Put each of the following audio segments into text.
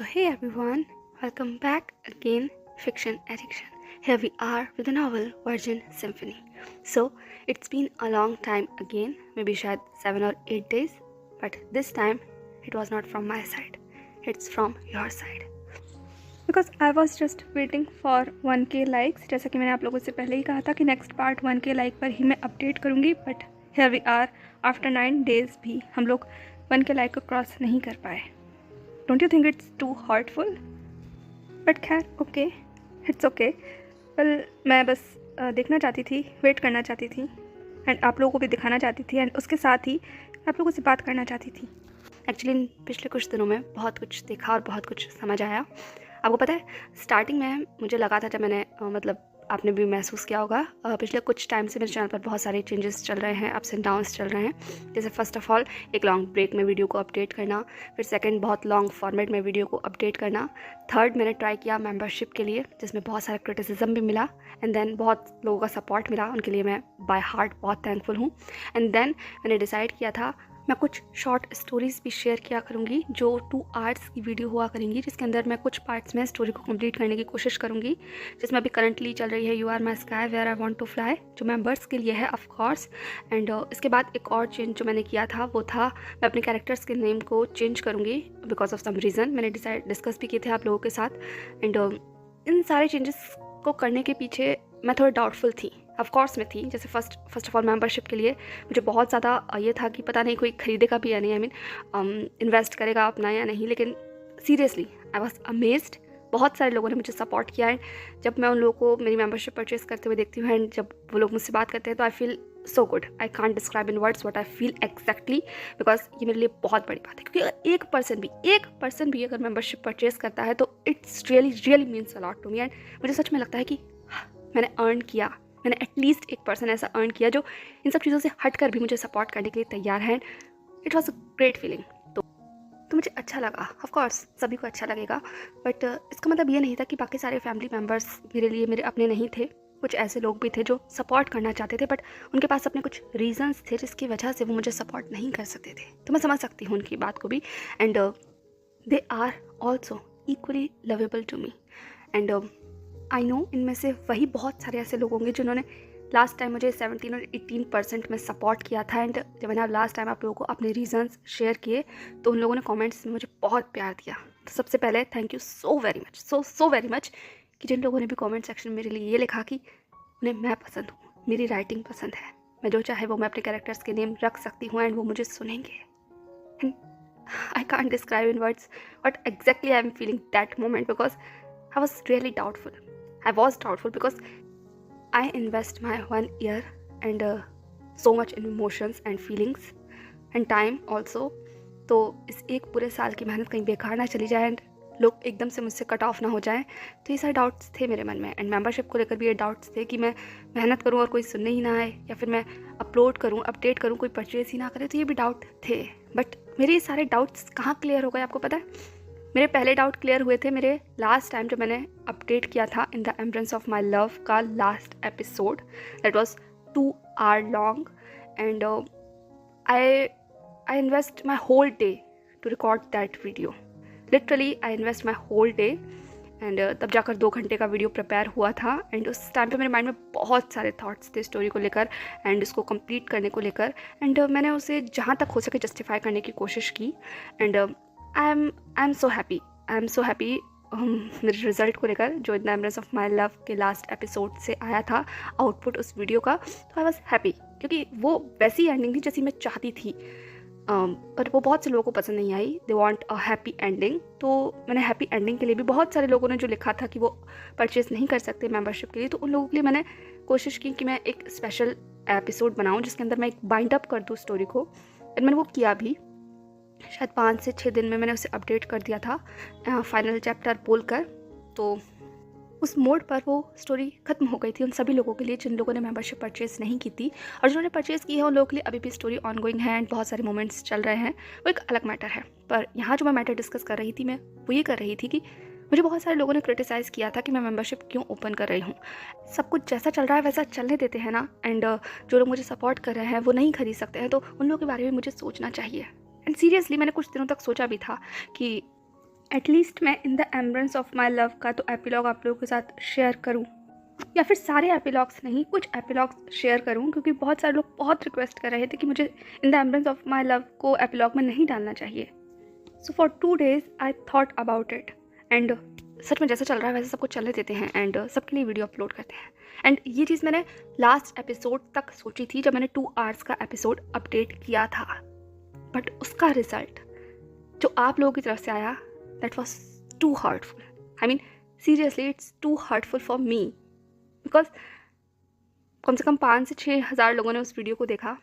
So, hey everyone, welcome back again, Fiction Addiction. Here we are with the novel Virgin Symphony. So, it's been a long time again, maybe शायद 7 or 8 days, but this time it was not from my side, it's from your side. Because I was just waiting for 1K likes, जैसा कि मैंने आप लोगों से पहले ही कहा था कि नेक्स्ट पार्ट 1K लाइक पर ही मैं अपडेट करूँगी, but here we are, after 9 days भी हम लोग 1K लाइक को क्रॉस नहीं कर पाए. Don't you think it's too hurtful? But खैर ओके, इट्स ओके. वेल मैं बस देखना चाहती थी, वेट करना चाहती थी एंड आप लोगों को भी दिखाना चाहती थी एंड उसके साथ ही आप लोगों से बात करना चाहती थी. एक्चुअली पिछले कुछ दिनों में बहुत कुछ देखा और बहुत कुछ समझ आया. आपको पता है, स्टार्टिंग में मुझे लगा था, जब मैंने मतलब आपने भी महसूस किया होगा, पिछले कुछ टाइम से मेरे चैनल पर बहुत सारे चेंजेस चल रहे हैं, अप्स एंड डाउन्स चल रहे हैं. जैसे फर्स्ट ऑफ ऑल एक लॉन्ग ब्रेक में वीडियो को अपडेट करना, फिर सेकंड बहुत लॉन्ग फॉर्मेट में वीडियो को अपडेट करना, थर्ड मैंने ट्राई किया मेंबरशिप के लिए जिसमें बहुत सारा क्रिटिसिज्म भी मिला एंड देन बहुत लोगों का सपोर्ट मिला, उनके लिए मैं बाय हार्ट बहुत थैंकफुल हूँ. एंड देन मैंने डिसाइड किया था मैं कुछ शॉर्ट स्टोरीज़ भी शेयर किया करूँगी जो 2 आवर्स की वीडियो हुआ करेंगी, जिसके अंदर मैं कुछ पार्ट्स में स्टोरी को कंप्लीट करने की कोशिश करूँगी. जिसमें अभी करंटली चल रही है you are my sky where I want to fly, जो मेंबर्स के लिए है ऑफ कोर्स. एंड इसके बाद एक और चेंज जो मैंने किया था वो था मैं अपने कैरेक्टर्स के नेम को चेंज करूँगी बिकॉज ऑफ सम रीज़न. मैंने डिस्कस भी किए थे आप लोगों के साथ. एंड इन सारे चेंजेस को करने के पीछे मैं थोड़ी डाउटफुल थी, ऑफ कोर्स मैं थी. जैसे फर्स्ट ऑफ ऑल मेंबरशिप के लिए मुझे बहुत ज़्यादा ये था कि पता नहीं कोई खरीदेगा भी या नहीं, आई मीन इन्वेस्ट करेगा अपना या नहीं. लेकिन सीरियसली आई वॉज अमेज्ड. बहुत सारे लोगों ने मुझे सपोर्ट किया एंड जब मैं उन लोगों को मेरी मेंबरशिप परचेस करते हुए देखती हूँ एंड जब वो लोग मुझसे बात करते हैं तो I feel so good. I can't describe in words what I feel exactly, because ये मेरे लिए बहुत बड़ी बात है. क्योंकि अगर एक पर्सन भी अगर मेंबरशिप परचेस करता है तो it's really means a lot to me. And मुझे सच में लगता है कि मैंने अर्न किया, मैंने एटलीस्ट एक पर्सन ऐसा अर्न किया जो इन सब चीज़ों से हट कर भी मुझे सपोर्ट करने के लिए तैयार है. It was a great feeling. तो मुझे अच्छा लगा. ऑफ कोर्स सभी को अच्छा लगेगा, बट इसका मतलब ये नहीं था कि बाकी सारे फैमिली मेम्बर्स मेरे लिए मेरे अपने नहीं थे. कुछ ऐसे लोग भी थे जो सपोर्ट करना चाहते थे बट उनके पास अपने कुछ रीजंस थे जिसकी वजह से वो मुझे सपोर्ट नहीं कर सकते थे. तो मैं समझ सकती हूँ उनकी बात को भी. And they are also equally lovable to me. And I know इनमें से वही बहुत सारे ऐसे लोग होंगे जिन्होंने लास्ट टाइम मुझे 17 और 18% में सपोर्ट किया था. एंड जब मैंने लास्ट टाइम आप लोगों को अपने रीजंस शेयर किए तो उन लोगों ने कमेंट्स में मुझे बहुत प्यार दिया. तो सबसे पहले thank you so very much, so very much कि जिन लोगों ने भी कमेंट सेक्शन में मेरे लिए ये लिखा कि उन्हें मैं पसंद हूँ, मेरी राइटिंग पसंद है, मैं जो चाहे वो मैं अपने कैरेक्टर्स के नेम रख सकती हूँ एंड वो मुझे सुनेंगे. And I can't describe in words what exactly I am feeling that moment, because I was really doubtful. I was doubtful because I invest my 1 year and so much in emotions and feelings and time also. तो इस एक पूरे साल की मेहनत कहीं बेकार ना चली जाए एंड लोग एकदम से मुझसे कट ऑफ ना हो जाए. तो ये सारे डाउट्स थे मेरे मन में. एंड मेंबरशिप को लेकर भी ये डाउट्स थे कि मैं मेहनत करूँ और कोई सुनने ही ना आए, या फिर मैं अपलोड करूँ अपडेट करूँ कोई परचेज ही ना करे. तो ये भी डाउट थे. बट मेरे ये सारे डाउट्स कहाँ क्लियर हो गए आपको पता है? मेरे पहले डाउट क्लियर हुए थे मेरे लास्ट टाइम जब मैंने अपडेट किया था in the embrace of my love का last episode. That was 2 hour long and I invest my whole day to record that video. Literally I invest my whole day and तब जाकर 2 घंटे का video prepare हुआ था. And उस time पे मेरे माइंड में बहुत सारे थॉट्स थे स्टोरी को लेकर एंड इसको कंप्लीट करने को लेकर. एंड मैंने उसे जहाँ तक हो सके जस्टिफाई करने की कोशिश की. And I am so happy मेरे रिज़ल्ट को लेकर जो इन the embrace of my love के लास्ट एपिसोड से आया था आउटपुट उस वीडियो का. तो आई वॉज हैप्पी क्योंकि वो वैसी एंडिंग थी जैसी मैं चाहती थी. पर वो बहुत से लोगों को पसंद नहीं आई. They want a happy ending. तो मैंने हैप्पी एंडिंग के लिए भी बहुत सारे लोगों ने जो लिखा था कि वो परचेज नहीं कर सकते मेंबरशिप के लिए, तो उन लोगों के लिए मैंने कोशिश की कि मैं एक स्पेशल एपिसोड बनाऊँ जिसके अंदर मैं एक बाइंड अप कर दूँ स्टोरी को. एंड मैंने वो किया भी. शायद 5 से 6 दिन में मैंने उसे अपडेट कर दिया था फाइनल चैप्टर बोलकर. तो उस मोड पर वो स्टोरी ख़त्म हो गई थी उन सभी लोगों के लिए जिन लोगों ने मेंबरशिप परचेज़ नहीं की थी. और जिन्होंने परचेज़ की है उन लोगों के लिए अभी भी स्टोरी ऑनगोइंग है एंड बहुत सारे मोमेंट्स चल रहे हैं. वो एक अलग मैटर है. पर यहाँ जो मैं मैटर डिस्कस कर रही थी मैं वो ये कर रही थी कि मुझे बहुत सारे लोगों ने क्रिटिसाइज़ किया था कि मैं मेंबरशिप क्यों ओपन कर रही हूँ. सब कुछ जैसा चल रहा है वैसा चलने देते हैं ना. एंड जो लोग मुझे सपोर्ट कर रहे हैं वो नहीं खरीद सकते हैं, तो उन लोगों के बारे में मुझे सोचना चाहिए. एंड सीरियसली मैंने कुछ दिनों तक सोचा भी था कि एटलीस्ट मैं इन the embrace of my love का तो एपिलॉग आप लोगों के साथ शेयर करूँ, या फिर सारे एपिलॉग्स नहीं, कुछ एपिलॉग्स शेयर करूँ, क्योंकि बहुत सारे लोग बहुत रिक्वेस्ट कर रहे थे कि मुझे इन the embrace of my love को एपिलॉग में नहीं डालना चाहिए। So for 2 days I thought about it, and such में जैसे चल रहा है वैसे सबको चलने देते हैं एंड सबके लिए वीडियो अपलोड करते हैं। एंड ये चीज़ मैंने लास्ट एपिसोड तक सोची थी जब मैंने 2 hours का एपिसोड अपडेट किया था, बट उसका रिजल्ट जो आप लोगों की तरफ से आया that was too hurtful. I mean seriously it's too hurtful for me, because कम से कम 5 से 6 हज़ार लोगों ने उस वीडियो को देखा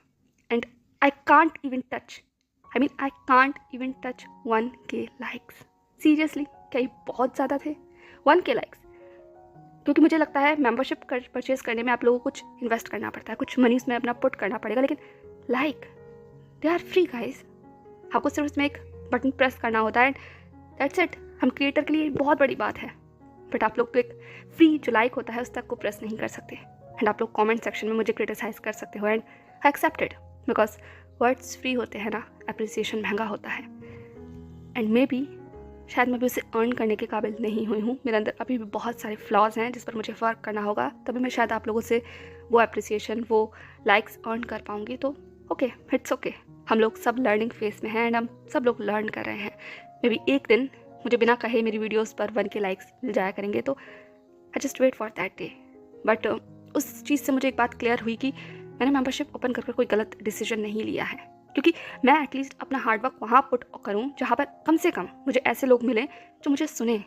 and I can't even touch 1K likes. Seriously क्या ये बहुत ज़्यादा थे 1K लाइक्स? क्योंकि मुझे लगता है मेंबरशिप परचेज करने में आप लोगों को कुछ इन्वेस्ट करना पड़ता है, कुछ मनी उसमें अपना पुट करना पड़ेगा, लेकिन like they are free guys. आपको सिर्फ उसमें एक बटन प्रेस करना होता है एंड दैट्स इट। हम क्रिएटर के लिए बहुत बड़ी बात है, बट आप लोग तो एक फ्री जो लाइक होता है उस तक को प्रेस नहीं कर सकते। एंड आप लोग कमेंट सेक्शन में मुझे क्रिटिसाइज़ कर सकते हो and I accepted, because words free होते हैं ना, अप्रिसिएशन महंगा होता है। एंड मे बी शायद मैं भी उसे अर्न करने के काबिल नहीं हुई हूँ। मेरे अंदर अभी भी बहुत सारे फ्लॉज हैं जिस पर मुझे वर्क करना होगा, तभी मैं शायद आप लोगों से वो अप्रिसिएशन, वो लाइक्स अर्न कर पाऊँगी। तो ओके, इट्स ओके। हम लोग सब लर्निंग फेज में हैं एंड हम सब लोग लर्न कर रहे हैं। मे बी एक दिन मुझे बिना कहे मेरी वीडियोस पर 1K लाइक्स मिल जाया करेंगे, तो I just wait for that day. But उस चीज़ से मुझे एक बात क्लियर हुई कि मैंने मेंबरशिप ओपन कर कोई गलत डिसीजन नहीं लिया है, क्योंकि मैं एटलीस्ट अपना हार्डवर्क वहाँ पुट करूँ जहाँ पर कम से कम मुझे ऐसे लोग मिले जो मुझे सुने।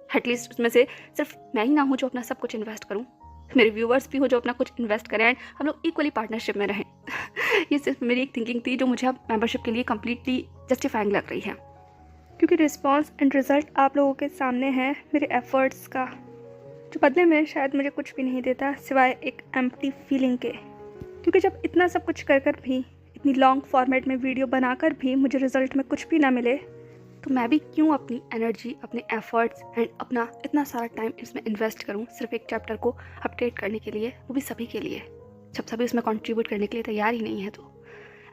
एटलीस्ट उसमें से सिर्फ मैं ही ना हूँ जो अपना सब कुछ इन्वेस्ट करूँ, मेरे व्यूवर्स भी हो जो अपना कुछ इन्वेस्ट करें एंड हम लोग इक्वली पार्टनरशिप में रहें। ये सिर्फ मेरी एक थिंकिंग थी जो मुझे अब मेंबरशिप के लिए कम्प्लीटली जस्टिफाइंग लग रही है, क्योंकि रिस्पॉन्स एंड रिज़ल्ट आप लोगों के सामने है मेरे एफर्ट्स का, जो बदले में शायद मुझे कुछ भी नहीं देता सिवाय एक एम्प्टी फीलिंग के। क्योंकि जब इतना सब कुछ कर भी, इतनी लॉन्ग फॉर्मेट में वीडियो बनाकर भी मुझे रिज़ल्ट में कुछ भी ना मिले, तो मैं भी क्यों अपनी एनर्जी, अपने एफर्ट्स एंड अपना इतना सारा टाइम इसमें इन्वेस्ट करूं सिर्फ एक चैप्टर को अपडेट करने के लिए, वो भी सभी के लिए, जब सभी उसमें कंट्रीब्यूट करने के लिए तैयार ही नहीं है। तो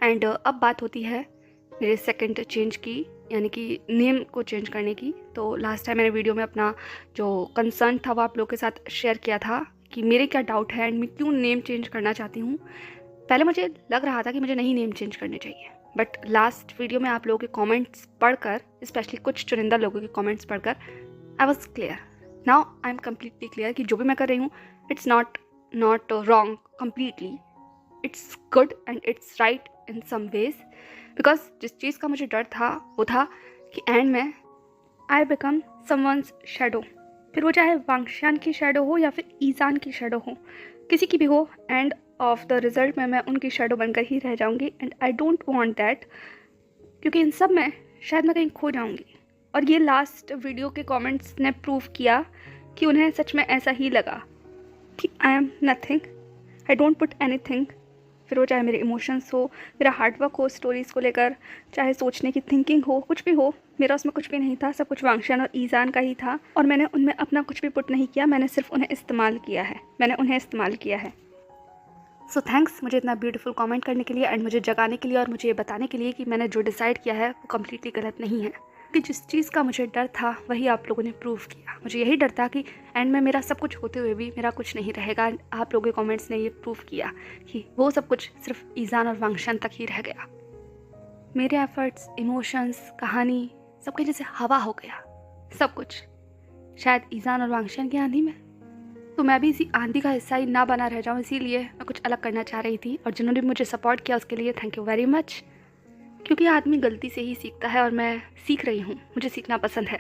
एंड अब बात होती है मेरे सेकंड चेंज की, यानी कि नेम को चेंज करने की। तो लास्ट टाइम मैंने वीडियो में अपना जो कंसर्न था वो आप लोगों के साथ शेयर किया था कि मेरे क्या डाउट है एंड मैं क्यों नेम चेंज करना चाहती हूँ। पहले मुझे लग रहा था कि मुझे नहीं नेम चेंज करने चाहिए, बट लास्ट वीडियो में आप लोगों के कमेंट्स पढ़कर, स्पेशली कुछ चुनिंदा लोगों के कमेंट्स पढ़कर, I was clear. Now I am completely clear कि जो भी मैं कर रही हूँ it's not wrong completely, it's good and it's right in some ways. Because जिस चीज़ का मुझे डर था वो था कि एंड में आई बिकम समवन्स शैडो, फिर वो चाहे वांगशान की शैडो हो या फिर ईजान की शैडो हो, किसी की भी हो, एंड ऑफ द रिज़ल्ट में मैं उनकी शैडो बनकर ही रह जाऊंगी। And I don't want that, क्योंकि इन सब में शायद मैं कहीं खो जाऊंगी। और ये लास्ट वीडियो के कमेंट्स ने प्रूव किया कि उन्हें सच में ऐसा ही लगा कि I am nothing, I don't put anything. फिर वो चाहे मेरे इमोशंस हो, मेरा हार्डवर्क हो स्टोरीज़ को लेकर, चाहे सोचने की थिंकिंग हो, कुछ भी हो, मेरा उसमें कुछ भी नहीं था। सब कुछ वांगशान और ईजान का ही था और मैंने उनमें अपना कुछ भी पुट नहीं किया, मैंने सिर्फ उन्हें इस्तेमाल किया है, मैंने उन्हें इस्तेमाल किया है। सो थैंक्स मुझे इतना ब्यूटीफुल कमेंट करने के लिए एंड मुझे जगाने के लिए और मुझे ये बताने के लिए कि मैंने जो डिसाइड किया है वो कम्प्लीटली गलत नहीं है। कि जिस चीज़ का मुझे डर था वही आप लोगों ने प्रूव किया। मुझे यही डर था कि एंड में मेरा सब कुछ होते हुए भी मेरा कुछ नहीं रहेगा। आप लोगों के कमेंट्स ने ये प्रूव किया कि वो सब कुछ सिर्फ ईजान और वांगशान तक ही रह गया। मेरे एफर्ट्स, इमोशंस, कहानी सबके जैसे हवा हो गया सब कुछ, शायद ईजान और वांगशान की आंधी में। तो मैं भी इसी आंधी का हिस्सा ही ना बना रह जाऊँ, इसीलिए मैं कुछ अलग करना चाह रही थी। और जिन्होंने भी मुझे सपोर्ट किया उसके लिए थैंक यू वेरी मच, क्योंकि आदमी गलती से ही सीखता है और मैं सीख रही हूँ, मुझे सीखना पसंद है।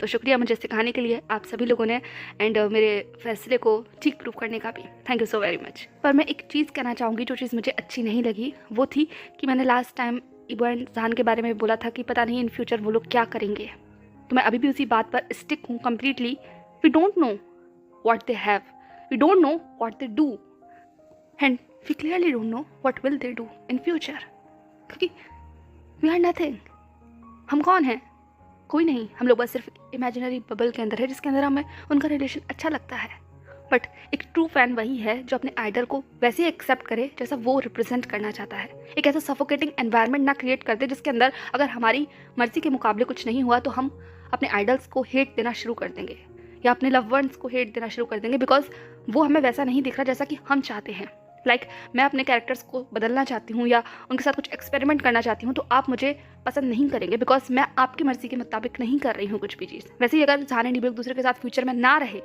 तो शुक्रिया मुझे सिखाने के लिए आप सभी लोगों ने एंड मेरे फैसले को ठीक प्रूव करने का भी thank you so very much. पर मैं एक चीज़ कहना चाहूँगी, जो चीज़ मुझे अच्छी नहीं लगी वो थी कि मैंने लास्ट टाइम इबो एंड जहान के बारे में बोला था कि पता नहीं इन फ्यूचर वो लोग क्या करेंगे। तो मैं अभी भी उसी बात पर स्टिक हूँ completely. We don't know what they have, we don't know what they do, and we clearly don't know what will they do in future, क्योंकि we are nothing। हम कौन हैं? कोई नहीं। हम लोग बस सिर्फ इमेजिनरी बबल के अंदर है जिसके अंदर हमें उनका रिलेशन अच्छा लगता है। बट एक ट्रू फैन वही है जो अपने आइडल को वैसे एक्सेप्ट करे जैसा वो रिप्रेजेंट करना चाहता है। एक ऐसा सफोकेटिंग एनवायरनमेंट ना क्रिएट कर दे जिसके अंदर अगर हमारी मर्जी के मुकाबले कुछ नहीं हुआ तो हम अपने आइडल्स को हेट देना शुरू कर देंगे या अपने लव वंस को हेट देना शुरू कर देंगे, बिकॉज वो हमें वैसा नहीं दिख रहा जैसा कि हम चाहते हैं। मैं अपने कैरेक्टर्स को बदलना चाहती हूँ या उनके साथ कुछ एक्सपेरिमेंट करना चाहती हूँ, तो आप मुझे पसंद नहीं करेंगे बिकॉज मैं आपकी मर्जी के मुताबिक नहीं कर रही हूँ कुछ भी चीज़। वैसे ही अगर जहान एंड नीबू एक दूसरे के साथ फ्यूचर में ना रहे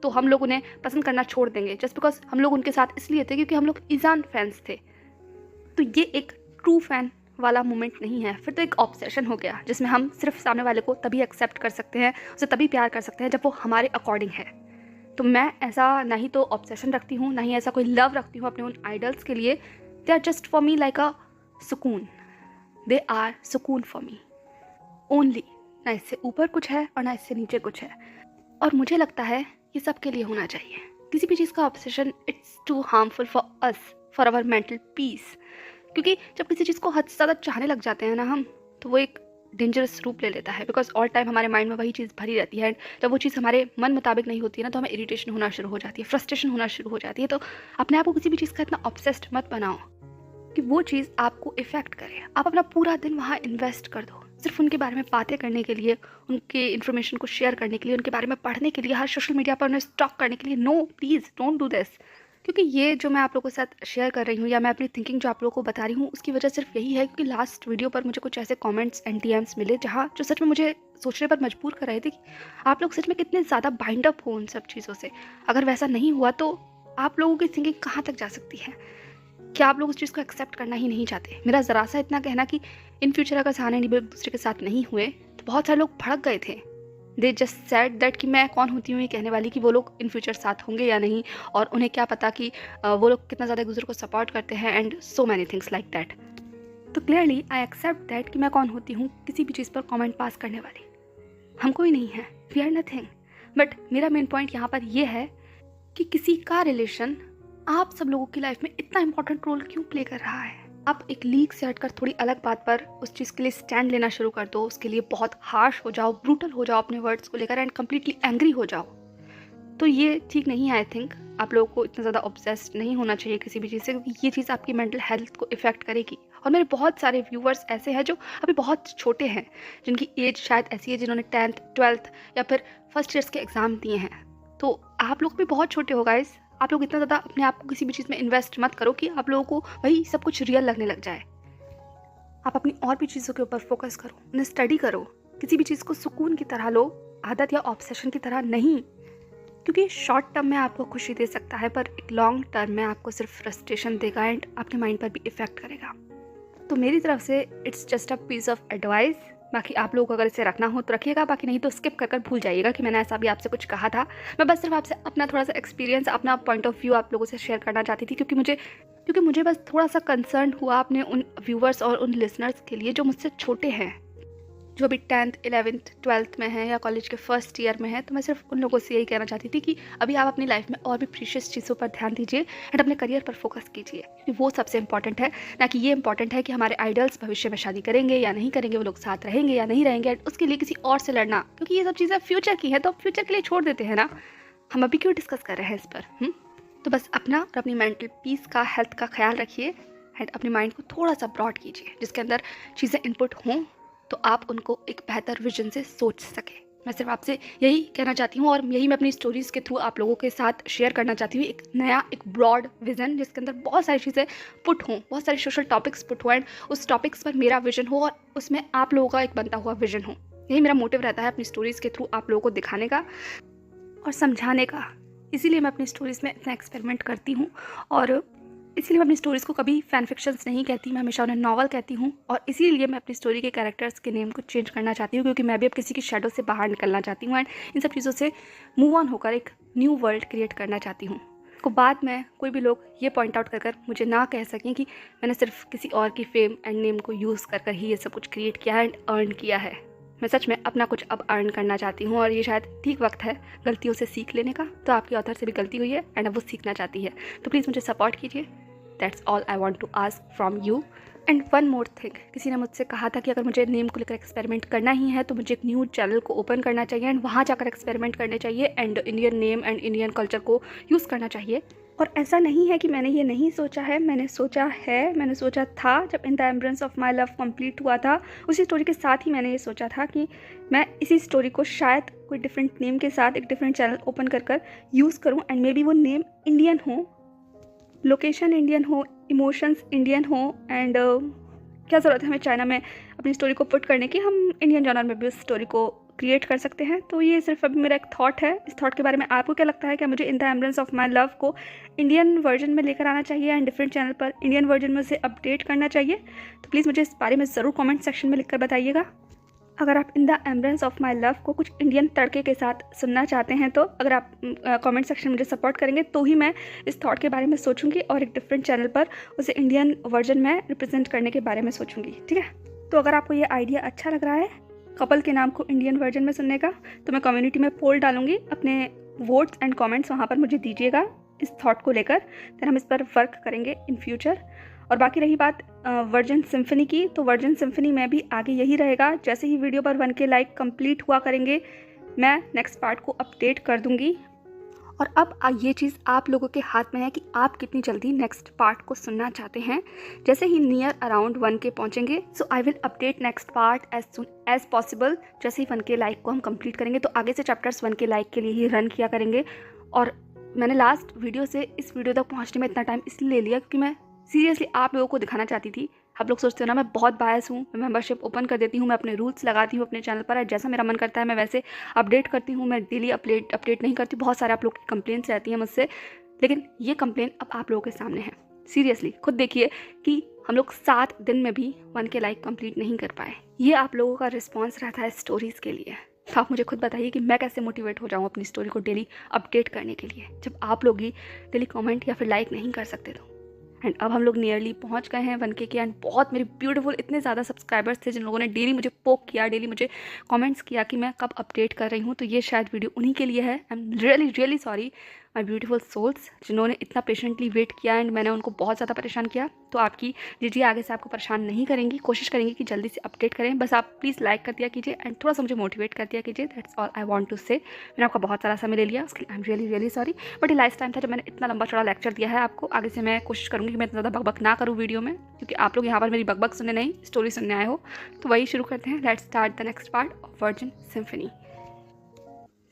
तो हम लोग उन्हें पसंद करना छोड़ देंगे जस्ट बिकॉज हम लोग उनके साथ इसलिए थे क्योंकि हम लोग ईजान फैंस थे। तो ये एक ट्रू फैन वाला मोमेंट नहीं है, फिर तो एक ऑब्सेशन हो गया जिसमें हम सिर्फ सामने वाले को तभी एक्सेप्ट कर सकते हैं, उसे तभी प्यार कर सकते हैं जब वो हमारे अकॉर्डिंग है। तो मैं ऐसा ना ही तो ऑब्सेशन रखती हूँ, ना ही ऐसा कोई लव रखती हूँ अपने उन आइडल्स के लिए। They are just for me like a सुकून, दे आर सुकून फॉर मी ओनली। ना इससे ऊपर कुछ है और ना इससे नीचे कुछ है, और मुझे लगता है ये सबके लिए होना चाहिए। किसी भी चीज़ का obsession it's too harmful for us, for our mental peace. क्योंकि जब किसी चीज़ को हद से ज़्यादा चाहने लग जाते हैं ना हम, तो वो एक डेंजरस रूप ले लेता है, बिकॉज ऑल टाइम हमारे माइंड में वही चीज़ भरी रहती है। एंड जब वो चीज़ हमारे मन मुताबिक नहीं होती है ना, तो हमें इरिटेशन होना शुरू हो जाती है, फ्रस्ट्रेशन होना शुरू हो जाती है। तो अपने आप को किसी भी चीज़ का इतना ऑब्सेस्ड मत बनाओ कि वो चीज़ आपको इफेक्ट करे। आप अपना पूरा दिन वहाँ इन्वेस्ट कर दो सिर्फ उनके बारे में बातें करने के लिए, उनके इन्फॉर्मेशन को शेयर करने के लिए, उनके बारे में पढ़ने के लिए, हर सोशल मीडिया पर उन्हें स्टॉक करने के लिए। No please don't do this. क्योंकि ये जो मैं आप लोगों के साथ शेयर कर रही हूँ या मैं अपनी थिंकिंग जो आप लोगों को बता रही हूँ, उसकी वजह सिर्फ यही है क्योंकि लास्ट वीडियो पर मुझे कुछ ऐसे कमेंट्स एंड डीएम्स मिले जहाँ जो सच में मुझे सोचने पर मजबूर कर रहे थे कि आप लोग सच में कितने ज़्यादा बाइंड अप हो उन सब चीज़ों से। अगर वैसा नहीं हुआ तो आप लोगों की थिंकिंग कहाँ तक जा सकती है? क्या आप लोग उस चीज़ को एक्सेप्ट करना ही नहीं चाहते? मेरा ज़रा सा इतना कहना कि इन फ्यूचर अगर सहाने एक दूसरे के साथ नहीं हुए तो बहुत सारे लोग भड़क गए थे। दे जस्ट सेड दैट कि मैं कौन होती हूँ ये कहने वाली कि वो लोग इन फ्यूचर साथ होंगे या नहीं, और उन्हें क्या पता कि वो लोग कितना ज़्यादा एक दूसरे को सपोर्ट करते हैं and so many things like that. तो क्लियरली आई एक्सेप्ट दैट कि मैं कौन होती हूँ किसी भी चीज़ पर कमेंट पास करने वाली। हम कोई नहीं है, वी आर नथिंग। बट मेरा मेन पॉइंट यहाँ पर यह है कि किसी का रिलेशन आप सब लोगों की लाइफ में इतना इंपॉर्टेंट रोल क्यों प्ले कर रहा है? आप एक लीक से हटकर थोड़ी अलग बात पर उस चीज़ के लिए स्टैंड लेना शुरू कर दो, उसके लिए बहुत हार्श हो जाओ, ब्रूटल हो जाओ अपने वर्ड्स को लेकर एंड कम्प्लीटली एंग्री हो जाओ। तो ये ठीक नहीं है। आई थिंक आप लोगों को इतना ज़्यादा ऑब्सेस्ड नहीं होना चाहिए किसी भी चीज़ से, क्योंकि ये चीज़ आपकी मेंटल हेल्थ को इफेक्ट करेगी। और मेरे बहुत सारे व्यूवर्स ऐसे हैं जो अभी बहुत छोटे हैं, जिनकी एज शायद ऐसी है जिन्होंने 10th 12th या फिर फर्स्ट ईयर्स के एग्ज़ाम दिए हैं। तो आप लोग भी बहुत छोटे हो गाइस। आप लोग इतना ज़्यादा अपने आप को किसी भी चीज़ में इन्वेस्ट मत करो कि आप लोगों को वही सब कुछ रियल लगने लग जाए। आप अपनी और भी चीज़ों के ऊपर फोकस करो, उन्हें स्टडी करो। किसी भी चीज़ को सुकून की तरह लो, आदत या ऑब्सेशन की तरह नहीं, क्योंकि शॉर्ट टर्म में आपको खुशी दे सकता है पर एक लॉन्ग टर्म में आपको सिर्फ फ्रस्ट्रेशन देगा एंड आपके माइंड पर भी इफेक्ट करेगा। तो मेरी तरफ से it's just a piece of advice. बाकी आप लोग अगर इसे रखना हो तो रखिएगा, बाकी नहीं तो स्किप कर भूल जाइएगा कि मैंने ऐसा भी आपसे कुछ कहा था। मैं बस सिर्फ आपसे अपना थोड़ा सा एक्सपीरियंस, अपना पॉइंट ऑफ व्यू आप लोगों से शेयर करना चाहती थी, क्योंकि मुझे बस थोड़ा सा कंसर्न हुआ अपने उन व्यूवर्स और उन लिसनर्स के लिए जो मुझसे छोटे हैं, जो अभी 10th 11th 12th में हैं या कॉलेज के फर्स्ट ईयर में हैं। तो मैं सिर्फ उन लोगों से यही कहना चाहती थी कि अभी आप अपनी लाइफ में और भी प्रीशियस चीज़ों पर ध्यान दीजिए एंड अपने करियर पर फोकस कीजिए, क्योंकि वो सबसे इंपॉर्टेंट है, ना कि ये इंपॉर्टेंट है कि हमारे आइडल्स भविष्य में शादी करेंगे या नहीं करेंगे, वो लोग साथ रहेंगे या नहीं रहेंगे, एंड उसके लिए किसी और से लड़ना, क्योंकि ये सब चीज़ें फ्यूचर की है तो फ्यूचर के लिए छोड़ देते हैं ना। हम अभी क्यों डिस्कस कर रहे हैं इस पर? तो बस अपना और अपनी मेंटल पीस का, हेल्थ का ख्याल रखिए एंड अपने माइंड को थोड़ा सा ब्रॉड कीजिए, जिसके अंदर चीज़ें इनपुट हों तो आप उनको एक बेहतर विजन से सोच सकें। मैं सिर्फ आपसे यही कहना चाहती हूँ और यही मैं अपनी स्टोरीज़ के थ्रू आप लोगों के साथ शेयर करना चाहती हूँ, एक नया, एक ब्रॉड विज़न जिसके अंदर बहुत सारी चीज़ें पुट हों, बहुत सारे सोशल टॉपिक्स पुट हो एंड उस टॉपिक्स पर मेरा विजन हो और उसमें आप लोगों का एक बनता हुआ विजन हो। यही मेरा मोटिव रहता है अपनी स्टोरीज़ के थ्रू आप लोगों को दिखाने का और समझाने का। इसीलिए मैं अपनी स्टोरीज़ में इतना एक्सपेरिमेंट करती हूँ और इसीलिए मैं अपनी स्टोरीज़ को कभी फैन फिक्शंस नहीं कहती, मैं हमेशा उन्हें नॉवल कहती हूँ। और इसीलिए मैं अपनी स्टोरी के कैरेक्टर्स के नेम को चेंज करना चाहती हूँ, क्योंकि मैं भी अब किसी की शेडो से बाहर निकलना चाहती हूँ एंड इन सब चीज़ों से मूव ऑन होकर एक न्यू वर्ल्ड क्रिएट करना चाहती हूँ। को बाद में कोई भी लोग ये पॉइंट आउट कर मुझे ना कह सकें कि मैंने सिर्फ किसी और की फेम एंड नेम को यूज़ कर ही ये सब कुछ क्रिएट किया है एंड अर्न किया है। मैं सच में अपना कुछ अब अर्न करना चाहती हूँ और ये शायद ठीक वक्त है गलतियों से सीख लेने का। तो आपकी ऑथर से भी गलती हुई है एंड अब वो सीखना चाहती है, तो प्लीज़ मुझे सपोर्ट कीजिए। That's all I want to ask from you. And one more thing, किसी ने मुझसे कहा था कि अगर मुझे नेम को लेकर एक्सपेरिमेंट करना ही है तो मुझे एक न्यू चैनल को ओपन करना चाहिए एंड वहाँ जाकर एक्सपेरिमेंट करने चाहिए and Indian name and Indian culture को यूज़ करना चाहिए। और ऐसा नहीं है कि मैंने ये नहीं सोचा है, मैंने सोचा था जब इन the embrace of my love complete हुआ था, उसी स्टोरी के साथ ही मैंने ये सोचा था कि मैं इसी स्टोरी को शायद कोई डिफरेंट नेम के साथ एक डिफरेंट चैनल ओपन कर यूज़ करूँ, एंड मे बी वो नेम इंडियन हो, लोकेशन इंडियन हो, इमोशंस इंडियन हो, एंड क्या ज़रूरत है हमें चाइना में अपनी स्टोरी को पुट करने की, हम इंडियन जॉनर में भी उस स्टोरी को क्रिएट कर सकते हैं। तो ये सिर्फ अभी मेरा एक थॉट है। इस थॉट के बारे में आपको क्या लगता है? क्या मुझे इन the embrace of my love को इंडियन वर्जन में लेकर आना चाहिए एंड डिफरेंट चैनल पर इंडियन वर्जन में उसे अपडेट करना चाहिए? तो प्लीज़ मुझे इस बारे में ज़रूर कमेंट सेक्शन में लिखकर बताइएगा। अगर आप इन the embrace of my love को कुछ इंडियन तड़के के साथ सुनना चाहते हैं, तो अगर आप कमेंट सेक्शन में मुझे सपोर्ट करेंगे तो ही मैं इस थॉट के बारे में सोचूंगी और एक डिफरेंट चैनल पर उसे इंडियन वर्जन में रिप्रेजेंट करने के बारे में सोचूंगी, ठीक है? तो अगर आपको ये आइडिया अच्छा लग रहा है कपल के नाम को इंडियन वर्जन में सुनने का, तो मैं कम्युनिटी में पोल डालूंगी, अपने वोट्स एंड कमेंट्स वहाँ पर मुझे दीजिएगा इस थॉट को लेकर, फिर हम इस पर वर्क करेंगे इन फ्यूचर। और बाकी रही बात वर्जन सिम्फनी की, तो वर्जन सिम्फनी में भी आगे यही रहेगा। जैसे ही वीडियो पर 1K लाइक कंप्लीट हुआ करेंगे, मैं नेक्स्ट पार्ट को अपडेट कर दूंगी। और अब ये चीज़ आप लोगों के हाथ में है कि आप कितनी जल्दी नेक्स्ट पार्ट को सुनना चाहते हैं। जैसे ही नियर अराउंड 1K पहुंचेंगे, so I will update next part as soon as possible. जैसे ही 1K लाइक को हम कंप्लीट करेंगे, तो आगे से चैप्टर्स 1K लाइक के लिए ही रन किया करेंगे। और मैंने लास्ट वीडियो से इस वीडियो तक पहुँचने में इतना टाइम इसलिए ले लिया क्योंकि मैं सीरियसली आप लोगों को दिखाना चाहती थी। आप लोग सोचते हो ना मैं बहुत बायस हूँ, मैं मेंबरशिप ओपन कर देती हूँ, मैं अपने रूल्स लगाती हूँ अपने चैनल पर, जैसा मेरा मन करता है मैं वैसे अपडेट करती हूँ, मैं डेली अपडेट नहीं करती। बहुत सारे आप लोग की कंप्लेंट्स रहती हैं मुझसे, लेकिन ये कंप्लेन अब आप लोगों के सामने है। सीरियसली खुद देखिए कि हम लोग 7 दिन में भी 1K लाइक कंप्लीट नहीं कर पाए। ये आप लोगों का रिस्पॉन्स रहता है स्टोरीज़ के लिए। तो आप मुझे खुद बताइए कि मैं कैसे मोटिवेट हो जाऊँ अपनी स्टोरी को डेली अपडेट करने के लिए, जब आप लोग ही डेली कमेंट या फिर लाइक नहीं कर सकते। तो एंड अब हम लोग नियरली पहुंच गए हैं 1K के, एंड बहुत मेरे ब्यूटीफुल इतने ज़्यादा सब्सक्राइबर्स थे जिन लोगों ने डेली मुझे पोक किया, डेली मुझे कमेंट्स किया कि मैं कब अपडेट कर रही हूँ। तो ये शायद वीडियो उन्हीं के लिए है। I am really really sorry my beautiful souls, जिन्होंने इतना पेशेंटली वेट किया एंड मैंने उनको बहुत ज़्यादा परेशान किया। तो आपकी जीजी आगे से आपको परेशान नहीं करेंगी, कोशिश करेंगी कि जल्दी से अपडेट करें। बस आप प्लीज़ लाइक कर दिया कीजिए एंड थोड़ा सा मुझे मोटिवेट कर दिया कीजिए। That's all I want to say. मैंने आपका बहुत सारा समय ले लिया, उसके लिए आई am really really sorry. But ये लास्ट टाइम था जब मैंने इतना लंबा चौड़ा लेक्चर दिया है आपको। आगे से मैं कोशिश करूँगी कि मैं इतना ज़्यादा बकबक ना करूँ वीडियो में, क्योंकि आप लोग यहाँ पर मेरी बकबक सुनने नहीं, स्टोरी सुनने आए हो। तो वही शुरू करते हैं। Let's start the next part of version symphony.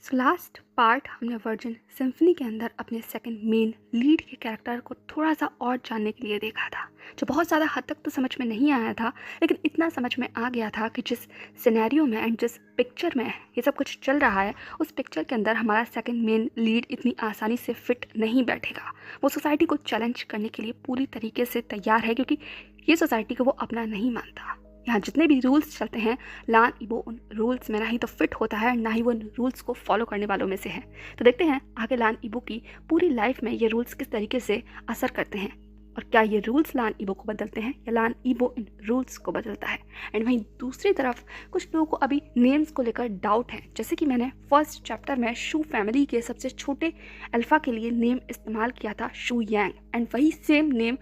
So last part हमने वर्जन सिम्फनी के अंदर अपने सेकंड मेन लीड के कैरेक्टर को थोड़ा सा और जानने के लिए देखा था, जो बहुत ज़्यादा हद तक तो समझ में नहीं आया था, लेकिन इतना समझ में आ गया था कि जिस सिनेरियो में एंड जिस पिक्चर में ये सब कुछ चल रहा है, उस पिक्चर के अंदर हमारा सेकंड मेन लीड इतनी आसानी से फिट नहीं बैठेगा। वो सोसाइटी को चैलेंज करने के लिए पूरी तरीके से तैयार है, क्योंकि ये सोसाइटी को वो अपना नहीं मानता। यहाँ जितने भी रूल्स चलते हैं, लान ईबो उन रूल्स में ना ही तो फिट होता है, ना ही वो उन रूल्स को फॉलो करने वालों में से है। तो देखते हैं आगे लान ईबो की पूरी लाइफ में ये रूल्स किस तरीके से असर करते हैं, और क्या ये रूल्स लान ईबो को बदलते हैं या लान ईबो इन रूल्स को बदलता है। एंड वहीं दूसरी तरफ कुछ लोगों को अभी नेम्स को लेकर डाउट है। जैसे कि मैंने फर्स्ट चैप्टर में शू फैमिली के सबसे छोटे अल्फा के लिए नेम इस्तेमाल किया था शू यांग, एंड वही सेम नेम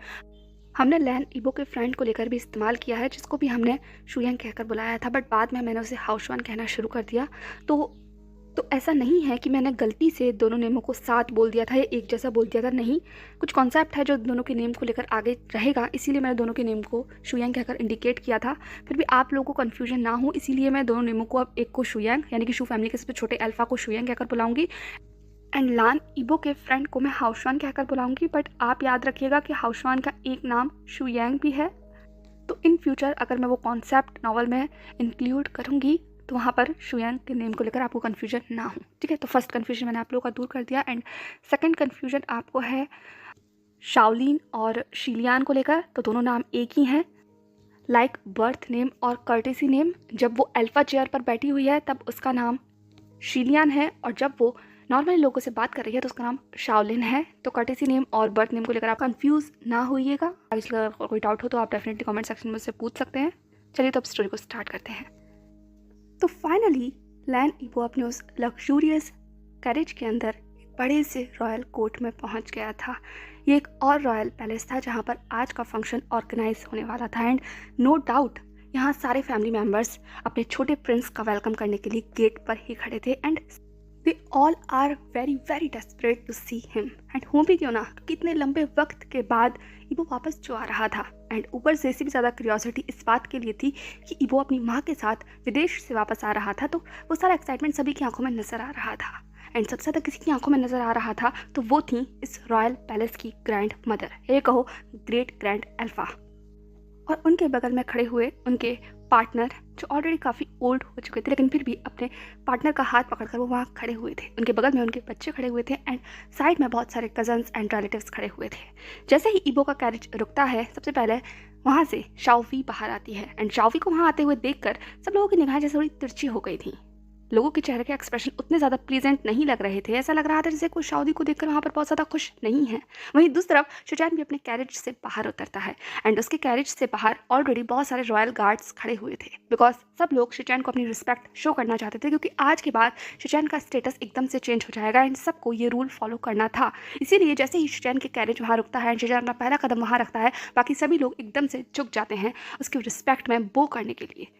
हमने लैन ईबो के फ्रेंड को लेकर भी इस्तेमाल किया है, जिसको भी हमने शुयांग कहकर बुलाया था, बट बाद में मैंने उसे हाउशवान कहना शुरू कर दिया। तो ऐसा नहीं है कि मैंने गलती से दोनों नेमों को साथ बोल दिया था या एक जैसा बोल दिया था, नहीं। कुछ कॉन्सेप्ट है जो दोनों के नेम को लेकर आगे रहेगा, इसीलिए मैंने दोनों के नेम को शुयांग कहकर इंडिकेट किया था। फिर भी आप लोगों को कन्फ्यूजन ना हो, इसीलिए मैं दोनों नेमों को अब एक को शुयांग यानी कि शू फैमिली के सबसे छोटे अल्फा को शुयांग कहकर बुलाऊंगी, एंड लान ईबो के फ्रेंड को मैं हाउशवान कहकर बुलाऊंगी। बट आप याद रखिएगा कि हाउशवान का एक नाम शुयांग भी है। तो इन फ्यूचर अगर मैं वो कॉन्सेप्ट नॉवल में इंक्लूड करूँगी तो वहाँ पर शुयांग के नेम को लेकर आपको कन्फ्यूजन ना हो, ठीक है। तो फर्स्ट कन्फ्यूजन मैंने आप लोगों का दूर कर दिया, एंड सेकेंड कन्फ्यूजन आपको है शाओलिन और शीलियान को लेकर। तो दोनों नाम एक ही हैं, लाइक बर्थ नेम और कर्टेसी नेम। जब वो अल्फा चेयर पर बैठी हुई है तब उसका नाम शीलियान है, और जब वो नॉर्मली लोगों से बात कर रही है तो उसका नाम शाओलिन है। तो कर्टेसी नेम और बर्थ नेम को लेकर आप कंफ्यूज ना होइएगा। अगर कोई डाउट हो तो आप डेफिनेटली कमेंट सेक्शन में मुझसे पूछ सकते हैं। चलिए तो अब स्टोरी को स्टार्ट करते हैं। तो फाइनली लैन ईबो अपने उस लग्जूरियस कैरेज के अंदर एक बड़े से रॉयल कोर्ट में पहुंच गया था। ये एक और रॉयल पैलेस था जहां पर आज का फंक्शन ऑर्गेनाइज होने वाला था, एंड नो डाउट यहाँ सारे फैमिली मेम्बर्स अपने छोटे प्रिंस का वेलकम करने के लिए गेट पर ही खड़े थे। And they all are very very desperate to see him, and हो भी क्यों ना, कितने लंबे वक्त के बाद इबो वापस जो आ रहा था। एंड ऊपर से इससे भी ज़्यादा क्यूरियोसिटी इस बात के लिए थी कि इबो अपनी माँ के साथ विदेश से वापस आ रहा था, तो वो सारा एक्साइटमेंट सभी की आंखों में नजर आ रहा था। एंड सबसे ज़्यादा किसी की आंखों में नजर आ रहा था तो वो थी इस रॉयल पैलेस की ग्रैंड मदर, ये कहो ग्रेट ग्रैंड अल्फा। और उनके बगल में खड़े हुए उनके पार्टनर, जो ऑलरेडी काफ़ी ओल्ड हो चुके थे लेकिन फिर भी अपने पार्टनर का हाथ पकड़कर वो वहाँ खड़े हुए थे। उनके बगल में उनके बच्चे खड़े हुए थे एंड साइड में बहुत सारे कजन्स एंड रिलेटिव्स खड़े हुए थे। जैसे ही इबो का कैरेज रुकता है, सबसे पहले वहाँ से शाओवी बाहर आती है एंड शाओवी को वहाँ आते हुए देखकर सब लोगों की निगाहें जैसे थोड़ी तिरछी हो गई थी। लोगों के चेहरे के एक्सप्रेशन उतने ज़्यादा प्लीजेंट नहीं लग रहे थे, ऐसा लग रहा था जैसे कोई शाओवी को देखकर वहाँ पर बहुत ज़्यादा खुश नहीं है। वहीं दूसरी तरफ शिचैन भी अपने कैरेज से बाहर उतरता है एंड उसके कैरेज से बाहर ऑलरेडी बहुत सारे रॉयल गार्ड्स खड़े हुए थे, बिकॉज सब लोग शिचैन को अपनी रिस्पेक्ट शो करना चाहते थे, क्योंकि आज के बाद शिचैन का स्टेटस एकदम से चेंज हो जाएगा एंड सबको ये रूल फॉलो करना था। इसीलिए जैसे ही शिचैन के कैरेज वहाँ रुकता है एंड शिचैन अपना पहला कदम वहाँ रखता है, बाकी सभी लोग एकदम से झुक जाते हैं उसकी रिस्पेक्ट में बो करने के लिए।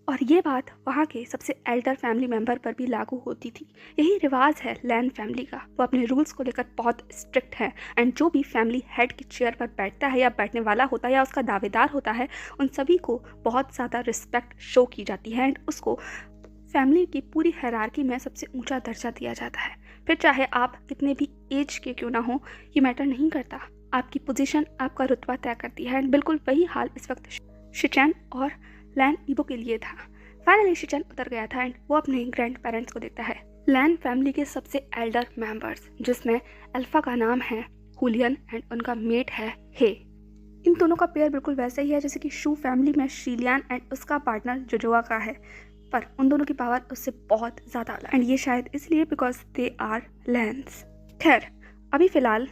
और ये बात वहाँ के सबसे एल्डर फैमिली मेम्बर पर भी लागू होती थी। यही रिवाज है लैन फैमिली का, वो अपने रूल्स को लेकर बहुत स्ट्रिक्ट है एंड जो भी फैमिली हेड की चेयर पर बैठता है या बैठने वाला होता है या उसका दावेदार होता है, उन सभी को बहुत ज़्यादा रिस्पेक्ट शो की जाती है एंड उसको फैमिली की पूरी हायरार्की में सबसे ऊंचा दर्जा दिया जाता है। फिर चाहे आप कितने भी एज के क्यों ना हो, ये मैटर नहीं करता, आपकी पोजीशन आपका रुतबा तय करती है। एंड बिल्कुल वही हाल इस वक्त शिचैन और लैन इबो के लिए था। फाइनली शिचैन उतर गया था एंड वो अपने ग्रैंड पेरेंट्स को देखता है। लैन फैमिली के सबसे एल्डर मेंबर्स, जिसमें अल्फा का नाम है हुलियन एंड उनका मेट है हे। इन दोनों का पेयर बिल्कुल वैसा ही है जैसे कि शू फैमिली में शीलियान एंड उसका पार्टनर जोजोआ का है, पर उन दोनों की पावर उससे बहुत ज़्यादा अलग, एंड ये शायद इसलिए बिकॉज दे आर लैंस। खैर अभी फ़िलहाल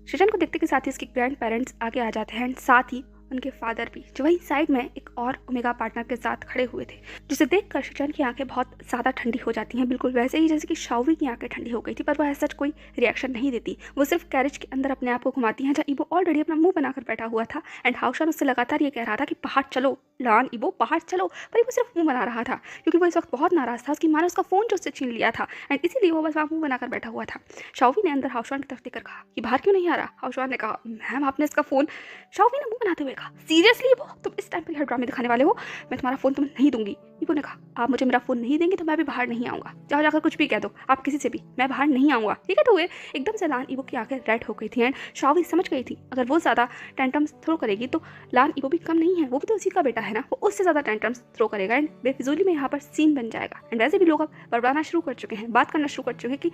शिचैन को देखते के साथ ही उसके ग्रैंड पेरेंट्स आगे आ जाते हैं एंड साथ ही उनके फादर भी, जो वही साइड में एक और ओमेगा पार्टनर के साथ खड़े हुए थे, जिसे देखकर शिचैन की आंखें बहुत ज़्यादा ठंडी हो जाती हैं, बिल्कुल वैसे ही जैसे कि शाओवी की आंखें ठंडी हो गई थी। पर वह ऐसा कोई रिएक्शन नहीं देती, वो सिर्फ कैरेज के अंदर अपने आप को घुमाती हैं जहाँ इबो ऑलरेडी अपना मुंह बनाकर बैठा हुआ था एंड हाउशान उससे लगातार ये कह रहा था कि बाहर चलो लान इबो, बाहर चलो, पर इबो सिर्फ मुंह बना रहा था क्योंकि वो इस वक्त बहुत नाराज़ था। उसकी माँ ने उसका फ़ोन जो उससे छीन लिया था एंड इसीलिए वो बस वहाँ मुंह बनाकर बैठा हुआ था। शाओवी ने अंदर हाउशान की तरफ देखकर कहा कि बाहर क्यों नहीं आ रहा। हाउशान ने कहा मैम आपने इसका फ़ोन, शाओवी ने मुंह बनाते हुए कहा सीरियसली इबो तुम इस टाइम पर यह ड्रामे दिखाने वाले हो, मैं तुम्हारा फ़ोन तुम्हें नहीं दूंगी। इबो ने कहा आप मुझे मेरा फ़ोन नहीं देंगे तो मैं भी बाहर नहीं आऊँगा, जाओ जाकर कुछ भी कह दो, आप किसी से भी, मैं बाहर नहीं आऊँगा। ठीक है, तो हुए एकदम से लान इबो की आंखें रेड हो गई थी एंड शाओवी समझ गई थी अगर वो ज़्यादा टेंटम्स थ्रो करेगी तो लान इबो भी कम नहीं है, वो भी तो उसी का बेटा है ना, वो उससे ज़्यादा टेंटम्स थ्रो करेगा एंड बेफिजूली में यहाँ पर सीन बन जाएगा। एंड वैसे भी लोग अब बड़बड़ाना शुरू कर चुके हैं, बात करना शुरू कर चुके हैं कि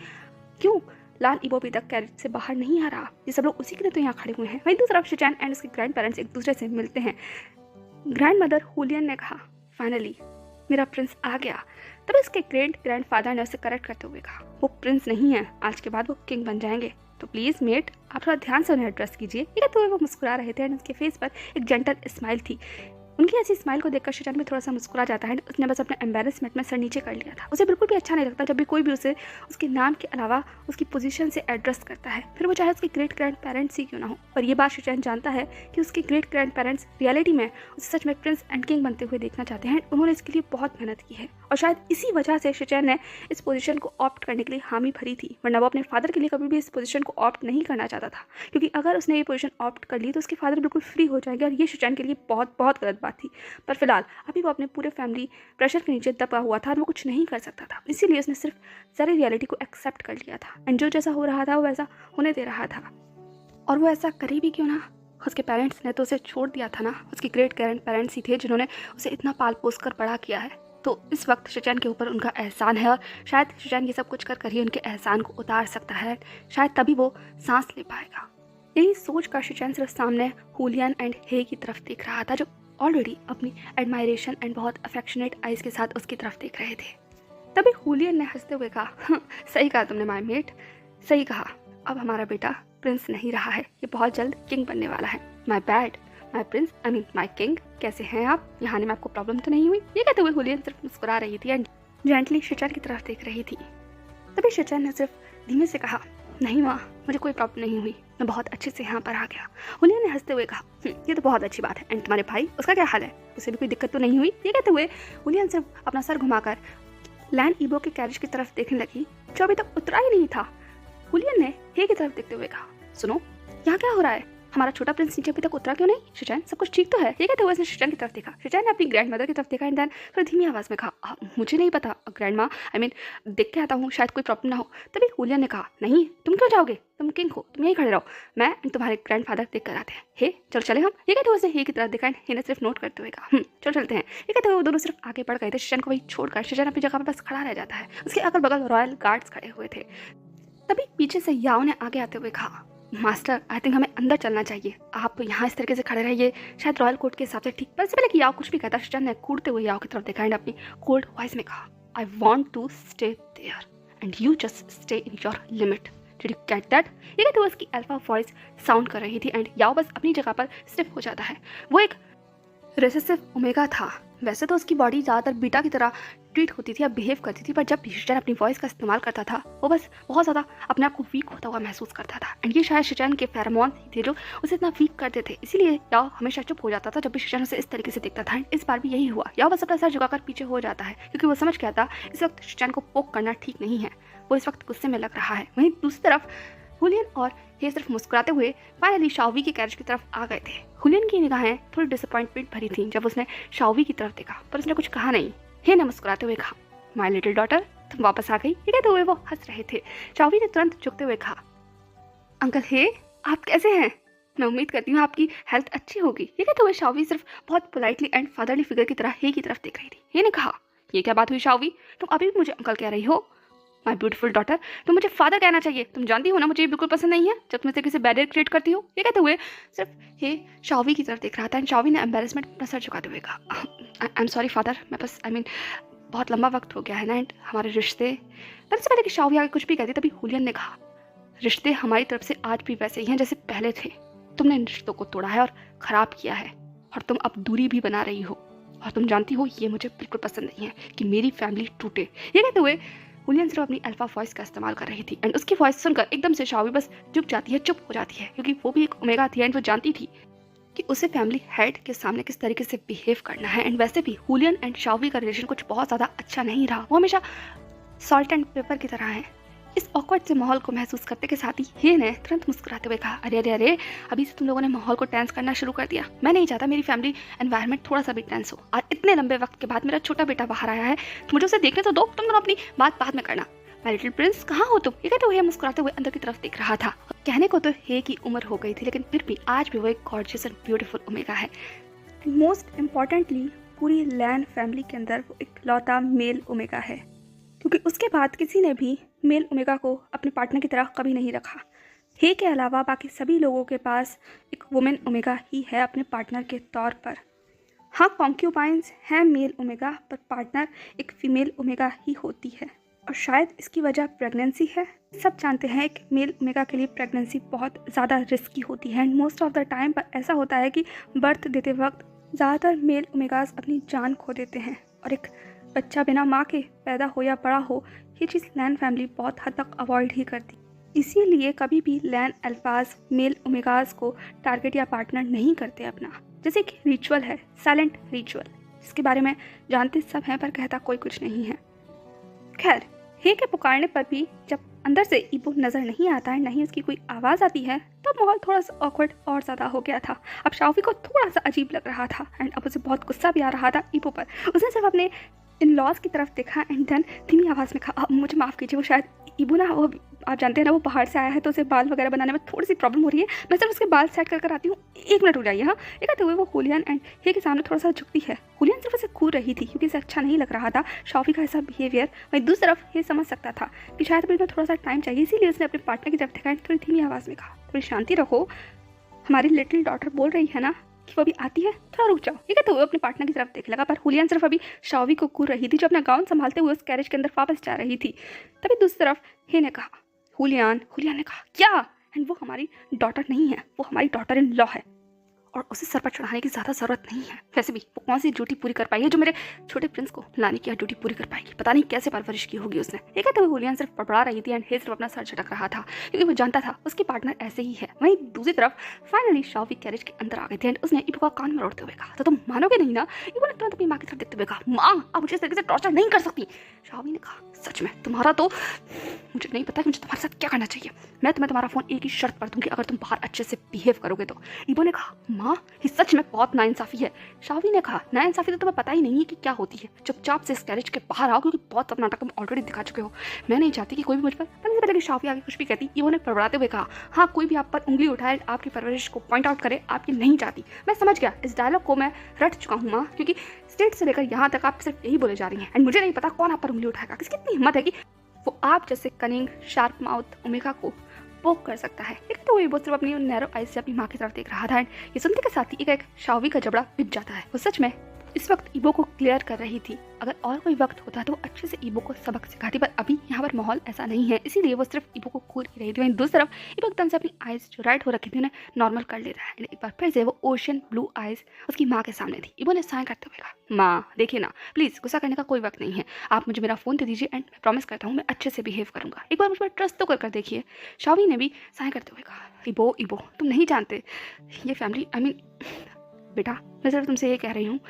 क्यों लान इबो अभी तक कैरेज से बाहर नहीं आ रहा, ये सब लोग उसी के लिए तो यहाँ खड़े हुए हैं। वहीं दूसरी तरफ शिचैन एंड उसके ग्रैंड पेरेंट्स एक दूसरे से मिलते हैं। ग्रैंड मदर हुलियन ने कहा फाइनली मेरा प्रिंस आ गया। तब इसके ग्रेट ग्रैंड फादर ने उसे करेक्ट करते हुए कहा वो प्रिंस नहीं है, आज के बाद वो किंग बन जाएंगे, तो प्लीज़ मेट आप थोड़ा ध्यान से उन्हें एड्रेस कीजिए। ठीक है, तो वो मुस्कुरा रहे थे एंड उसके फेस पर एक जेंटल स्माइल थी। उनकी ऐसी स्माइल को देखकर शिचैन भी थोड़ा सा मुस्कुरा जाता है। उसने बस अपने एम्बेरसमेंट में सर नीचे कर लिया था। उसे बिल्कुल भी अच्छा नहीं लगता जब भी कोई भी उसे उसके नाम के अलावा उसकी पोजीशन से एड्रेस करता है, फिर वो चाहे उसके ग्रेट ग्रैंड पेरेंट्स ही क्यों ना हो। पर ये बात शिचैन जानता है कि उसके ग्रेट ग्रैंड पेरेंट्स रियलिटी में उसे सच में प्रिंस एंड किंग बनते हुए देखना चाहते हैं। उन्होंने इसके लिए बहुत मेहनत की है और शायद इसी वजह से शिचैन ने इस पोजीशन को ऑप्ट करने के लिए हामी भरी थी, वरना वो अपने फादर के लिए कभी भी इस पोजीशन को ऑप्ट नहीं करना चाहता था, क्योंकि अगर उसने ये पोजीशन ऑप्ट कर ली तो उसके फादर बिल्कुल फ्री हो जाएंगे और ये शिचैन के लिए बहुत बहुत गलत बात थी। पर फिलहाल अभी वो अपने पूरे फैमिली प्रेशर के नीचे दबा हुआ था और वो कुछ नहीं कर सकता था, इसीलिए उसने सिर्फ सारी रियलिटी को एक्सेप्ट कर लिया था एंड जो जैसा हो रहा था वो वैसा होने दे रहा था। और वो ऐसा करे भी क्यों ना, उसके पेरेंट्स ने तो उसे छोड़ दिया था ना, उसके ग्रेट ग्रैंड पेरेंट्स ही थे जिन्होंने उसे इतना पाल पोस कर बड़ा किया है। तो इस वक्त शिचैन के ऊपर उनका एहसान है और शायद शिचैन ये सब कुछ कर ही उनके एहसान को उतार सकता है, शायद तभी वो सांस ले पाएगा। यही सोच कर शिचैन सिर्फ सामने हुलियन एंड हे की तरफ देख रहा था, जो ऑलरेडी अपनी एडमायरेशन एंड बहुत अफेक्शनेट आइज़ के साथ उसकी तरफ देख रहे थे। तभी हुलियन ने हंसते हुए कहा सही कहा तुमने माय मेट, सही कहा, अब हमारा बेटा प्रिंस नहीं रहा है, ये बहुत जल्द किंग बनने वाला है। My bad my Prince, I mean my king, कैसे हैं आप, यहाँ आने में आपको प्रॉब्लम तो नहीं हुई। ये कहते हुए हुलियन सिर्फ मुस्कुरा रही थी एंड जेंटली शिचैन की तरफ देख रही थी। तभी शिचैन ने सिर्फ धीमे से कहा नहीं माँ, मुझे कोई प्रॉब्लम नहीं हुई, मैं बहुत अच्छे से यहाँ पर आ गया। हुलियन ने हंसते हुए कहा ये तो बहुत अच्छी बात है, एंड तुम्हारे भाई उसका क्या हाल है, उसे भी कोई दिक्कत तो नहीं हुई। ये कहते हुए हुलियन सिर्फ अपना सर घुमाकर लैन ईबो के कैरेज की तरफ देखने लगी जो अभी तक उतरा ही नहीं था। हुलियन ने हे की तरफ देखते हुए कहा, सुनो, यहाँ क्या हो रहा है? हमारा छोटा प्रिंस नीचे अभी तक उतरा क्यों नहीं? शिचान, सब कुछ ठीक तो है? ये कहते हुए उसने शिचान की तरफ देखा। शिचान ने अपनी ग्रैंड मदर की तरफ देखा एंड देन थोड़ी धीमी आवाज में कहा, मुझे नहीं पता ग्रैंड माँ, देख के आता हूँ, शायद कोई प्रॉब्लम ना हो। तभी हुलियन ने कहा, नहीं, तुम क्यों जाओगे? तुम किंग हो, तुम यहीं खड़े रहो, मैं तुम्हारे ग्रैंड फादर देख कर आते हैं। हे, चलो चले हम। ये कहते हुए उसने हे की तरफ देखा एंड हे ने सिर्फ नोट करते हुए कहा, चलो चलते हैं। ये कहते हुए वो दोनों सिर्फ आगे बढ़ गए थे। शिचान को वही छोड़कर शिचान अपनी जगह पर बस खड़ा रह जाता है। उसके अगल बगल रॉयल गार्ड्स खड़े हुए थे। तभी पीछे से याओ ने आगे आते हुए कहा, मास्टर, आई थिंक हमें अंदर चलना चाहिए। आप यहाँ इस तरीके से खड़े रहिए, शायद रॉयल कोर्ट के हिसाब से ठीक। पर इससे पहले कि याओ कुछ भी कहता, शिचान ने कूदते हुए याओ की तरफ देखा एंड अपनी कोल्ड वॉइस में कहा, I want to stay there and you just stay in your limit. Did you get that? ये कहते हुए उसकी अल्फा वॉइस साउंड कर रही थी एंड याओ बस अपनी जगह पर स्टिफ हो जाता है। वो एक रेसेसिव ओमेगा था। वैसे तो उसकी बॉडी ज़्यादातर बीटा की तरह ट्रीट होती थी या बिहेव करती थी, पर जब शिचान अपनी वॉइस का इस्तेमाल करता था वो बस बहुत ज़्यादा अपने आप को वीक होता हुआ महसूस करता था। एंड ये शायद शिचान के फेरोमोन ही थे जो उसे इतना वीक करते थे, इसीलिए याओ हमेशा चुप हो जाता था जब भी शिचान उसे इस तरीके से देखता था। एंड इस बार भी यही हुआ। याओ बस अपना सर झुकाकर पीछे हो जाता है क्योंकि वो समझ गया था इस वक्त शिचान को पोक करना ठीक नहीं है। वो इस वक्त गुस्से में लग रहा है। वहीं दूसरी तरफ हुलियन और हे सिर्फ मुस्कुराते हुए फाइनली शाओवी के कैरेज की तरफ आ गए थे। हुलियन की निगाहें थोड़ी डिसअपॉइंटमेंट भरी थी जब उसने शाओवी की तरफ देखा, पर उसने कुछ कहा नहीं। हे ने मुस्कुराते हुए कहा, माय लिटिल डॉटर, तुम वापस आ गई। ये कहते हुए वो हंस रहे थे। शाओवी ने तुरंत झुकते हुए कहा, अंकल हे, आप कैसे हैं? मैं उम्मीद करती हूँ आपकी हेल्थ अच्छी होगी। ये कहते हुए शाओवी सिर्फ बहुत पोलाइटली एंड फादरली फिगर की तरह हे की तरफ देख रही थी। हे ने कहा, ये क्या बात हुई शाओवी, तुम अभी भी मुझे अंकल कह रही हो? माय ब्यूटीफुल डॉटर, तुम मुझे फादर कहना चाहिए। तुम जानती हो ना मुझे ये बिल्कुल पसंद नहीं है जब तुम इस तरीके से बैरियर क्रिएट करती हो। ये कहते हुए सिर्फ हे शाओवी की तरफ देख रहा था एंड शाओवी ने एम्बेरसमेंट अपना सर झुकाते हुए कहा, आई एम सॉरी फादर, मैं बस बहुत लंबा वक्त हो गया है ना एंड हमारे रिश्ते। पर इससे पहले कि शाओवी आगे कुछ भी कहती तभी हुलियन ने कहा, रिश्ते हमारी तरफ से आज भी वैसे ही हैं जैसे पहले थे। तुमने इन रिश्तों को तोड़ा है और ख़राब किया है और तुम अब दूरी भी बना रही हो, और तुम जानती हो ये मुझे बिल्कुल पसंद नहीं है कि मेरी फैमिली टूटे। ये कहते हुए हुलियन सिर्फ अपनी अल्फा वॉइस का इस्तेमाल कर रही थी एंड उसकी वॉइस सुनकर एकदम से शाओवी बस झुक जाती है, चुप हो जाती है, क्योंकि वो भी एक ओमेगा थी एंड वो जानती थी कि उसे फैमिली हेड के सामने किस तरीके से बिहेव करना है। एंड वैसे भी हुलियन एंड शाओवी का रिलेशन कुछ बहुत ज़्यादा अच्छा नहीं रहा। वो हमेशा सॉल्ट एंड पेपर की तरह है। इस ऑकवर्ड से माहौल को महसूस करते के साथ ही हे ने तुरंत मुस्कुराते हुए कहा, अरे अरे अरे, अभी से तुम लोगों ने माहौल को टेंस करना शुरू कर दिया। मैं नहीं चाहता मेरी फैमिली एनवायरनमेंट थोड़ा सा भी टेंस हो, और इतने लंबे वक्त के बाद मेरा छोटा बेटा बाहर आया है तो मुझे उसे देखने तो दो। तुम दोनों अपनी बात बाद में करना। माय लिटिल प्रिंस, कहाँ हो तुम? ये कहते हुए मुस्कुराते हुए अंदर की तरफ देख रहा था। कहने को तो हे की उम्र हो गई थी, लेकिन फिर भी आज भी वो एक गॉर्जियस एंड ब्यूटीफुल ओमेगा है। मोस्ट इम्पॉर्टेंटली पूरी लैन फैमिली के अंदर वो इकलौता मेल ओमेगा है, क्योंकि उसके बाद किसी ने भी मेल ओमेगा को अपने पार्टनर की तरह कभी नहीं रखा। हे के अलावा बाकी सभी लोगों के पास एक वुमेन ओमेगा ही है अपने पार्टनर के तौर पर। हाँ, कॉन्क्यूबाइंस हैं मेल ओमेगा, पर पार्टनर एक फीमेल ओमेगा ही होती है, और शायद इसकी वजह प्रेगनेंसी है। सब जानते हैं कि मेल ओमेगा के लिए प्रेगनेंसी बहुत ज़्यादा रिस्की होती है and most of the time पर ऐसा होता है कि बर्थ देते वक्त ज़्यादातर मेल ओमेगाज अपनी जान खो देते हैं, और एक बच्चा बिना माँ के पैदा हो या बड़ा हो, ये चीज़ लैन फैमिली बहुत हद तक अवॉइड ही करती। इसीलिए कभी भी लैन अल्फाज मेल ओमेगाज को टारगेट या पार्टनर नहीं करते अपना। जैसे कि रिचुअल है, साइलेंट रिचुअल, जिसके बारे में जानते सब हैं पर कहता कोई कुछ नहीं है। खैर, हे के पुकारने पर भी जब अंदर से ईबो नज़र नहीं आता है, नहीं उसकी कोई आवाज़ आती है, तब माहौल थोड़ा सा ऑकवर्ड और ज़्यादा हो गया था। अब शाओवी को थोड़ा सा अजीब लग रहा था एंड अब उसे बहुत गुस्सा भी आ रहा था ईबो पर। उसने सिर्फ अपने इन लॉज की तरफ देखा एंड देन धीमी आवाज़ में कहा, मुझे माफ़ कीजिए, वो शायद ईबो ना, वो आप जानते हैं ना, वो बाहर से आया है तो उसे बाल वगैरह बनाने में थोड़ी सी प्रॉब्लम हो रही है। मैं सिर्फ उसके बाल सेट कर आती हूँ, 1 मिनट हो जाइए। हाँ, ये कहते हुए वो हुलियन एंड हे के सामने थोड़ा सा झुकती है। हुलियन सिर्फ उसे घूर रही थी क्योंकि इसे अच्छा नहीं लग रहा था शाओवी का ऐसा बिहेवियर। वहीं दूसरी तरफ हे समझ सकता था कि शायद अभी थोड़ा सा टाइम चाहिए, इसीलिए उसने अपने पार्टनर की तरफ देखा, थोड़ी धीमी आवाज़ में कहा, थोड़ी शांति रखो, हमारी लिटिल डॉटर बोल रही है ना कि वो अभी आती है, थोड़ा रुक जाओ। ये कहते हुए अपने पार्टनर की तरफ देखने लगा, पर हुलियन सिर्फ अभी शाओवी को घूर रही थी जो अपना गाउन संभालते हुए उस कैरेज के अंदर वापस जा रही थी। तभी दूसरी तरफ हे ने कहा, हुलियन ने कहा, क्या? एंड वो हमारी डॉटर नहीं है, वो हमारी डॉटर इन लॉ है। और उसे सर पर चढ़ाने की ज़्यादा ज़रूरत नहीं है। वैसे भी वो कौन सी ड्यूटी पूरी कर पाई है जो मेरे छोटे प्रिंस को लाने की ड्यूटी पूरी कर पाएगी। पता नहीं कैसे परवरिश की होगी उसने। एक तो हुलियन सिर्फ पड़पड़ा रही थी एंड हे सिर्फ अपना सर झटक रहा था क्योंकि वो जानता था उसकी पार्टनर ऐसे ही है। वहीं दूसरी तरफ फाइनली शाओवी कैरेज के अंदर आ गए थे एंड उसने इबो का कान मरोड़ते हुए कहा, तो तुम मानोगे नहीं ना। इबो ने तुरंत अपनी माँ की तरफ देखते हुए कहा, माँ आप मुझे इस तरीके से टॉर्चर नहीं कर सकती। शाओवी ने कहा, सच में तुम्हारा तो मुझे नहीं पता कि मुझे तुम्हारे साथ क्या करना चाहिए। मैं तुम्हें तुम्हारा फोन एक ही शर्त पर दूंगी, अगर तुम बाहर अच्छे से बिहेव करोगे तो। इबो ने कहा, माँ ये सच में बहुत नाइंसाफी है। शाओवी ने कहा, नाइंसाफी तो तुम्हें पता ही नहीं है कि क्या होती है। चुपचाप से इस कैरेज के बाहर आओ क्योंकि बहुत सब नाटक तुम ऑलरेडी दिखा चुके हो। मैं नहीं चाहती कि कोई भी मुझ पर पहले से पहले कि शाओवी आगे कुछ भी कहती। इबो ने पड़बड़ाते हुए कहा, हाँ कोई भी आप पर उंगली उठाए आपकी परवरिश को पॉइंट आउट करे आप ये नहीं चाहती। मैं समझ गया, इस डायलॉग को मैं रट चुका हूँ माँ, क्योंकि स्टेट से लेकर यहाँ तक आप सिर्फ यही बोले जा रही हैं एंड मुझे नहीं पता कौन आप पर उंगली उठाएगा। किसकी इतनी हिम्मत है कि वो आप जैसे कनिंग शार्प माउथ ओमेगा को पोक कर सकता है। लेकिन तो वो सिर्फ अपनी नैरो आइज से अपनी माँ की तरफ देख रहा था एंड ये सुनते के साथ ही एक शाओवी का जबड़ा पिट जाता है। वो सच में इस वक्त ईबो को क्लियर कर रही थी। अगर और कोई वक्त होता तो वो अच्छे से ईबो को सबक सिखाती, पर अभी यहाँ पर माहौल ऐसा नहीं है, इसीलिए वो सिर्फ ईबो को कूद ही रही थी। वहीं दूसरी तरफ ईबो एकदम से अपनी आइज जो राइट हो रखी थी उन्हें नॉर्मल कर ले रहा है। एक बार फिर से वो ओशियन ब्लू आइज उसकी माँ के सामने थी। ईबो ने साइन करते हुए कहा, माँ देखिए ना, प्लीज़ गुस्सा करने का कोई वक्त नहीं है। आप मुझे मेरा फ़ोन दे दीजिए एंड मैं प्रॉमिस करता हूँ मैं अच्छे से बिहेव करूँगा। एक बार मुझ पर ट्रस्ट तो कर देखिए। शाओवी ने भी साइन करते हुए कहा, ईबो ईबो तुम नहीं जानते ये फैमिली, आई मीन बेटा मैं सिर्फ तुमसे ये कह रही हूँ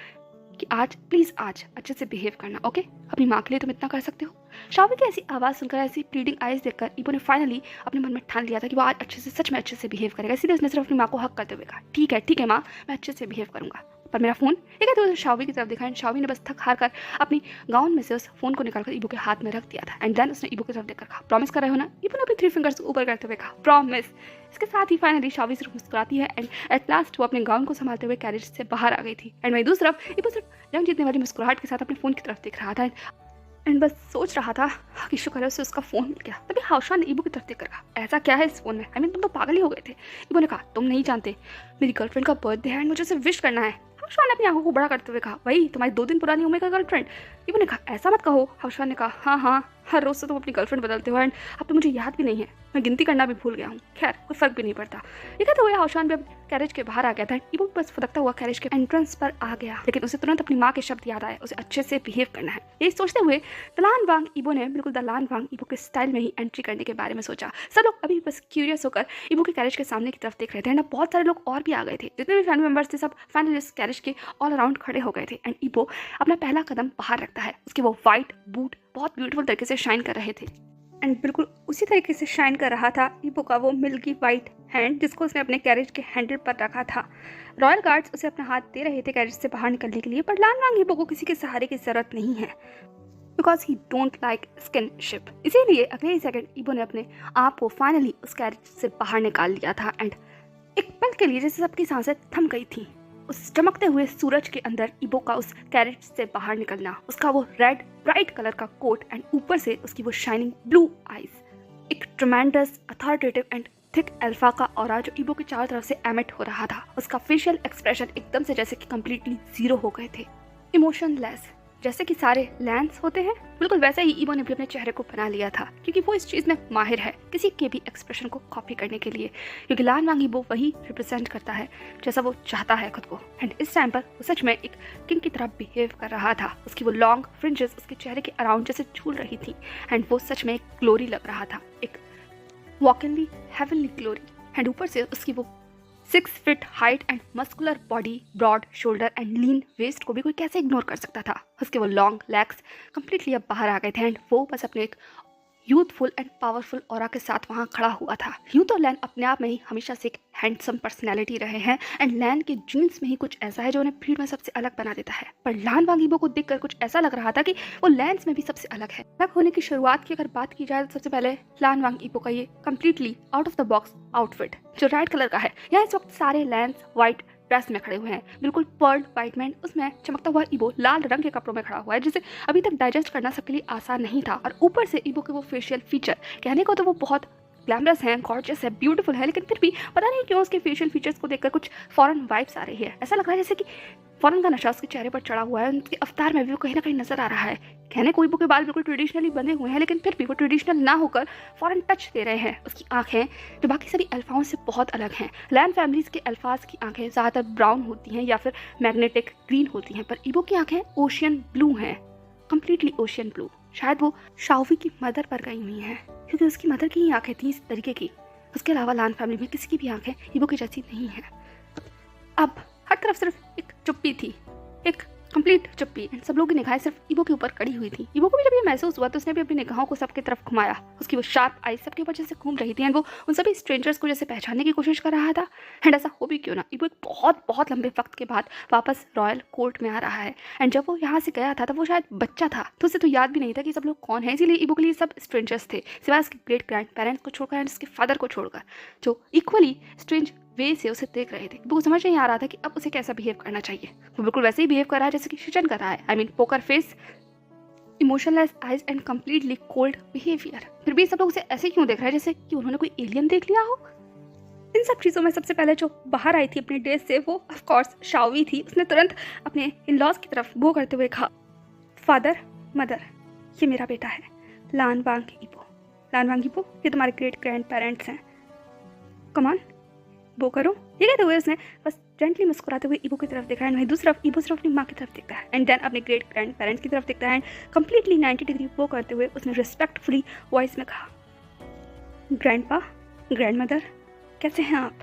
कि आज प्लीज़ आज अच्छे से बिहेव करना, ओके। अपनी माँ के लिए तुम इतना कर सकते हो। शाओवी की ऐसी आवाज़ सुनकर, ऐसी प्लीडिंग आइज देखकर ईबो ने फाइनली अपने मन में ठान लिया था कि वो आज अच्छे से, सच में अच्छे से बिहेव करेगा। इसीलिए उसने सिर्फ अपनी माँ को हक करते हुए कहा, ठीक है माँ मैं अच्छे से बिहेव करूँगा। पर मेरा फ़ोन एक है तो शाओवी की तरफ देखा एंड शाओवी ने बस थक हार कर अपनी गाउन में से उस फ़ोन को निकालकर ईबो के हाथ में रख दिया था एंड देन उसने ईबो की तरफ देखकर कहा, प्रॉमिस कर रहे हो ना। ईबो ने अपनी 3 फिंगर्स ऊपर करते हुए कहा, प्रॉमिस। इसके साथ ही फाइनली शाओवी सिर्फ मुस्कुराती है एंड एट लास्ट वो अपने गाउन को संभालते हुए कैरेज से बाहर आ गई थी। एंड वहीं दूसरी तरफ ईबो सिर्फ रंग जीतने वाली मुस्कुराहट के साथ अपने फ़ोन की तरफ देख रहा था एंड बस सोच रहा था कि शुक्र है उसे उसका फ़ोन मिल गया। तभी हाउशा ने ईबो की तरफ देखकर कहा, ऐसा क्या है इस फ़ोन में, आई मीन तुम तो पागल ही हो गए थे। ईबो ने कहा, तुम नहीं जानते मेरी गर्लफ्रेंड का बर्थडे है एंड मुझे उसे विश करना है। हाउशा ने अपनी आंखों को बड़ा करते हुए कहा, वही तुम्हारी 2 दिन पुरानी ओमेगा गर्लफ्रेंड। ईबो ने कहा, ऐसा मत कहो। हाउशा ने कहा, हाँ हर रोज़ से तुम अपनी गर्लफ्रेंड बदलते हो एंड अब तो मुझे याद भी नहीं है, मैं गिनती करना भी भूल गया हूँ। खैर कोई फर्क भी नहीं पड़ता। ये कहते हुए हाउशान भी अब कैरेज के बाहर आ गया था। ईबो बस फुदकता हुआ कैरेज के एंट्रेंस पर आ गया, लेकिन उसे तुरंत अपनी माँ के शब्द याद आए, उसे अच्छे से बिहेव करना है। ये सोचते हुए दलान वांग ईबो ने बिल्कुल दलान वांग ईबो के स्टाइल में ही एंट्री करने के बारे में सोचा। सब लोग अभी बस क्यूरियस होकर ईबो के कैरेज के सामने की तरफ देख रहे थे एंड बहुत सारे लोग और भी आ गए थे। जितने भी फैमिली मेंबर्स थे सब फाइनली इस कैरेज के ऑल अराउंड खड़े हो गए थे एंड ईबो अपना पहला कदम बाहर रखता है। उसके वो वाइट बूट बहुत ब्यूटीफुल तरीके से शाइन कर रहे थे एंड बिल्कुल उसी तरीके से शाइन कर रहा था ईबो का वो मिल्की वाइट हैंड जिसको उसने अपने कैरेज के हैंडल पर रखा था। रॉयल गार्ड्स उसे अपना हाथ दे रहे थे कैरेज से बाहर निकलने के लिए, पर लान वांग ईबो को किसी के सहारे की जरूरत नहीं है बिकॉज ही डोंट लाइक स्किनशिप। इसीलिए अगले ही सेकंड ईबो ने अपने आप को फाइनली उस कैरेज से बाहर निकाल लिया था एंड एक पल के लिए जैसे सबकी सांसें थम गई थी। उस चमकते हुए सूरज के अंदर ईबो का उस कैरेज से बाहर निकलना, उसका वो रेड ब्राइट कलर का कोट एंड ऊपर से उसकी वो शाइनिंग ब्लू आईज, एक ट्रेमेंडस अथॉरिटेटिव एंड थिक अल्फा का ऑरा जो ईबो के चारों तरफ से एमिट हो रहा था। उसका फेशियल एक्सप्रेशन एकदम से जैसे कि कंप्लीटली जीरो हो गए थे, इमोशनलेस, जैसे कि सारे लैंस होते हैं। बिल्कुल वैसे ही ईबो ने भी अपने चेहरे को बना लिया था क्योंकि वो इस चीज़ में माहिर है, किसी के भी एक्सप्रेशन को कॉपी करने के लिए, क्योंकि लान वांग ईबो वही रिप्रेजेंट करता है जैसा वो चाहता है खुद को। एंड इस टाइम पर वो सच में एक किंग की तरह बिहेव कर रहा था। उसकी वो लॉन्ग फ्रिंजेस उसके चेहरे के अराउंड जैसे झूल रही थी एंड वो सच में एक ग्लोरी लग रहा था, एक वॉकिंगली हेवनली ग्लोरी। एंड ऊपर से उसकी वो 6 feet height and muscular body, broad shoulder and lean waist को भी कोई कैसे इग्नोर कर सकता था। उसके वो लॉन्ग लेग्स कंप्लीटली अब बाहर आ गए थे एंड वो बस अपने एक यूथफुल एंड पावरफुल ऑरा के साथ वहाँ खड़ा हुआ था। यूँ तो लैन अपने आप में ही हमेशा से एक हैंडसम पर्सनैलिटी रहे हैं एंड लैन के जीन्स में ही कुछ ऐसा है जो उन्हें भीड़ में सबसे अलग बना देता है, पर लान वांग ईबो को देखकर कुछ ऐसा लग रहा था कि वो लैंस में भी सबसे अलग है। अलग होने की शुरुआत की अगर बात की जाए तो सबसे पहले लान वांग ईबो का ये completely out of the box outfit जो रेड कलर का है। यहाँ इस वक्त सारे लैंस व्हाइट ड्रेस में खड़े हुए हैं, बिल्कुल पर्ल वाइट मैन, उसमें चमकता हुआ ईबो लाल रंग के कपड़ों में खड़ा हुआ है जिसे अभी तक डाइजेस्ट करना सबके लिए आसान नहीं था। और ऊपर से ईबो के वो फेशियल फीचर, कहने को तो वो बहुत ग्लैमरस हैं, गॉर्जियस है, ब्यूटीफुल है, लेकिन फिर भी पता नहीं क्यों उसके फेशियल फीचर्स को देखकर कुछ फॉरेन वाइब्स आ रही है। ऐसा लग रहा है जैसे कि फॉरेन का नशा उसके चेहरे पर चढ़ा हुआ है, उनके अवतार में भी वो कहीं ना कहीं नजर आ रहा है। कहने को ईबो के बाल बिल्कुल ट्रेडिशनली बने हुए हैं, लेकिन फिर भी वो ट्रेडिशनल ना होकर फॉरेन टच दे रहे हैं। उसकी आंखें जो बाकी सभी अल्फाओं से बहुत अलग हैं। लैन फैमिलीज के अल्फाज की आंखें ज़्यादातर ब्राउन होती हैं या फिर मैग्नेटिक ग्रीन होती हैं, पर ईबो की आंखें ओशियन ब्लू हैं, कम्प्लीटली ओशियन ब्लू। शायद वो शाओवी की मदर पर गई हुई हैं, क्योंकि उसकी मदर की ही आंखें थी इस तरीके की। उसके अलावा लान फैमिली में किसी की भी आंखें ईबो की जैसी नहीं है। अब हर तरफ सिर्फ एक चुप्पी थी, एक कंप्लीट चुप्पी, एंड सब लोगों की निगाहें सिर्फ ईबो के ऊपर कड़ी हुई थी। ईबो को भी जब ये महसूस हुआ तो उसने भी अपनी निगाहों को सबकी तरफ घुमाया। उसकी वो शार्प आईज सबके ऊपर जैसे घूम रही थी, एंड वो उन सभी स्ट्रेंजर्स को जैसे पहचानने की कोशिश कर रहा था। एंड ऐसा हो भी क्यों ना, ईबो एक बहुत बहुत लंबे वक्त के बाद वापस रॉयल कोर्ट में आ रहा है। एंड जब वो यहाँ से गया था तब वो शायद बच्चा था, तो उसे तो याद भी नहीं था कि सब लोग कौन है, इसीलिए ईबो के लिए सब स्ट्रेंजर्स थे, सिवाय उसके ग्रेट ग्रैंड पेरेंट्स को छोड़कर एंड उसके फादर को छोड़कर, जो इक्वली स्ट्रेंज वे से उसे देख रहे थे। वो समझ नहीं आ रहा था कि अब उसे कैसा बिहेव करना चाहिए। वो बिल्कुल वैसे ही बिहेव कर रहा है जैसे कि शिजन कर रहा है। I mean poker face, emotionless eyes and completely cold behaviour. फिर भी सब लोग उसे ऐसे क्यों देख रहे हैं जैसे कि उन्होंने कोई एलियन देख लिया हो। इन सब चीज़ों में सबसे पहले जो बाहर आई थी अपने डेज से वो ऑफ कोर्स शाओवी थी। उसने तुरंत अपने इन लॉज की तरफ वो करते हुए कहा, फादर मदर, ये मेरा बेटा है लान वांग ईबो। लान वांग ईबो, ये तुम्हारे ग्रेट ग्रैंड पेरेंट्स हैं, कम ऑन वो करो। ये कहते हुए उसने बस जेंटली मुस्कुराते हुए ईबो की तरफ देखा है, वहीं दूसरी तरफ ईबो सिर्फ अपनी माँ की तरफ देखता है, एंड देन अपने ग्रेट ग्रैंड पेरेंट्स की तरफ देखता है, एंड कंप्लीटली 90 डिग्री वो करते हुए उसने रिस्पेक्टफुली वॉइस में कहा, ग्रैंडपा, ग्रैंड मदर, कैसे हैं आप?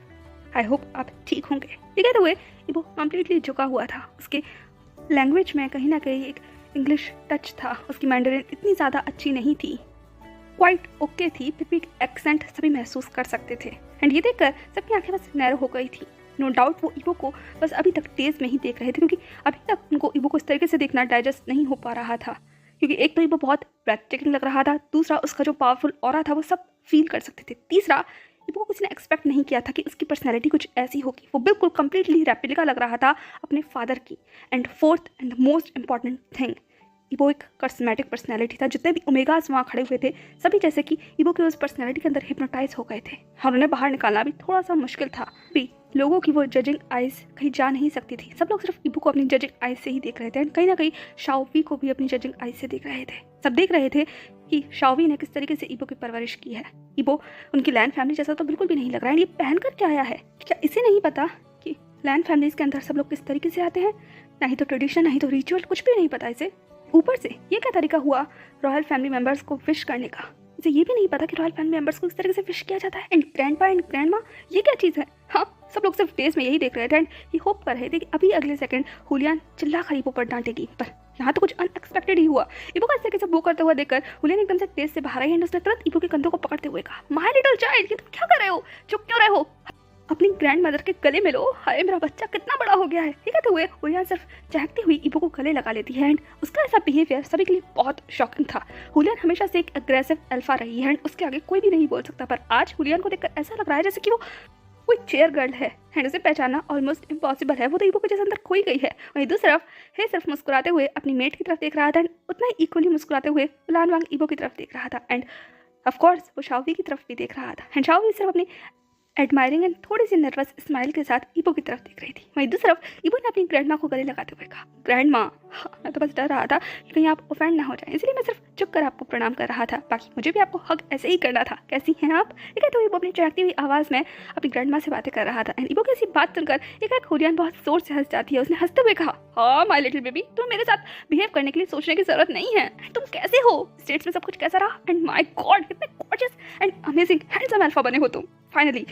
आई होप आप ठीक होंगे। ये कहते हुए ईबो कंप्लीटली झुका हुआ था। उसके लैंग्वेज में कहीं ना कहीं एक इंग्लिश टच था। उसकी मैंडरिन इतनी ज़्यादा अच्छी नहीं थी, क्वाइट ओके थी, फिर भी एक्सेंट सभी महसूस कर सकते थे। एंड ये देखकर सबकी आंखें बस नैरो हो गई थी। नो डाउट वो ईबो को बस अभी तक तेज में ही देख रहे थे, क्योंकि अभी तक उनको ईबो को इस तरीके से देखना डाइजेस्ट नहीं हो पा रहा था। क्योंकि एक तो ईबो बहुत ब्रेथटेकिंग लग रहा था, दूसरा उसका जो पावरफुल ऑरा था वो सब फील कर सकते थे, तीसरा ईबो को किसी ने एक्सपेक्ट नहीं किया था कि उसकी पर्सनैलिटी कुछ ऐसी होगी। वो बिल्कुल कंप्लीटली रेप्लिका लग रहा था अपने फादर की। And fourth and most important thing, ईबो एक करिस्मेटिक पर्सनैलिटी था। जितने भी ओमेगास वहाँ खड़े हुए थे सभी जैसे कि ईबो के उस पर्सनैलिटी के अंदर हिप्नोटाइज हो गए थे, और उन्हें बाहर निकालना भी थोड़ा सा मुश्किल था। भी लोगों की वो जजिंग आइज कहीं जा नहीं सकती थी। सब लोग सिर्फ ईबो को अपनी जजिंग आइज से ही देख रहे थे, एंड कहीं ना कहीं शाओवी को भी अपनी जजिंग आइज से देख रहे थे। सब देख रहे थे कि शाओवी ने किस तरीके से ईबो की परवरिश की है। ईबो उनकी लैंड फैमिली जैसा तो बिल्कुल भी नहीं लग रहा है। ये पहन कर क्या आया है? क्या इसे नहीं पता कि लैंड फैमिलीज के अंदर सब लोग किस तरीके से आते हैं? ना ही तो ट्रेडिशन, ना ही तो रिचुअल, कुछ भी नहीं पता इसे। ऊपर से ये क्या तरीका हुआ रॉयल फैमिली मेंबर्स को विश करने का? इसे ये भी नहीं पता कि रॉयल फैमिली मेंबर्स को इस तरीके से विश किया जाता है। एंड ग्रैंडपा एंड ग्रैंडमा, ये क्या चीज़ है? हाँ, सब लोग सिर्फ डेज में यही देख रहे थे, एंड ये होप कर रहे थे कि अभी अगले सेकंड हुलियान चिल्ला कर ईबो पर डांटेगी। पर यहाँ तो कुछ अनएक्सपेक्टेड ही हुआ। ईबो को इस तरीके से वो करते हुए देखकर हुलियान एकदम से तेज से बाहर आई, एंड उसने तुरंत ईबो के कंधों को पकड़ते हुए कहा, माय लिटिल चाइल्ड, ये तुम क्या कर रहे हो? चुप क्यों रहे हो? अपनी ग्रैंड मदर के गले में लो। हाय, मेरा बच्चा कितना बड़ा हो गया है। ये कहते हुए हुलियान सिर्फ चहकती हुई ईबो को गले लगा लेती है, एंड उसका ऐसा बिहेवियर सभी के लिए बहुत शॉकिंग था। हुलियान हमेशा से एक अग्रेसिव अल्फा रही है, एंड उसके आगे कोई भी नहीं बोल सकता, पर आज हुलियान को देखकर ऐसा लग रहा है जैसे कि वो कोई चेयर गर्ल है, एंड उसे पहचानना ऑलमोस्ट इम्पॉसिबल है। वो तो ईबो के जैसे अंदर खोई गई है। वहीं दूसरी तरफ हे सिर्फ मुस्कुराते हुए अपनी मेट की तरफ देख रहा था, एंड उतना ही इक्वली मुस्कुराते हुए लान वांग ईबो की तरफ देख रहा था, एंड ऑफ कोर्स वो शाओवी की तरफ भी देख रहा था। एंड शाओवी सिर्फ अपनी एडमायरिंग एंड थोड़ी सी नर्वस स्माइल के साथ ईबो की तरफ देख रही थी। वहीं दूसरी तरफ ईबो ने अपनी ग्रैंड माँ को गले लगाते हुए कहा, ग्रैंड माँ, मैं तो बस डर रहा था कि कहीं आप ऑफेंड ना हो जाए, इसलिए मैं सिर्फ चुप कर आपको प्रणाम कर रहा था, बाकी मुझे भी आपको हक ऐसे ही करना था। कैसी हैं आप? ये कहते हुए ईबो अपनी चहकती हुई आवाज़ में अपनी ग्रैंड माँ से बातें कर रहा था, एंड ईबो की ऐसी बात सुनकर एक हुलियान बहुत जोर से हंस जाती है। उसने हंसते हुए कहा, हाँ माय लिटिल बेबी, तुम्हें मेरे साथ बिहेव करने के लिए सोचने की जरूरत नहीं है। तुम कैसे हो? स्टेट्स में सब कुछ कैसा रहा? एंड माय गॉड, कितने gorgeous and amazing handsome alpha बने हो तुम। फाइनली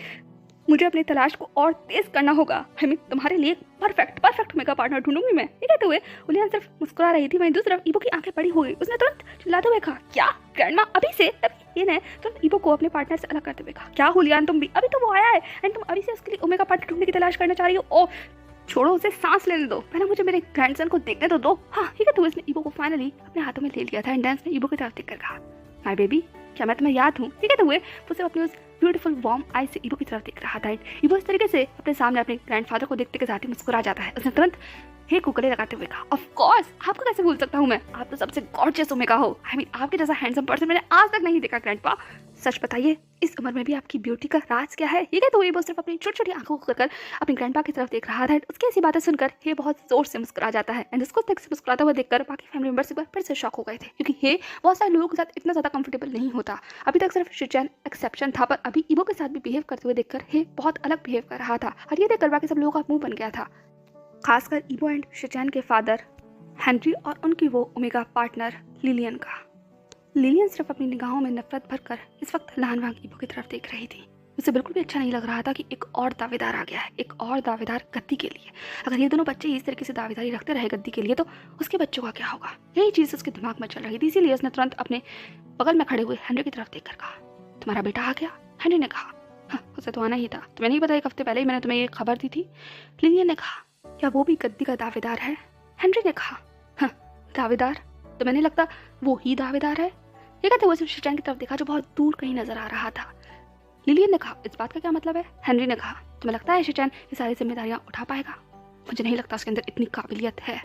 मुझे अपनी तलाश को और तेज करना होगा। आई मीन तुम्हारे लिए परफेक्ट मेगा पार्टनर ढूंढूंगी मैं। ये कहते हुए हुलियान सिर्फ मुस्कुरा रही थी। वहीं दूसरी तरफ ईबो की आंखें बड़ी हो गई। उसने तुरंत चिल्लाते हुए कहा, क्या ग्रैंडमा अभी से? तभी ये ने तुरंत ईबो को अपने पार्टनर से अलग करते हुए कहा, क्या हुलियान तुम भी? अभी तो वो आया है एंड तुम अभी से उसके लिए ओमेगा पार्टनर ढूंढने की तलाश करना चाह रही हो? ओ छोड़ो, उसे सांस लेने दो, पहले मुझे मेरे ग्रैंडसन को देखने तो दो। हाँ ठीक है। तो उसने ईबो को फाइनली अपने हाथों में ले लिया था, एंड डांस ने ईबो की तरफ देखकर कहा, माय बेबी, क्या मैं तुम्हें याद हूँ? ठीक है। तो वो सिर्फ अपनी उस ब्यूटीफुल वार्म आई से ईबो की तरफ देख रहा था। ईबो इस तरीके से अपने सामने अपने ग्रैंडफादर को देखते के साथ ही मुस्कुरा जाता है। उसने तुरंत हे कुकड़े लगाते हुए कहा, ऑफ कोर्स, आपको कैसे भूल सकता हूँ मैं, आप तो सबसे गॉर्जियस ओमेगा हो। आई मीन आपके जैसा हैंडसम पर्सन मैंने आज तक नहीं देखा ग्रैंडपा। सच बताइए, इस उम्र में भी आपकी ब्यूटी का राज क्या है? ये कहते हुए वो सिर्फ अपनी छोटी छोटी आंखों को कर अपने ग्रैंडपा की तरफ देख रहा था। उसकी ऐसी बातें सुनकर ये बहुत जोर से मुस्कुरा जाता है एंड उसको तक से मुस्कुराता हुआ देखकर बाकी फैमिली मेंबर्स एक बार फिर से शॉक हो गए थे, क्योंकि ये बहुत सारे लोगों के साथ इतना ज़्यादा कंफर्टेबल नहीं होता। अभी तक सिर्फ शिचैन एक्सेप्शन था, पर अभी इबो के साथ भी बिहेव करते हुए देखकर ये बहुत अलग बिहेव कर रहा था और ये देखकर बाकी सब लोगों का मुंह बन गया था, खासकर इबो एंड शिचैन के फादर हेनरी और उनकी वो ओमेगा पार्टनर लिलियन का। लिलियन सिर्फ अपनी निगाहों में नफरत भरकर इस वक्त लानवांग इबो की तरफ देख रही थी। उसे बिल्कुल भी अच्छा नहीं लग रहा था कि एक और दावेदार आ गया है, एक और दावेदार गद्दी के लिए। अगर ये दोनों बच्चे इस तरीके से दावेदारी रखते रहे गद्दी के लिए तो उसके बच्चों का क्या होगा? यही चीज़ उसके दिमाग में चल रही थी, इसीलिए उसने तुरंत अपने बगल में खड़े हुए हेनरी की तरफ देखकर कहा, तुम्हारा बेटा आ गया? हेनरी ने कहा, हाँ, उसे तो आना ही था, तुम्हें नहीं पता? एक हफ्ते पहले ही मैंने तुम्हें ये खबर दी थी। लिलियन ने कहा, क्या वो भी गद्दी का दावेदार है? हेनरी ने कहा, हाँ, दावेदार? तो मैंने लगता वो ही दावेदार है। ये कहते हुए शिचैन की तरफ देखा जो बहुत दूर कहीं नजर आ रहा था। लिलियन ने कहा, इस बात का क्या मतलब है? हेनरी ने कहा, तुम्हें लगता है शिचैन ये सारी जिम्मेदारियां उठा पाएगा? मुझे नहीं लगता उसके अंदर इतनी काबिलियत है,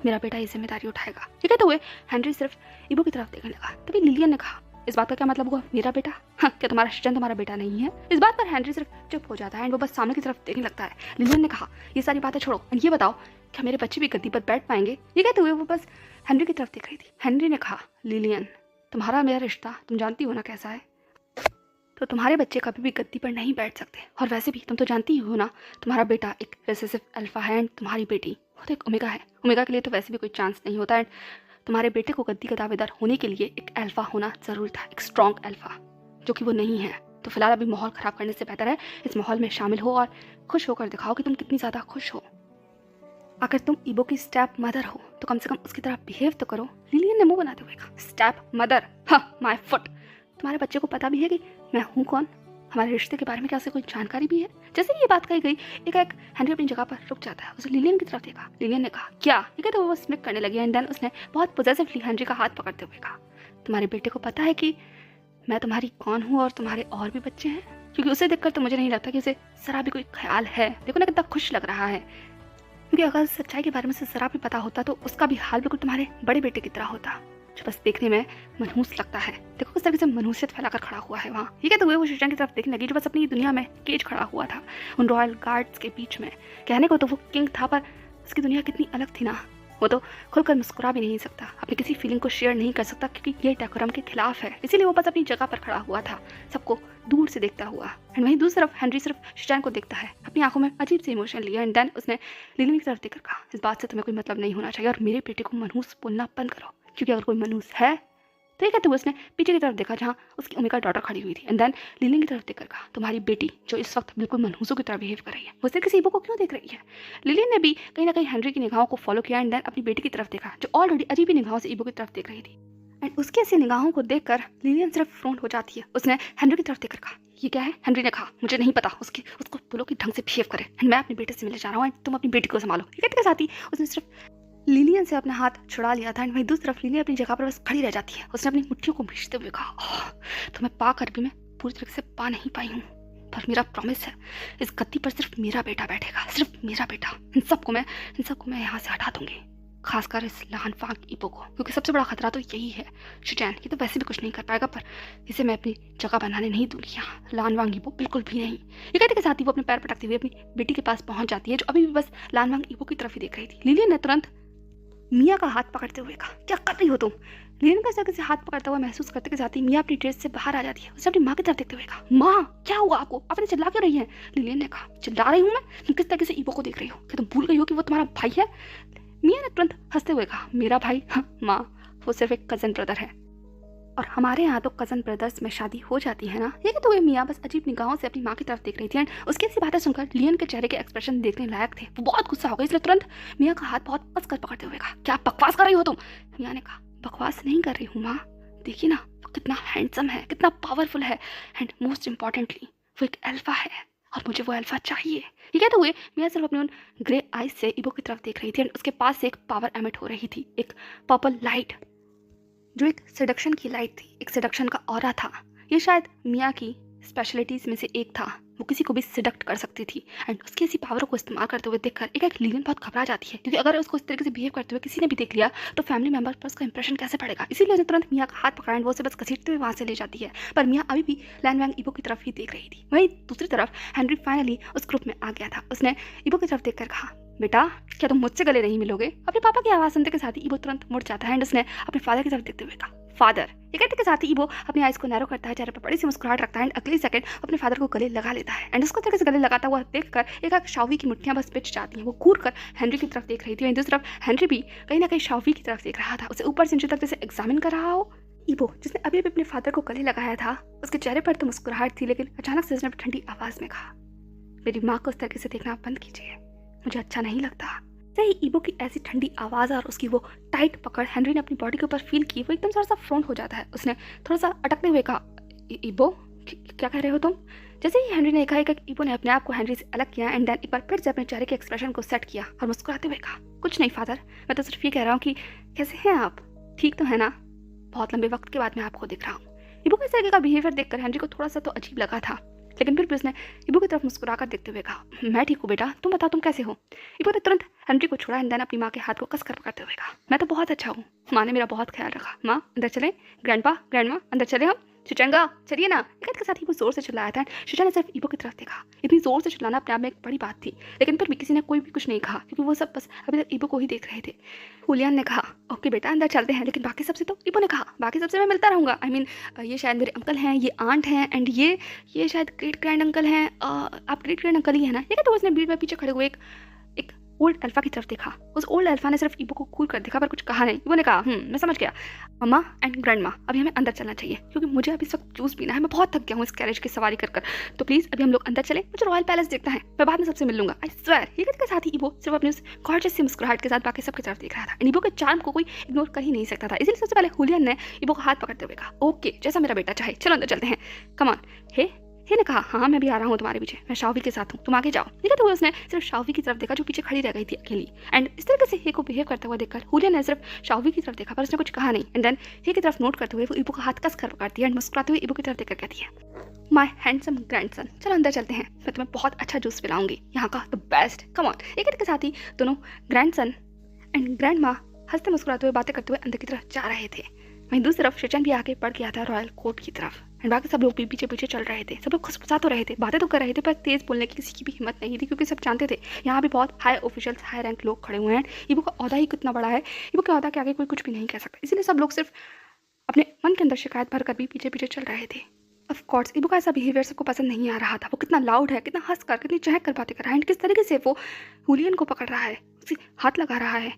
मेरा बेटा ये जिम्मेदारी उठाएगा। ये कहते हुए हेनरी सिर्फ इबो की तरफ देखने लगा। तभी लिलियन ने कहा, इस बात का क्या मतलब हुआ, मेरा बेटा? हाँ, क्या तुम्हारा शिचैन तुम्हारा बेटा नहीं है? इस बात पर हेनरी सिर्फ चुप हो जाता है एंड वो बस सामने की तरफ देखने लगता है। लिलियन ने कहा, ये सारी बातें छोड़ो एंड ये बताओ, क्या मेरे बच्चे भी गद्दी पर बैठ पाएंगे? ये कहते हुए वो बस हेनरी की तरफ देख रही थी। हेनरी ने कहा, लिलियन, तुम्हारा मेरा रिश्ता तुम जानती हो ना कैसा है, तो तुम्हारे बच्चे कभी भी गद्दी पर नहीं बैठ सकते। और वैसे भी तुम तो जानती ही हो ना, तुम्हारा बेटा एक रिसेसिव अल्फा है एंड तुम्हारी बेटी वो तो एक ओमेगा है। ओमेगा के लिए तो वैसे भी कोई चांस नहीं होता एंड तुम्हारे बेटे को गद्दी का दावेदार होने के लिए एक अल्फा होना जरूरी था, एक स्ट्रॉन्ग अल्फा, जो कि वो नहीं है। तो फिलहाल अभी माहौल ख़राब करने से बेहतर है इस माहौल में शामिल हो और खुश होकर दिखाओ कि तुम कितनी ज़्यादा खुश हो। अगर तुम इबो की स्टेप मदर हो तो कम से कम उसकी तरह बिहेव तो करो। लिलियन ने मुंह बनाते हुए कहा, स्टेप मदर? हाँ, माय फुट। तुम्हारे बच्चे को पता भी है कि मैं हूँ कौन? हमारे रिश्ते के बारे में क्या उसे कोई जानकारी भी है? जैसे ये बात कही गई, एक हेनरी अपनी जगह पर रुक जाता है। उसे लिलियन की तरफ देखा। लिलियन ने कहा, क्या? ये कहते वो स्मिक करने लगी एंड देन उसने बहुत पॉजेसिवली हेनरी का हाथ पकड़ते हुए कहा, तुम्हारे बेटे को पता है कि मैं तुम्हारी कौन हूँ और तुम्हारे और भी बच्चे हैं? क्योंकि उसे देखकर तो मुझे नहीं लगता कि उसे जरा भी कोई ख्याल है। देखो ना कितना खुश लग रहा है, क्योंकि अगर सच्चाई के बारे में उसे जरा भी पता होता तो उसका भी हाल बिल्कुल तुम्हारे बड़े बेटे की तरह होता, जो बस देखने में मनहूस लगता है। देखो किस तरीके से मनहूसियत फैलाकर खड़ा हुआ है वहाँ। ये कहते हुए वो शिचैन की तरफ देखने लगी, जो बस अपनी दुनिया में केज खड़ा हुआ था उन रॉयल गार्ड्स के बीच में। कहने को तो वो किंग था, पर उसकी दुनिया कितनी अलग थी ना। वो तो खुलकर मुस्कुरा भी नहीं सकता, अपनी किसी फीलिंग को शेयर नहीं कर सकता, क्योंकि ये डेकोरम के खिलाफ है। इसीलिए वो बस अपनी जगह पर खड़ा हुआ था, सबको दूर से देखता हुआ। एंड वहीं दूसरी तरफ हेनरी सिर्फ शिचैन को देखता है, अपनी आंखों में अजीब से इमोशन लिया एंड देन उसने लिलियन की तरफ देखकर कहा, इस बात से तुम्हें कोई मतलब नहीं होना चाहिए और मेरे बेटे को मनहूस बोलना बंद करो, क्योंकि अगर कोई मनहूस है तो ये कहते हुए उसने पीछे की तरफ देखा जहाँ उसकी ओमेगा डॉटर खड़ी हुई थी एंड देन लिलियन की तरफ देखकर कहा, तुम्हारी बेटी जो इस वक्त बिल्कुल मनहूसों की तरह बिहेव कर रही है, वो सिर्फ किसी इबो को क्यों देख रही है? लिलियन ने भी कहीं ना कहीं हेनरी की निगाहों को फॉलो किया एंड देन अपनी बेटी की तरफ देखा, जो ऑलरेडी अजीब ही निगाहों से इबो की तरफ देख रही थी। एंड उसकी ऐसी निगाहों को देखकर लिलियन सिर्फ फ्रॉन्ट हो जाती है। उसने हेनरी की तरफ देखकर कहा, ये क्या है? हेनरी ने कहा, मुझे नहीं पता, उसको बोलो कि ढंग से बिहेव करे एंड मैं अपने बेटे से मिलने जा रहा हूँ एंड तुम अपनी बेटी को संभालो। ये कहते के साथ ही उसने सिर्फ लिलियन से अपना हाथ छुड़ा लिया था एंड वहीं दूसरी तरफ लिलियन अपनी जगह पर बस खड़ी रह जाती है। उसने अपनी मुट्ठियों को भींचते हुए कहा, तो मैं पा कर भी मैं पूरी तरीके से पा नहीं पाई हूँ, पर मेरा प्रॉमिस है इस गद्दी पर सिर्फ मेरा बेटा बैठेगा, सिर्फ मेरा बेटा। इन सबको मैं यहाँ से हटा दूंगी, खासकर इस लानवांग इबो को, क्योंकि सबसे बड़ा खतरा तो यही है। शिचैन ये तो वैसे भी कुछ नहीं कर पाएगा, पर इसे मैं अपनी जगह बनाने नहीं दूंगी यहाँ, लानवांग इबो बिल्कुल भी नहीं। ये कहते के साथ ही वो अपने पैर पटकते हुए अपनी बेटी के पास पहुंच जाती है, जो अभी भी बस लानवांग इबो की तरफ ही देख रही थी। लिलियन ने तुरंत मिया का हाथ पकड़ते हुए कहा, क्या कर रही हो तुम? लिलियन का जगह से हाथ पकड़ता हुआ महसूस करते के साथ ही मिया अपनी ड्रेस से बाहर आ जाती है। उसने अपनी माँ की तरफ देखते हुए कहा, माँ क्या हुआ आपको, आपने चिल्ला क्यों रही है? लिलियन ने कहा, चिल्ला रही हूँ मैं? तुम किस तरीके से इबो को देख रही हो? क्या तुम भूल गई हो कि वो तुम्हारा भाई है? मिया ने तुरंत हंसते हुए कहा, मेरा भाई? हाँ माँ, वो सिर्फ एक कजन ब्रदर है और हमारे यहाँ तो कजन ब्रदर्स में शादी हो जाती है ना। ये तो मियाँ बस अजीब निगाहों से अपनी माँ की तरफ देख रही थी एंड उसकी ऐसी बातें सुनकर लिलियन के चेहरे के एक्सप्रेशन देखने लायक थे। वो बहुत गुस्सा हो गई, इसलिए तुरंत मियाँ का हाथ बहुत कस कर पकड़ते हुए कहा, क्या बकवास कर रही हो तुम? मियाँ ने कहा, बकवास नहीं कर रही हूँ माँ, देखिए ना वो कितना हैंडसम है, कितना पावरफुल है एंड मोस्ट इम्पॉर्टेंटली वो एक अल्फा है और मुझे वो अल्फा चाहिए। ये कहते हुए मियाँ सिर्फ अपने उन ग्रे आइज से इबो की तरफ देख रही थी एंड उसके पास से एक पावर एमिट हो रही थी, एक पर्पल लाइट, जो एक सेडक्शन की लाइट थी, एक सेडक्शन का ऑरा था। ये शायद मिया की स्पेशलिटीज़ में से एक था। वो किसी को भी सिडक्ट कर सकती थी एंड उसकी ऐसी पावर को इस्तेमाल करते हुए देखकर एक लिलियन बहुत घबरा जाती है, क्योंकि अगर उसको इस तरीके से बिहेव करते हुए किसी ने भी देख लिया तो फैमिली मेंबर पर उसका इंप्रेशन कैसे पड़ेगा। इसीलिए उसने तुरंत मिया का हाथ पकड़ा एंड वो उसे बस घसीटते हुए वहाँ से ले जाती है। पर मिया अभी भी लैन वैंग इबो की तरफ ही देख रही थी। वहीं दूसरी तरफ हेनरी फाइनली उस ग्रुप में आ गया था। उसने इबो की तरफ देखकर कहा, बेटा क्या तुम मुझसे गले नहीं मिलोगे? अपने पापा की आवाज़ सुनते के साथ ही इबो तुरंत मुड़ जाता है एंड उसने अपने फादर की तरफ देखते हुए कहा, फादर। ये कहते के साथ ही इबो अपनी आइज को नैरो करता है, चेहरे पर बड़ी सी मुस्कुराहट रखता है एंड अगले सेकंड अपने फादर को गले लगा लेता है एंड उसको तरह से गले लगाता हुआ देखकर एक शावी की मुट्ठियां बस पिच जाती हैं। वो घूर कर हेनरी की तरफ देख रही थी, दूसरी तरफ हेनरी भी कहीं ना कहीं शावी की तरफ देख रहा था, उसे ऊपर से नीचे तक जैसे एग्जामिन कर रहा हो। इबो जिसने अभी अभी अपने फादर को गले लगाया था, उसके चेहरे पर तो मुस्कुराहट थी, लेकिन अचानक से उसने ठंडी आवाज में कहा, मेरी माँ को इस तरीके से देखना बंद कीजिए, मुझे अच्छा नहीं लगता। सही इबो की ऐसी ठंडी आवाज़ और उसकी वो टाइट पकड़ हेनरी ने अपनी बॉडी के ऊपर फील की। वो एकदम थोड़ा सा फ्रोन हो जाता है। उसने थोड़ा सा अटकते हुए कहा, इबो क्या कह रहे हो तुम? जैसे ही हेनरी ने कहा, इबो ने अपने आप को हेनरी से अलग किया एंड देन एक बार फिर से अपने चेहरे के एक्सप्रेशन को सेट किया और मुस्कुराते हुए कहा, कुछ नहीं फादर, मैं तो सिर्फ ये कह रहा हूँ कि कैसे हैं आप, ठीक तो है ना? बहुत लंबे वक्त के बाद मैं आपको देख रहा हूँ। इबो के इस तरीके का बिहेवियर देखकर हेनरी को थोड़ा सा तो अजीब लगा था, लेकिन फिर भी उसने इबो की तरफ मुस्कुराकर देखते हुए कहा, मैं ठीक हूँ बेटा, तुम बताओ तुम कैसे हो? इबो ने तुरंत हेनरी को छोड़ा एंड देन अपनी माँ के हाथ को कसकर पकड़ते हुए कहा, मैं तो बहुत अच्छा हूँ, माँ ने मेरा बहुत ख्याल रखा। माँ अंदर चले, ग्रैंडपा ग्रैंडमा अंदर चले, हम शुचंगा चलिए ना। इकत के साथ ही वो जोर से चिल्लाया था। शुचा ने सिर्फ इबो की तरफ देखा। इतनी जोर से चिल्लाना अपने आप में एक बड़ी बात थी, लेकिन फिर भी किसी ने कोई भी कुछ नहीं कहा, क्योंकि वो सब बस अभी तक इबो को ही देख रहे थे। हुलियन ने कहा, ओके बेटा अंदर चलते हैं, लेकिन बाकी सबसे तो इबो ने कहा, बाकी सबसे मैं मिलता रहूँगा। आई मीन ये शायद मेरे अंकल हैं, ये आंट हैं एंड ये शायद ग्रेट ग्रैंड अंकल हैं। आप ग्रेट ग्रैंड अंकल ही है ना? ये तो उसने भीड़ में पीछे खड़े हुए एक ओल्ड अल्फा की तरफ देखा। उस ओल्ड अल्फा ने सिर्फ इबो को घूर कर देखा पर कुछ कहा नहीं। इबो ने कहा, मैं समझ गया मम्मा एंड ग्रैंड माँ, अभी हमें अंदर चलना चाहिए, क्योंकि मुझे अभी इस वक्त जूस पीना है, मैं बहुत थक गया हूँ इस कैरेज की सवारी कर कर। तो प्लीज़ अभी हम लोग अंदर चले, मुझे रॉयल पैलेस देखना है, मैं बाद में सबसे मिल लूंगा, आई स्वेयर। ये कहने के साथ ही इबो सिर्फ अपने उस गॉर्जियस सी मुस्कुराहट के साथ बाकी सबकी तरफ देख रहा था। इबो के चार्म को कोई इग्नोर कर ही नहीं सकता था, इसलिए सबसे पहले हुलियन ने इबो का हाथ पकड़ते हुए कहा, ओके जैसा मेरा बेटा चाहे, चलो अंदर चलते हैं, कम ऑन। हे ने कहा, हाँ मैं भी आ रहा हूँ तुम्हारे पीछे, मैं शावी के साथ हूँ, तुम आगे जाओ। देखा तो उसने सिर्फ शावी की तरफ देखा जो पीछे खड़ी रह गई थी अकेली, एंड इस तरीके से हे को बिहेव करता हुआ देखकर हुलियन ने सिर्फ शावी की तरफ देखा पर उसने कुछ कहा नहीं। एंड देन हे की तरफ नोट करते हुए वो इबो का हाथ कस कर पकड़ती है एंड मुस्कुराते हुए इबो की तरफ देखकर कहती है, माय हैंडसम ग्रैंडसन, चलो अंदर चलते हैं, मैं तुम्हें बहुत अच्छा जूस पिलाऊंगी, यहाँ का द बेस्ट, कम ऑन। एक के साथ ही दोनों ग्रैंडसन एंड ग्रैंड माँ हंसते मुस्कुराते हुए बातें करते हुए अंदर की तरफ जा रहे थे। वहीं दूसरी तरफ शिचन भी आके बढ़ गया था रॉयल कोर्ट की तरफ एंड बाकी सब लोग भी पीछे पीछे चल रहे थे। सब लोग खुशफुसा तो रहे थे, बातें तो कर रहे थे, पर तेज बोलने की किसी की भी हिम्मत नहीं थी, क्योंकि सब जानते थे यहाँ भी बहुत हाई ऑफिशियल्स, हाई रैंक लोग खड़े हुए हैं। इबो का ओहदा ही कितना बड़ा है, इबो के ओहदा के आगे कोई कुछ भी नहीं कह सकता, इसीलिए सब लोग सिर्फ अपने मन के अंदर शिकायत भर कर भी पीछे पीछे चल रहे थे। ऑफ कोर्स इबो का ऐसा बिहेवियर सबको पसंद नहीं आ रहा था। वो कितना लाउड है, कितना हंस कर, कितनी चहक कर बातें कर रहा है एंड किस तरीके से वो हुलियन को पकड़ रहा है, उसे हाथ लगा रहा है,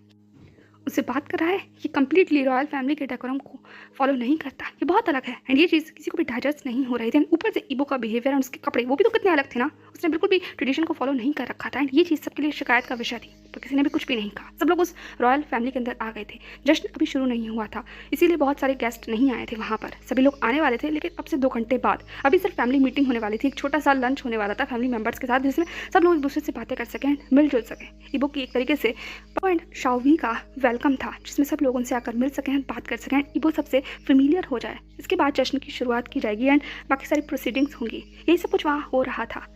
उससे बात कर रहा है। ये कम्प्लीटली रॉयल फैमिली के डेकोरम को फॉलो नहीं करता, ये बहुत अलग है एंड ये चीज़ किसी को भी डाइजेस्ट नहीं हो रही थी। ऊपर से इबो का बिहेवियर और उसके कपड़े वो भी तो कितने अलग थे ना, उसने बिल्कुल भी ट्रेडिशन को फॉलो नहीं कर रखा था एंड ये चीज़ सबके लिए शिकायत का विषय थी, पर किसी ने भी कुछ भी नहीं कहा। सब लोग उस रॉयल फैमिली के अंदर आ गए थे। जश्न अभी शुरू नहीं हुआ था, इसीलिए बहुत सारे गेस्ट नहीं आए थे वहाँ पर। सभी लोग आने वाले थे, लेकिन अब से 2 घंटे बाद अभी सिर्फ फैमिली मीटिंग होने वाली थी। एक छोटा सा लंच होने वाला था फैमिली मेम्बर्स के साथ, जिसमें सब लोग एक दूसरे से बातें कर सकें, मिलजुल सकें। इबो की एक तरीके से पॉइंट शावी का वेलकम था, जिसमें सब लोग उनसे आकर मिल सकें, बात कर सकें, इबो सबसे फेमिलियर हो जाए। इसके बाद जश्न की शुरुआत की जाएगी एंड बाकी सारी प्रोसीडिंग्स होंगी। यही सब कुछ वहाँ हो रहा था।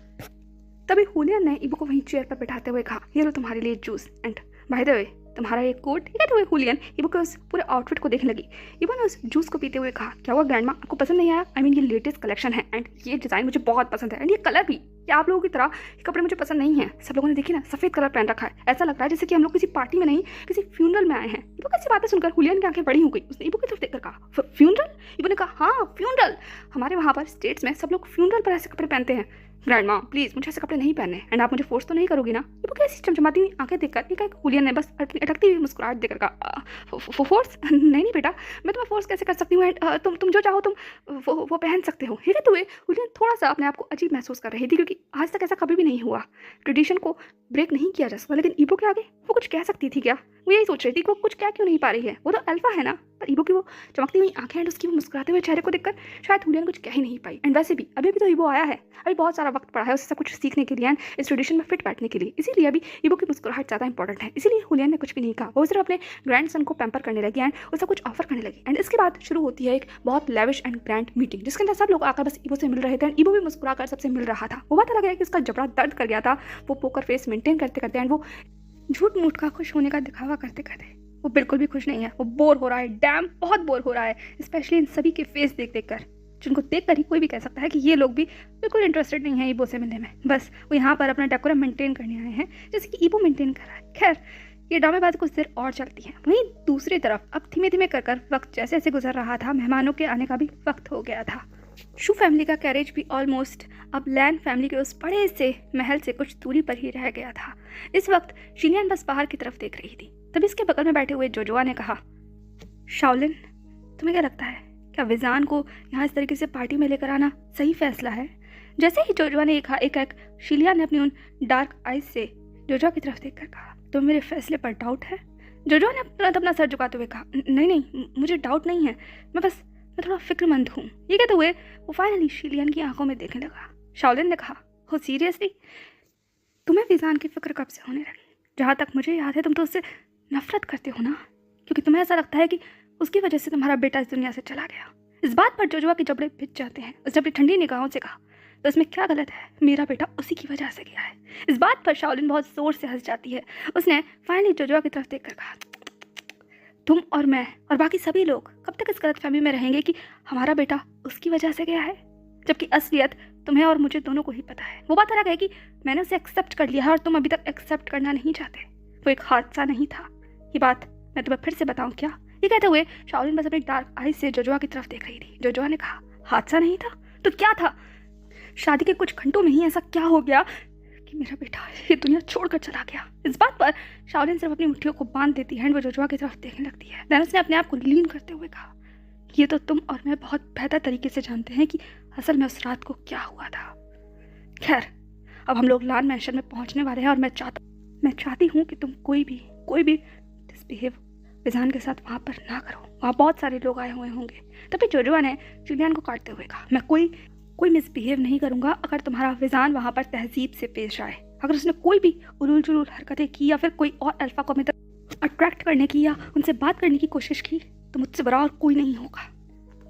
तभी हुलियन ने इबो को वहीं चेयर पर बैठाते हुए कहा, ये लो तुम्हारे लिए juice and by the way तुम्हारा ये कोट। ठीक है, तो हुलियन इबो के उस पूरे आउटफिट को देखने लगी। इबो ने उस जूस को पीते हुए कहा, क्या हुआ ग्रैंडमा, आपको पसंद नहीं आया? आई मीन ये लेटेस्ट कलेक्शन है एंड ये डिज़ाइन मुझे बहुत पसंद है एंड ये कलर भी, क्या आप लोगों की तरह ये कपड़े मुझे पसंद नहीं है। सब लोगों ने देखी ना, सफ़ेद कलर पहन रखा है, ऐसा लग रहा है जैसे कि हम लोग किसी पार्टी में नहीं किसी फ्यूनरल में आए हैं। इबो कैसी बातें सुनकर हुलियन की आंखें बड़ी हो गई। उसने इबो की तरफ देखकर कहा, फ्यूनरल? इबो ने कहा, हाँ फ्यूनरल, हमारे वहाँ पर स्टेट्स में सब लोग फ्यूनरल पर ऐसे कपड़े पहनते हैं। ग्रैंडमा प्लीज़ मुझे ऐसे कपड़े नहीं पहनने एंड आप मुझे फोर्स तो नहीं करोगी ना? इबो कैसी चमचमाती हुई आंखें देखकर एक हुलियन ने बस अटकती हुई मुस्कुराहट देकर कहा, फोर्स नहीं बेटा, मैं तुम्हें फोर्स कैसे कर सकती हूँ एंड तुम जो चाहो तुम वो पहन सकते हो। ठीक है, तो हुलियन थोड़ा सा अपने आप को अजीब महसूस कर रही थी, क्योंकि आज तक ऐसा कभी भी नहीं हुआ, ट्रेडिशन को ब्रेक नहीं किया जा सकता। लेकिन इबो के आगे वो कुछ कह सकती थी क्या? वो यही सोच रही थी कि वो कुछ कह क्यों नहीं पा रही है, वो तो अल्फा है ना। पर इबो की वो चमकती हुई आंखें एंड उसकी वो मुस्कुराते हुए चेहरे को देखकर शायद हुलियन कुछ कह ही नहीं पाई। एंड वैसे भी अभी तो इबो आया है, अभी बहुत सारा वक्त पड़ा है उसे सब कुछ सीखने के लिए एंड इस ट्रेडिशन में फिट बैठने के लिए। इसीलिए अभी ईबो की मुस्कुराहट ज़्यादा इंपॉर्टेंट है। इसीलिए हुलियन ने कुछ भी नहीं कहा, वो सिर्फ अपने ग्रैंडसन को पैम्पर करने लगी एंड उसे कुछ ऑफर करने लगी। एंड इसके बाद शुरू होती है एक बहुत लेविश एंड ग्रैंड मीटिंग, जिसके अंदर सब लोग आकर बस ईबो से मिल रहे थे एंड ईबो भी मुस्कुरा कर सबसे मिल रहा था। वो बात अलग है कि उसका जबड़ा दर्द कर गया था, वो पोकर फेस मेंटेन करते करते एंड वो झूठ मूठ का खुश होने का दिखावा करते करते वो बिल्कुल भी खुश नहीं है। वो बोर हो रहा है, डैम बहुत बोर हो रहा है, स्पेशली इन सभी के फेस देख देख कर, जिनको देख कर ही कोई भी कह सकता है कि ये लोग भी बिल्कुल इंटरेस्टेड नहीं है ईबो से मिलने में। बस वो यहाँ पर अपना डेकोरम मेंटेन करने आए हैं जैसे कि ईबो मेंटेन कर रहा है। खैर ये ड्रामेबाजी कुछ देर और चलती है। वहीं दूसरी तरफ अब धीमे धीमे कर वक्त जैसे जैसे गुजर रहा था, मेहमानों के आने का भी वक्त हो गया था। शू फैमिली का कैरेज भी ऑलमोस्ट अब लैन फैमिली के उस बड़े से महल से कुछ दूरी पर ही रह गया था। इस वक्त शिलियन बस बाहर की तरफ देख रही थी। तभी इसके बगल में बैठे हुए जोजुआ ने कहा, शाओलिन तुम्हें क्या लगता है, क्या विजान को यहाँ इस तरीके से पार्टी में लेकर आना सही फैसला है? जैसे ही जोजुआ ने एक शिलियन ने अपनी उन डार्क आइज से जोजुआ की तरफ देखकर कहा, तो मेरे फैसले पर डाउट है? जोजुआ ने तुरंत अपना सर झुकाते हुए कहा, नहीं मुझे डाउट नहीं है, मैं थोड़ा फिक्रमंद हूँ। ये कहते हुए वो फाइनली शिलियन की आंखों में देखने लगा। शाओलिन ने कहा, हो सीरियसली तुम्हें विजान की फिक्र कब से होने लगी? जहाँ तक मुझे याद है तुम तो उससे नफरत करते हो ना, क्योंकि तुम्हें ऐसा लगता है कि उसकी वजह से तुम्हारा बेटा इस दुनिया से चला गया। इस बात पर जोजुआ के जबड़े भिज जाते हैं। उसने अपनी ठंडी निगाहों से कहा, तो इसमें क्या गलत है, मेरा बेटा उसी की वजह से गया है। इस बात पर शाओलिन बहुत जोर से हंस जाती है। उसने फाइनली जोजुआ की तरफ देखकर कहा, तुम और मैं और बाकी सभी लोग कब तक इस गलतफहमी में रहेंगे कि हमारा बेटा उसकी वजह से गया है, जबकि असलियत तुम्हें और मुझे दोनों को ही पता है। वो बात अलग है कि मैंने उसे एक्सेप्ट कर लिया है और तुम अभी तक एक्सेप्ट करना नहीं चाहते। वो एक हादसा नहीं था, ये बात मैं तुम्हें फिर से बताऊं क्या? ये कहते हुए शाओलिन बस अपनी डार्क आइज से जोजुआ की तरफ देख रही थी। जोजुआ ने कहा, हादसा नहीं था तो क्या था? शादी के कुछ घंटों में ही ऐसा क्या हो गया कि मेरा बेटा ये दुनिया छोड़कर चला गया? इस बात पर शाओलिन सिर्फ अपनी मुट्ठियों को बांध देती है एंड वो जोजुआ की तरफ देखने लगती है। देन उसने अपने आप को लीन करते हुए कहा, ये तो तुम और मैं बहुत बेहतर तरीके से जानते हैं कि असल में उस रात को क्या हुआ था। खैर अब हम लोग लान मैंशन में पहुंचने वाले हैं और मैं चाहती हूँ कि तुम कोई भी डिसबिहेव विजान के साथ वहाँ पर ना करो। वहाँ बहुत सारे लोग आए हुए होंगे। तभी जोजुआ ने शिलियन को काटते हुए कहा, मैं कोई मिसबिहेव नहीं करूँगा अगर तुम्हारा विजान वहाँ पर तहजीब से पेश आए। अगर उसने कोई भी उलूल जुलूल हरकतें की या फिर कोई और अल्फा को मेरे अट्रैक्ट करने की या उनसे बात करने की कोशिश की तो मुझसे बड़ा और कोई नहीं होगा।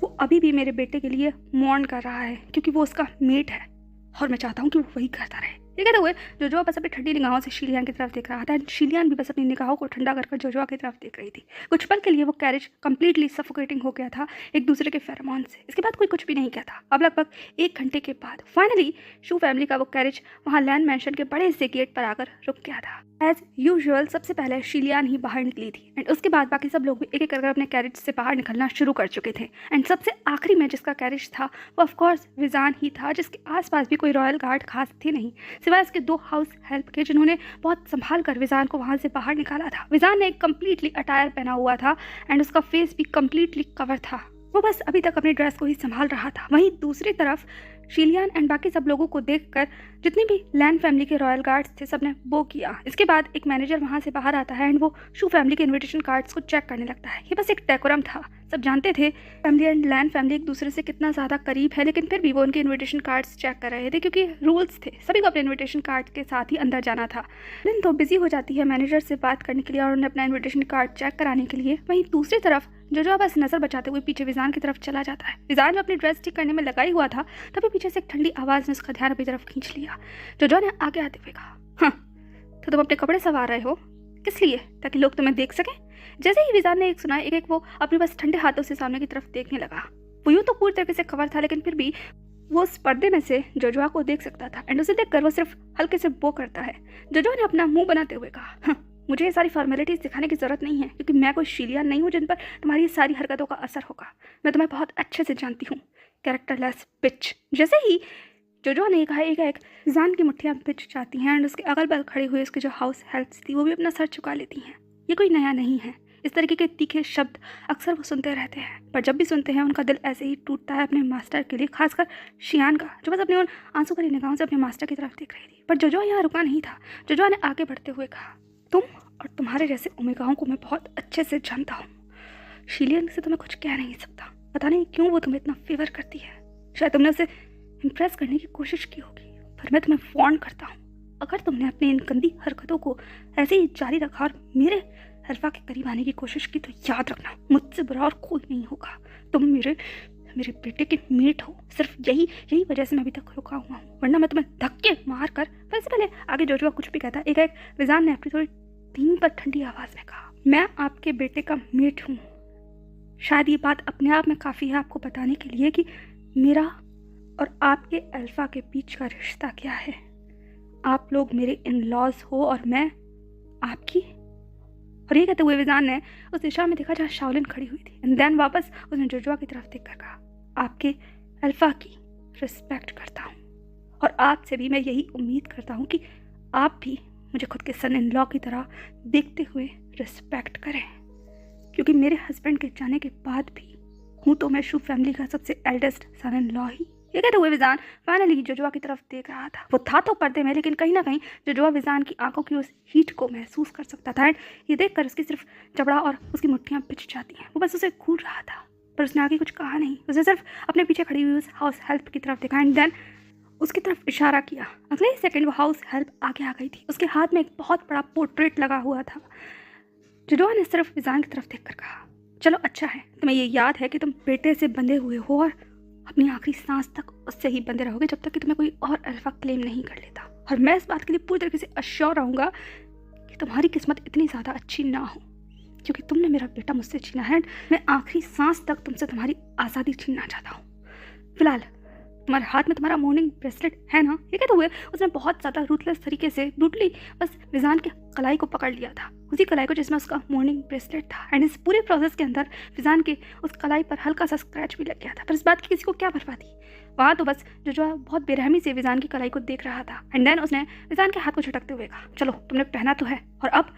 वो अभी भी मेरे बेटे के लिए मॉर्न कर रहा है क्योंकि वो उसका मेट है और मैं चाहता हूँ कि वो वही करता रहे। ये कहते हुए जोजुआ बस अपनी ठंडी निगाहों से शिलियन की तरफ देख रहा था। शिलियन भी बस अपनी निगाहों को ठंडा कर जोजुआ की तरफ देख रही थी। कुछ पल के लिए वो कैरेज कंप्लीटली सफोकेटिंग हो गया था एक दूसरे के फेरोमोन से। इसके बाद कोई कुछ भी नहीं कहता। अब लगभग 1 घंटे के बाद फाइनली शू फैमिली का वो कैरेज वहाँ लैन मैंशन के बड़े से गेट पर आकर रुक गया था। एज यूजुअल सबसे पहले शिलियन ही बाहर निकली थी एंड उसके बाद बाकी सब लोग भी एक एक करके अपने कैरेज से बाहर निकलना शुरू कर चुके थे। एंड सबसे आखिरी में जिसका कैरेज था वो ऑफकोर्स विजान ही था, जिसके आसपास भी कोई रॉयल गार्ड खास थे नहीं, सिवाय उसके 2 हाउस हेल्प के जिन्होंने बहुत संभाल कर विजान को वहाँ से बाहर निकाला था। विजान ने एक कम्प्लीटली अटायर पहना हुआ था एंड उसका फेस भी कम्प्लीटली कवर था। वो बस अभी तक अपनी ड्रेस को ही संभाल रहा था। वहीं दूसरी तरफ शिलियन एंड बाकी सब लोगों को देखकर जितने भी लैन फैमिली के रॉयल गार्ड्स थे सबने वो किया। इसके बाद एक मैनेजर वहाँ से बाहर आता है एंड वो शू फैमिली के इनविटेशन कार्ड्स को चेक करने लगता है। ये बस एक डेकोरम था। सब जानते थे फैमिली एंड लैन फैमिली एक दूसरे से कितना ज़्यादा करीब है, लेकिन फिर भी वो उनके इन्विटेशन कार्ड्स चेक कर रहे थे क्योंकि रूल्स थे, सभी को अपने इन्विटेशन कार्ड के साथ ही अंदर जाना था। लेकिन तो बिजी हो जाती है मैनेजर से बात करने के लिए और उन्हें अपना इन्विटेशन कार्ड चेक कराने के लिए। वहीं दूसरी तरफ जोजुआ बस नजर बचाते हुए पीछे विजान की तरफ चला जाता है। विजान जो अपनी ड्रेस ठीक करने में लगा ही हुआ था तभी पीछे से एक ठंडी आवाज ने उसका ध्यान अपनी तरफ खींच लिया। जोजुआ ने आगे आते हुए कहा, हाँ तो तुम अपने कपड़े संवार रहे हो, किस लिए? ताकि लोग तुम्हें देख सकें? जैसे ही विजान ने एक सुना एक वो अपने बस ठंडे हाथों से सामने की तरफ देखने लगा। वो यूँ तो पूरी तरीके से कवर था लेकिन फिर भी वो उस पर्दे में से जोजुआ को देख सकता था एंड उसे देखकर वो सिर्फ हल्के से बो करता है। जोजुआ ने अपना मुंह बनाते हुए कहा, हाँ मुझे ये सारी फॉर्मेलिटीज़ दिखाने की ज़रूरत नहीं है क्योंकि मैं कोई शिलियन नहीं हूँ जिन पर तुम्हारी ये सारी हरकतों का असर होगा। मैं तुम्हें बहुत अच्छे से जानती हूँ, कैरेक्टरलेस बिच। जैसे ही जोजुआ ने कहा एक विजान की मुट्ठियाँ बिच जाती हैं एंड उसके अगल बगल खड़ी हुई उसकी जो हाउस हेल्प्स थी वो भी अपना सर झुका लेती हैं। ये कोई नया नहीं है, इस तरीके के तीखे शब्द अक्सर वो सुनते रहते हैं, पर जब भी सुनते हैं उनका दिल ऐसे ही टूटता है अपने मास्टर के लिए, खासकर शियान का जो बस अपनी उन आंसू भरी निगाहों से अपने मास्टर की तरफ देख रही थी। पर जोजुआ यहाँ रुका नहीं था। जोजुआ ने आगे बढ़ते हुए कहा, तुम और तुम्हारे जैसे ओमेगाओं को मैं बहुत अच्छे से जानता हूँ। शिलियन से तो मैं कुछ कह नहीं सकता, पता नहीं क्यों वो तुम्हें इतना फेवर करती है। शायद तुमने उसे इम्प्रेस करने की कोशिश की होगी, पर मैं तुम्हें वार्न करता हूँ, अगर तुमने अपनी इन गंदी हरकतों को ऐसे ही जारी रखा और मेरे अल्फा के करीब आने की कोशिश की तो याद रखना, मुझसे बुरा और कोई नहीं होगा। तुम मेरे मेरे बेटे के मेट हो। सिर्फ यही वजह से मैं अभी तक रुका हुआ हूँ, वरना मैं तुम्हें धक्के मार कर। वैसे पहले आगे जोजुआ कुछ भी कहता, एक विजान ने अपनी थोड़ी धीमी पर ठंडी आवाज में कहा, मैं आपके बेटे का मेट हूँ। शायद ये बात अपने आप में काफ़ी है आपको बताने के लिए कि मेरा और आपके अल्फा के बीच का रिश्ता क्या है। आप लोग मेरे इन लॉज हो और मैं आपकी। और ये कहते हुए विजान ने उस दिशा में देखा जहाँ शाओलिन खड़ी हुई थी। एंड देन वापस उसने जोजुआ की तरफ देखकर कहा, आपके अल्फा की रिस्पेक्ट करता हूँ और आपसे भी मैं यही उम्मीद करता हूँ कि आप भी मुझे खुद के सन इन लॉ की तरह देखते हुए रिस्पेक्ट करें, क्योंकि मेरे हस्बैंड के जाने के बाद भी हूँ तो मैं शू फैमिली का सबसे एल्डेस्ट सन इन लॉ ही। ये कहते हुए विजान फाइनली जोजुआ की तरफ देख रहा था। वो था तो पर्दे में, लेकिन कहीं ना कहीं जोजुआ विजान की आंखों की उस हीट को महसूस कर सकता था। एंड ये देखकर उसकी सिर्फ जबड़ा और उसकी मुट्ठियाँ पिच जाती हैं। वो बस उसे घूर रहा था, पर उसने आगे कुछ कहा नहीं। उसे सिर्फ अपने पीछे खड़ी हुई उस हाउस हेल्प की तरफ देखा एंड देन उसकी तरफ इशारा किया। अगले ही सेकंड वो हाउस हेल्प आगे आ गई थी। उसके हाथ में एक बहुत बड़ा पोर्ट्रेट लगा हुआ था। जोजुआ ने सिर्फ विजान की तरफ देखकर कहा, चलो अच्छा है, तुम्हें ये याद है कि तुम बेटे से बंधे हुए हो और अपनी आखिरी सांस तक उससे ही बंधे रहोगे जब तक कि तुम्हें कोई और अल्फा क्लेम नहीं कर लेता। और मैं इस बात के लिए पूरी तरीके से अश्योर रहूँगा कि तुम्हारी किस्मत इतनी ज़्यादा अच्छी ना हो, क्योंकि तुमने मेरा बेटा मुझसे छीना है। मैं आखिरी सांस तक तुमसे तुम्हारी आज़ादी छीनना चाहता हूँ। फिलहाल तुम्हारे हाथ में तुम्हारा मॉर्निंग ब्रेसलेट है ना। ये कहते हुए उसने बहुत ज़्यादा रूथलेस तरीके से ब्रूटली बस विजान के कलाई को पकड़ लिया था, उसी कलाई को जिसमें उसका मॉर्निंग ब्रेसलेट था। एंड इस पूरे प्रोसेस के अंदर विजान के उस कलाई पर हल्का सा स्क्रैच भी लग गया था, पर इस बात की किसी को क्या परवाह थी। वहाँ तो बस जो बहुत बेरहमी से विजान की कलाई को देख रहा था। एंड देन उसने विजान के हाथ को झटकते हुए कहा, चलो तुमने पहना तो है, और अब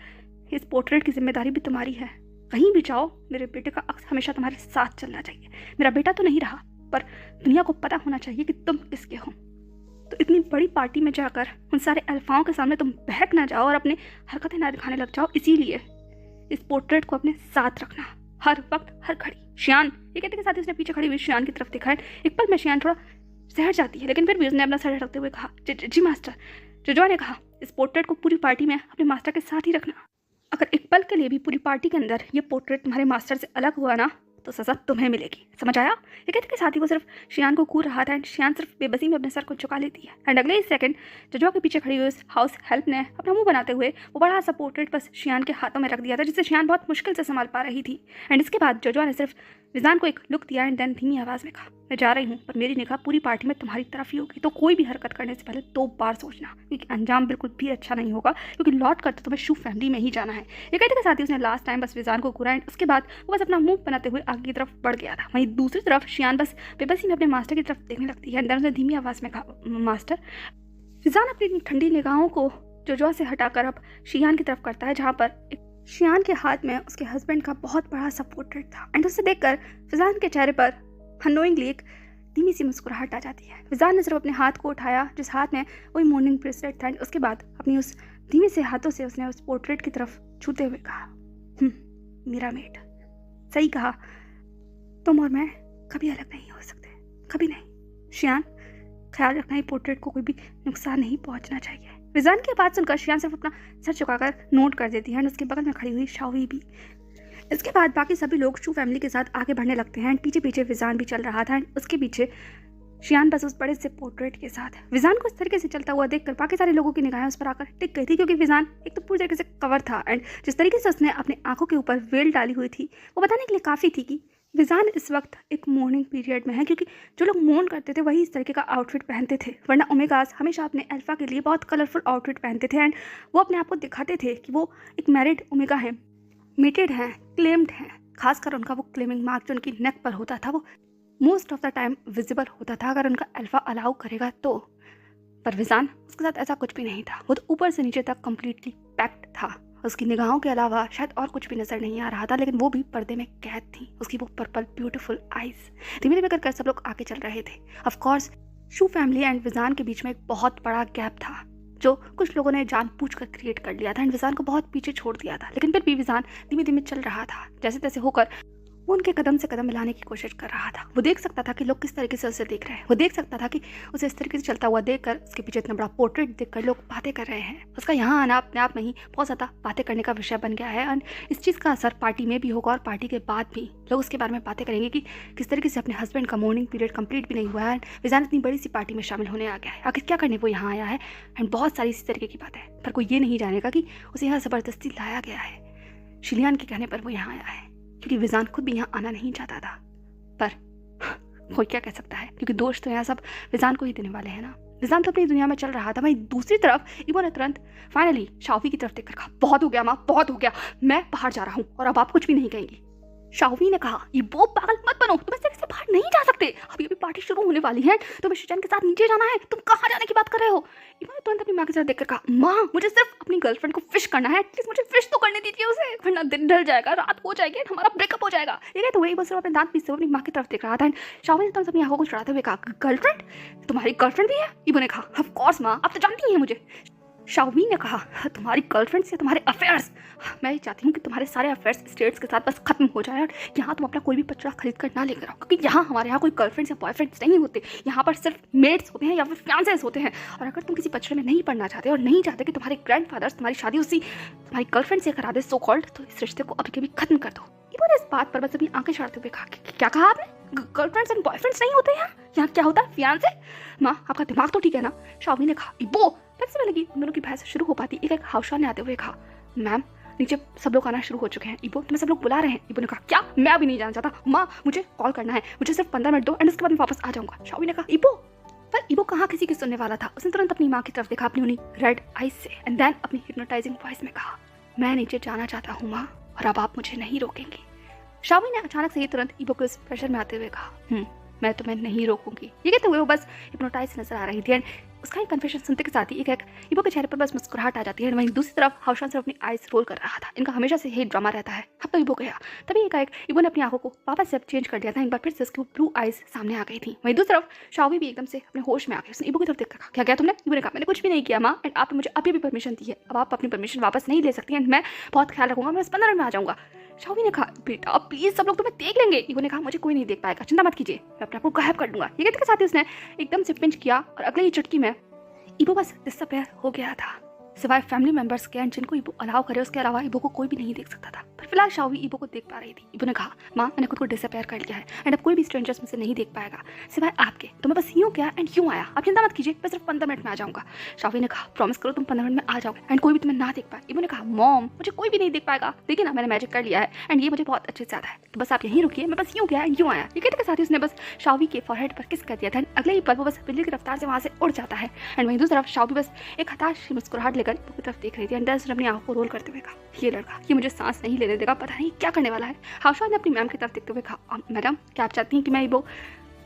इस पोर्ट्रेट की जिम्मेदारी भी तुम्हारी है। कहीं भी जाओ मेरे बेटे का अक्स हमेशा तुम्हारे साथ चलना चाहिए। मेरा बेटा तो नहीं रहा, पर दुनिया को पता होना चाहिए कि तुम किसके हो। तो इतनी बड़ी पार्टी में जाकर उन सारे अल्फाओं के सामने तुम बहक ना जाओ और अपनी हरकतें ना दिखाने लग जाओ। इसीलिए इस पोर्ट्रेट को अपने साथ रखना हर वक्त, हर घड़ी। शियान, ये कहते के साथ ही उसने पीछे खड़ी हुई शियान की तरफ देखा है। एक पल में शियान थोड़ा सहर जाती है, लेकिन फिर भी उसने अपना सर रखते हुए कहा, जी मास्टर। जोजुआ ने कहा, इस पोर्ट्रेट को पूरी पार्टी में अपने मास्टर के साथ ही रखना। अगर एक पल के लिए भी पूरी पार्टी के अंदर ये पोर्ट्रेट तुम्हारे मास्टर से अलग हुआ ना, तो सजा तुम्हें मिलेगी, समझ आया। ये कहते के साथ ही वो सिर्फ शियान को घूर रहा था एंड शियान सिर्फ बेबसी में अपने सर को झुका लेती है। एंड अगले ही सेकंड जोजुआ के पीछे खड़ी हुई उस हाउस हेल्प ने अपना मुंह बनाते हुए वो बड़ा सा पोर्ट्रेट बस शियान के हाथों में रख दिया था, जिसे शियान बहुत मुश्किल से संभाल पा रही थी। एंड इसके बाद जोजुआ ने सिर्फ विजान को एक लुक दिया एंड देन धीमी आवाज़ में कहा, मैं जा रही हूँ, पर मेरी निगाह पूरी पार्टी में तुम्हारी तरफ ही होगी, तो कोई भी हरकत करने से पहले 2 बार सोचना, क्योंकि अंजाम बिल्कुल भी अच्छा नहीं होगा, क्योंकि लौट कर तो तुम्हें शू फैमिली में ही जाना है। ये कहते के साथ ही उसने लास्ट टाइम बस विजान को घूरा एंड उसके बाद वो बस अपना मुंह बनाते हुए आगे की तरफ बढ़ गया था। वहीं दूसरी तरफ शियान बस बेबसी में अपने मास्टर की तरफ देखने लगती है। उसने धीमी आवाज़ में कहा, मास्टर। विजान अपनी ठंडी निगाहों को जोजुआ से हटाकर अब शियान की तरफ करता है, जहाँ पर शियान के हाथ में उसके हस्बैंड का बहुत बड़ा सा पोर्ट्रेट था। एंड उसे देखकर विजान के चेहरे पर अननोइंगली एक धीमी सी मुस्कुराहट आ जाती है। विजान ने सिर्फ अपने हाथ को उठाया, जिस हाथ में वही मॉर्निंग ब्रेसलेट था, एंड उसके बाद अपनी उस धीमे से हाथों से उसने उस पोर्ट्रेट की तरफ छूते हुए कहा, मेरा मेट, सही कहा, तुम और मैं कभी अलग नहीं हो सकते, कभी नहीं। शियान, ख्याल रखना, ही पोर्ट्रेट को कोई भी नुकसान नहीं पहुंचना चाहिए। विजान की बात सुनकर शियान सिर्फ अपना सर झुकाकर नोट कर देती है एंड उसके बगल में खड़ी हुई शाओवी भी। इसके बाद बाकी सभी लोग शू फैमिली के साथ आगे बढ़ने लगते हैं एंड पीछे पीछे विजान भी चल रहा था एंड उसके पीछे शियान बस उस बड़े से पोर्ट्रेट के साथ। विजान को इस तरीके से चलता हुआ देखकर बाकी सारे लोगों की निगाहें उस पर आकर टिक गई थी, क्योंकि विजान एक तो पूरी तरीके से कवर था एंड जिस तरीके से उसने अपनी आंखों के ऊपर वेल डाली हुई थी वो बताने के लिए काफ़ी थी कि विजान इस वक्त एक मॉर्निंग पीरियड में है, क्योंकि जो लोग मॉर्न करते थे वही इस तरीके का आउटफिट पहनते थे, वरना ओमेगास हमेशा अपने अल्फा के लिए बहुत कलरफुल आउटफिट पहनते थे एंड वो अपने आप को दिखाते थे कि वो एक मैरिड ओमेगा है, मेटेड हैं, क्लेम्ड हैं। खासकर उनका वो क्लेमिंग मार्क जो उनकी नेक पर होता था वो most of the time visible होता था अगर उनका अल्फा अलाउ करेगा तो। पर विजान, उसके साथ ऐसा कुछ भी नहीं था। वो तो ऊपर से नीचे तक कम्प्लीटली पैक्ड था। उसकी निगाहों के अलावा शायद और कुछ भी नजर नहीं आ रहा था, लेकिन वो भी पर्दे में कैद थी। उसकी वो पर्पल ब्यूटीफुल आईज। धीमे धीमे कर सब लोग आगे चल रहे थे। Of course shoe family and विजान के बीच में एक बहुत बड़ा गैप था जो कुछ लोगों ने जानबूझकर क्रिएट कर लिया था एंड विजान को बहुत पीछे छोड़ दिया था, लेकिन फिर भी विजान धीमे धीमे चल रहा था। जैसे तैसे होकर वो उनके कदम से कदम मिलाने की कोशिश कर रहा था। वो देख सकता था कि लोग किस तरीके से उसे देख रहे हैं। वो देख सकता था कि उसे इस तरीके से चलता हुआ देखकर, उसके पीछे इतना बड़ा पोर्ट्रेट देखकर लोग बातें कर रहे हैं। उसका यहाँ आना अपने आप में ही बहुत ज़्यादा बातें करने का विषय बन गया है। और इस चीज़ का असर पार्टी में भी होगा और पार्टी के बाद भी लोग उसके बारे में बातें करेंगे कि किस तरीके से अपने हस्बैंड का मोर्निंग पीरियड कंप्लीट भी नहीं हुआ है, विजान इतनी बड़ी सी पार्टी में शामिल होने आ गया है, आखिर क्या करने वो यहाँ आया है। एंड बहुत सारी इसी तरीके की बातें, पर कोई ये नहीं जानेगा कि उसे यहाँ ज़बरदस्ती लाया गया है। शिलियान के कहने पर वो यहाँ आया है, क्योंकि विजान खुद भी यहाँ आना नहीं चाहता था। पर कोई क्या कह सकता है, क्योंकि दोष तो यहाँ सब विजान को ही देने वाले हैं ना। विजान तो अपनी दुनिया में चल रहा था, वहीं दूसरी तरफ इबो ने तुरंत फाइनली शाओवी की तरफ देखकर कहा, बहुत हो गया माँ, बहुत हो गया, मैं बाहर जा रहा हूँ और अब आप कुछ भी नहीं कहेंगी। शाओवी ने कहा, इबो पागल मत बनो, तुम इस तरह से बाहर नहीं जा सकते, अभी अभी पार्टी शुरू होने वाली है, तुम्हें शिचैन के साथ नीचे जाना है, तुम कहाँ जाने की बात कर रहे हो। इबो ने तुरंत अपनी माँ की तरफ देखकर कहा, माँ मुझे सिर्फ अपनी गर्लफ्रेंड को फिश करना है, एटलीस्ट मुझे फिश तो करने दीजिए उसे, वरना दिन ढल जाएगा, रात हो जाएगी, हमारा ब्रेकअप हो जाएगा। ठीक है, तो वही बस अपने दांत पीसते हुए अपनी माँ की तरफ देख रहा था। शाओवी ने तुरंत अपनी आंखों को चढ़ाते हुए कहा, गर्लफ्रेंड, तुम्हारी गर्लफ्रेंड भी है। इबो ने कहा, ऑफ कोर्स माँ, आप तो जानती हैं मुझे। शाओवी ने कहा, तुम्हारी गर्लफ्रेंड से तुम्हारे अफेयर्स, मैं ये चाहती हूँ कि तुम्हारे सारे अफेयर्स स्टेट्स के साथ बस खत्म हो जाए और यहाँ तुम अपना कोई भी बच्चा खरीद कर ना लेकर आओ, क्योंकि यहाँ हमारे यहाँ कोई गर्लफ्रेंड्स या बॉयफ्रेंड्स नहीं होते, यहाँ पर सिर्फ मेड्स होते हैं या फिर फियांसेस होते हैं। और अगर तुम किसी बच्चे में नहीं पढ़ना चाहते और नहीं चाहते कि तुम्हारे ग्रैंडफादर्स तुम्हारी शादी उसी तुम्हारी गर्लफ्रेंड से करा दे सो कॉल्ड, तो इस रिश्ते को अभी कभी खत्म कर दो। इबो ने इस बात पर बस अपनी आंखें चढ़ाते हुए कहा, क्या कहा आपने, गर्लफ्रेंड्स एंड बॉयफ्रेंड्स नहीं होते यहाँ क्या होता है, फियांसे। माँ आपका दिमाग तो ठीक है ना। शाओवी ने कहा, इबो। फिर से लगी उन दोनों की बहस शुरू हो पाती, एक हाउशा ने आते हुए कहा, मैम नीचे सब लोग आना शुरू हो चुके हैं, इबो तुम्हें सब लोग बुला रहे हैं। इबो ने कहा, क्या, मैं अभी नहीं जाना चाहता माँ, मुझे कॉल करना है, मुझे सिर्फ 15 मिनट दो एंड उसके बाद मैं वापस आ जाऊंगा। शाओवी ने कहा, इबो। पर इबो कहाँ किसी की सुनने वाला था। उसने तुरंत अपनी माँ की तरफ देखा, अपनी उन्हीं रेड आइज से, एंड देन अपनी हिप्नोटाइजिंग वॉइस में कहा, मैं नीचे जाना चाहता हूँ माँ, और अब आप मुझे नहीं रोकेंगी। शाओवी ने अचानक से ही तुरंत इबो को इस प्रेशर में आते हुए कहा, मैं तुम्हें नहीं रोकूंगी। ये कहते हुए वो बस हिप्नोटाइज नजर आ रही थी। एंड उसका ही कन्फेशन सुनते के साथ ही एक इबो के चेहरे पर बस मुस्कुराहट आ जाती है। वहीं दूसरी तरफ हाउशान सिर्फ अपनी आइज रोल कर रहा था। इनका हमेशा से यही ड्रामा रहता है। अब तो इबो गया, तभी एक इबो ने अपनी आंखों को वापस से चेंज कर दिया था। एक बार फिर से उसकी ब्लू आइज सामने आ गई थी। वहीं दूसरी तरफ शाओवी भी एकदम से अपने होश में आ गई। उसने इबो की तरफ देखकर कहा, क्या किया तुमने। इबो ने कहा, मैंने कुछ भी नहीं किया माँ, एंड आपने मुझे अभी भी परमिशन दी है, अब आप अपनी परमिशन वापस नहीं ले सकती, एंड मैं बहुत ख्याल रखूंगा, मैं बस 15 मिनट में आ जाऊंगा। शाओवी ने कहा, बेटा प्लीज सब लोग तुम्हें देख लेंगे। इबो ने कहा, मुझे कोई नहीं देख पाएगा, चिंता मत कीजिए, मैं अपने आप को गायब कर दूंगा। ये कहते के साथ ही उसने एकदम से पिंच किया और अगले ही चुटकी में इबो बस डिसअपियर हो गया था, सिवाय फैमिली मेंबर्स के, एंड जिनको इबो अलाउ करे उसके अलावा इबो को कोई भी नहीं देख सकता था। पर फिलहाल शाओवी इबो को देख पा रही थी। इबो ने कहा, माँ मैंने खुद को डिसअपियर कर लिया है, एंड अब कोई भी स्ट्रेंजर्स मुझे नहीं देख पाएगा सिवाय आपके, तो मैं बस यूँ गया एंड यूँ आया, आप चिंता मत कीजिए, मैं सिर्फ 15 मिनट में आ जाऊंगा। शाओवी ने कहा, प्रॉमिस करो तुम 15 मिनट में आ जाओगे एंड कोई भी तुम्हें ना देख पाए। इबो ने कहा, मॉम मुझे कोई भी नहीं देख पाएगा, देखिए ना मैंने मैजिक कर लिया है एंड ये मुझे बहुत अच्छे से आता है, तो बस आप यहीं रुकिए, मैं बस यूँ गया एंड यूँ आया। ये कहते के साथ ही उसने बस शाओवी के फॉरहेड पर किस कर दिया था। अगले ही पल वो बस बिल्ली की रफ्तार से वहाँ से उड़ जाता है। एंड वहीं दूसरी तरफ शाओवी बस एक हताश मुस्कुराहट लेकर इबो की तरफ देख रही थी। एंड उसने अपनी आंखों को रोल करते हुए कहा, ये लड़का ये मुझे सांस नहीं लेने देगा, पता नहीं क्या करने वाला है। हाउशा ने अपनी मैम की तरफ देखते हुए कहा, मैडम क्या आप चाहती हैं कि मैं इबो।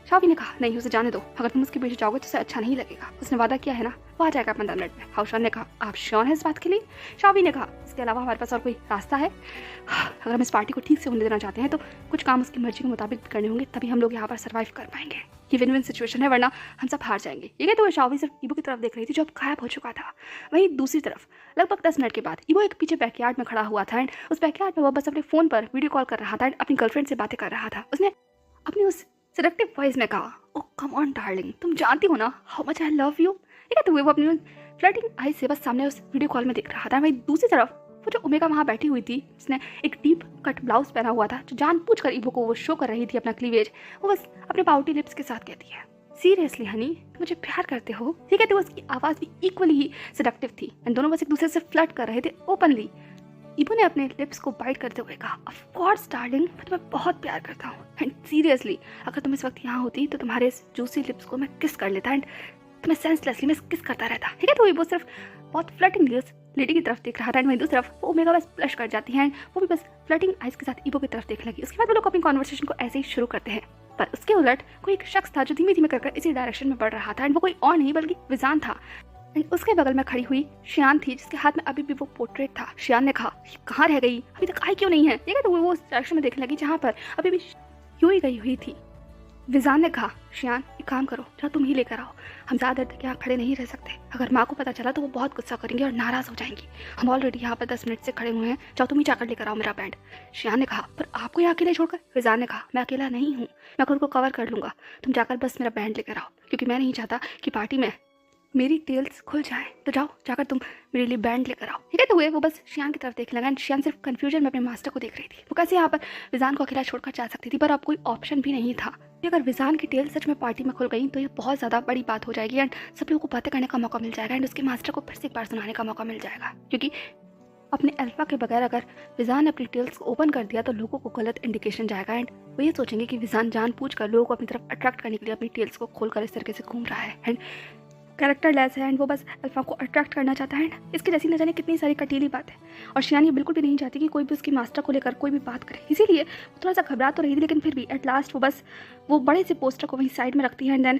शाओवी ने कहा, नहीं उसे जाने दो, अगर तुम उसके पीछे जाओगे तो उसे अच्छा नहीं लगेगा, उसने वादा किया है ना, वो आ जाएगा 15 मिनट में। हाउशा ने कहा, आप श्योर हैं इस बात के लिए। शाओवी ने कहा, इसके अलावा हमारे पास और कोई रास्ता है, अगर हम इस पार्टी को ठीक से होने देना चाहते हैं तो कुछ काम उसकी मर्जी के मुताबिक करने होंगे, तभी हम लोग यहाँ पर सर्वाइव कर पाएंगे। ये विन विन सिचुएशन है, वरना हम सब हार जाएंगे। ये कहते हुए शाओवी सिर्फ इबो की तरफ देख रही थी जो अब गायब हो चुका था। वहीं दूसरी तरफ लगभग 10 मिनट के बाद इबो एक पीछे बैकयार्ड में खड़ा हुआ था। एंड उस बैकयार्ड में वो बस अपने फोन पर वीडियो कॉल कर रहा था एंड अपनी गर्लफ्रेंड से बातें कर रहा था। उसने अपनी उस सेडक्टिव वॉइस में कहा, ओह कम ऑन डार्लिंग, तुम जानती हो ना how much I love you. ये कहते हुए वो अपनी फ्लर्टिंग आइज से बस सामने उस वीडियो कॉल में देख रहा था। वहीं दूसरी तरफ वो जो ओमेगा वहाँ बैठी हुई थी, उसने एक डीप कट ब्लाउज पहना हुआ था, जो जानबूझकर इबो को वो शो कर रही थी अपना क्लीवेज, वो बस अपने पाउटी लिप्स के साथ कहती है, सीरियसली हनी तुम मुझे प्यार करते हो। ये कहते हुए उसकी आवाज़ भी इक्वली ही सेडक्टिव थी एंड दोनों बस एक दूसरे से फ्लर्ट कर रहे थे ओपनली। इबो ने अपने लिप्स को बाइट करते हुए कहा, ऑफ कोर्स डार्लिंग, मैं तुम्हें बहुत प्यार करता हूँ, एंड सीरियसली अगर तुम इस वक्त यहाँ होती तो तुम्हारे इस जूसी लिप्स को मैं किस कर लेता एंड तुम्हें सेंसलेसली मैं किस करता रहता। ठीक है, तो इबो सिर्फ बहुत फ्लर्टिंगली उस लेडी की तरफ देख रहा था एंड वहीं दूसरी तरफ वो ओमेगा बस फ्लश कर जाती है एंड वो भी बस फ्लर्टिंग आइज के साथ इबो की तरफ देखने लगी। उसके बाद वो लोग अपनी कॉन्वर्सेशन को ऐसे ही शुरू करते हैं। पर उसके उलट कोई एक शख्स था जो धीमे धीमे कर इसी डायरेक्शन में बढ़ रहा था एंड वो कोई और नहीं बल्कि विजान था। उसके बगल में खड़ी हुई शियान थी, जिसके हाथ में अभी भी वो पोर्ट्रेट था। शियान ने कहा, ये कहाँ रह गई, अभी तक आई क्यों नहीं है। ये कहते हुए वो उस डायरेक्शन में देखने लगी जहाँ पर अभी भी यूं ही गई हुई थी। विजान ने कहा, शियान एक काम करो, जाओ तुम ही लेकर आओ, हम ज़्यादा देर तक यहाँ खड़े नहीं रह सकते। अगर माँ को पता चला तो वो बहुत गुस्सा करेंगे और नाराज़ हो जाएंगी। हम ऑलरेडी यहाँ पर 10 मिनट से खड़े हुए हैं, जाओ तुम ही जाकर लेकर आओ मेरा बैंड। शियान ने कहा, पर आपको यहाँ अकेले छोड़कर? विजान ने कहा, मैं अकेला नहीं हूँ, मैं खुद को कवर कर लूँगा, तुम जाकर बस मेरा बैंड लेकर आओ, क्योंकि मैं नहीं चाहता कि पार्टी में मेरी टेल्स खुल जाए। तो जाओ जाकर तुम मेरे लिए बैंड लेकर आओ। ठीक है, तो हुए वो बस शियान की तरफ देखने लगा एंड शियान सिर्फ कन्फ्यूजन में अपने मास्टर को देख रही थी। वो कैसे यहाँ पर विजान को अकेला छोड़कर जा सकती थी, पर अब कोई ऑप्शन भी नहीं था। अगर विजान की टेल सच में पार्टी में खुल गई तो ये बहुत ज़्यादा बड़ी बात हो जाएगी एंड सब लोगों को बातें करने का मौका मिल जाएगा एंड उसके मास्टर को फिर से एक बार सुनाने का मौका मिल जाएगा, क्योंकि अपने अल्फा के बगैर अगर विजान ने अपनी टेल्स को ओपन कर दिया तो लोगों को गलत इंडिकेशन जाएगा एंड वो ये सोचेंगे कि विजान जानबूझकर लोगों को अपनी तरफ अट्रैक्ट करने के लिए अपनी टेल्स को खोलकर इस तरीके से घूम रहा है एंड कैरेक्टर लेस है एंड वो बस अल्फा को अट्रैक्ट करना चाहता है। इसकी जैसी न जाने कितनी सारी कटीली बात है और शियान ये बिल्कुल भी नहीं चाहती कि कोई भी उसकी मास्टर को लेकर कोई भी बात करे, इसीलिए वो थोड़ा सा घबरा तो रही थी, लेकिन फिर भी एट लास्ट वो बड़े से पोस्टर को वहीं साइड में रखती है एंड देन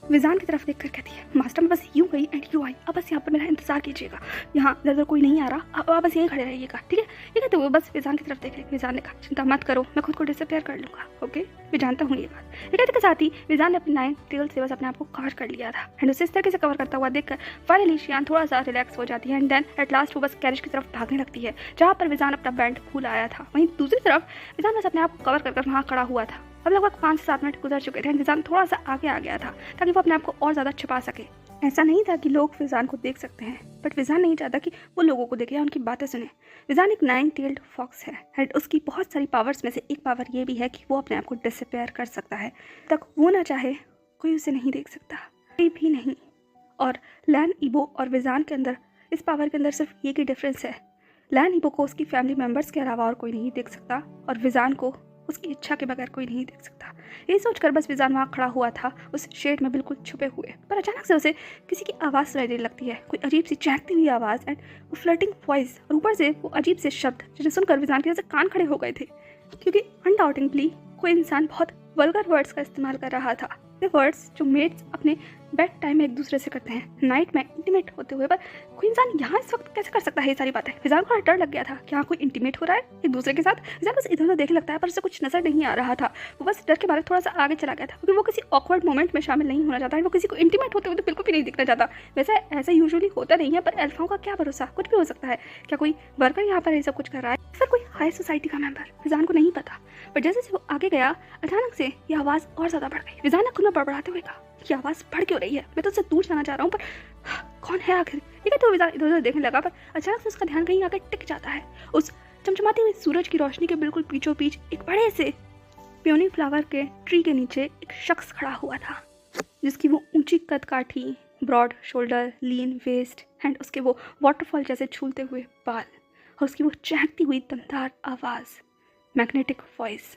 विजान की तरफ देखकर कहती है, मास्टर मैं बस यूँ गई एंड यूँ आई, अब बस यहाँ पर मेरा इंतजार कीजिएगा, यहाँ इधर कोई नहीं आ रहा, अब आप बस यहीं खड़े रहिएगा, ठीक है। ये कहते हुए बस विजान की तरफ देख रहे। विजान ने कहा, चिंता मत करो, मैं खुद को डिसअपियर कर लूँगा, ओके, मैं जानता हूँ ये बात। ये कहते के साथ ही विजान ने अपनी 9 टेल से बस अपने आप को कवर कर लिया था एंड उसे इस तरीके से कवर करता हुआ देखकर फाइनली शियान थोड़ा सा रिलैक्स हो जाती है एंड देन एट लास्ट वो बस कैरिज की तरफ भागने लगती है जहाँ पर विजान अपना बैंड फूल आया था। वहीं दूसरी तरफ विजान बस अपने आप को कवर कर वहाँ खड़ा हुआ था। अब लगभग 5 से 7 मिनट गुजर चुके थे। विजान थोड़ा सा आगे आ गया था ताकि वो अपने आप को और ज़्यादा छिपा सके। ऐसा नहीं था कि लोग विजान को देख सकते हैं, बट विजान नहीं चाहता कि वो लोगों को देखे या उनकी बातें सुने। विजान एक 9 टेल्ड फॉक्स है एंड उसकी बहुत सारी पावर्स में से एक पावर ये भी है कि वो अपने आप को डिसअपियर कर सकता है। तक वो ना चाहे कोई उसे नहीं देख सकता, कोई भी नहीं। और लैन ईबो और विजान के अंदर इस पावर के अंदर सिर्फ एक ही डिफरेंस है, लैन ईबो को उसकी फैमिली मेम्बर्स के अलावा और कोई नहीं देख सकता और विजान को उसकी इच्छा के बगैर कोई नहीं देख सकता। यही सोचकर बस विजान वहाँ खड़ा हुआ था उस शेड में बिल्कुल छुपे हुए, पर अचानक से उसे किसी की आवाज़ सुनाई देने लगती है, कोई अजीब सी चहकती हुई आवाज़ एंड वो फ्लर्टिंग वॉइस और ऊपर से वो अजीब से शब्द जिन्हें सुनकर विजान के जैसे कान खड़े हो गए थे, क्योंकि अनडाउटिंगली कोई इंसान बहुत वल्गर वर्ड्स का इस्तेमाल कर रहा था। ये वर्ड्स जो मेट्स अपने बेड टाइम में एक दूसरे से करते हैं, नाइट में इंटीमेट होते हुए, पर कोई इंसान यहाँ इस वक्त कैसे कर सकता है ये सारी बातें। विजान को डर लग गया था कि यहाँ कोई इंटीमेट हो रहा है एक दूसरे के साथ। विजान बस इधर उधर देखने लगता है पर उसे कुछ नजर नहीं आ रहा था। वो बस डर के बारे थोड़ा सा आगे चला गया था क्योंकि वो किसी ऑकवर्ड मोमेंट में शामिल नहीं होना चाहता है। वो किसी को इंटीमेट होते हुए तो बिल्कुल भी नहीं दिखना चाहता। वैसे ऐसा यूजुअली होता नहीं है, पर अल्फाओं का क्या भरोसा, कुछ भी हो सकता है। क्या कोई वर्कर यहाँ पर ये सब कुछ कर रहा है, फिर कोई हाई सोसाइटी का मेंबर, विजान को नहीं पता। पर जैसे वो आगे गया अचानक से ये आवाज़ और ज़्यादा बढ़ गई। विजान ने खुद में बड़बड़ाते हुए कहा, ये आवाज़ बढ़ क्यों रही है, मैं तो उससे दूर जाना चाह रहा हूँ, पर कौन है आखिर। ये कहते हुए विजान इधर उधर देखने लगा, पर अचानक से उसका ध्यान कहीं आकर टिक जाता है। उस चमचमाती हुई सूरज की रोशनी के बिल्कुल पीछों पीछ एक बड़े से पियोनी फ्लावर के ट्री के नीचे एक शख्स खड़ा हुआ था, जिसकी वो ऊंची कदकाठी, broad shoulder, lean waist and उसके वो वाटरफॉल जैसे झूलते हुए बाल और उसकी वो चहकती हुई दमदार आवाज़, मैग्नेटिक वॉइस।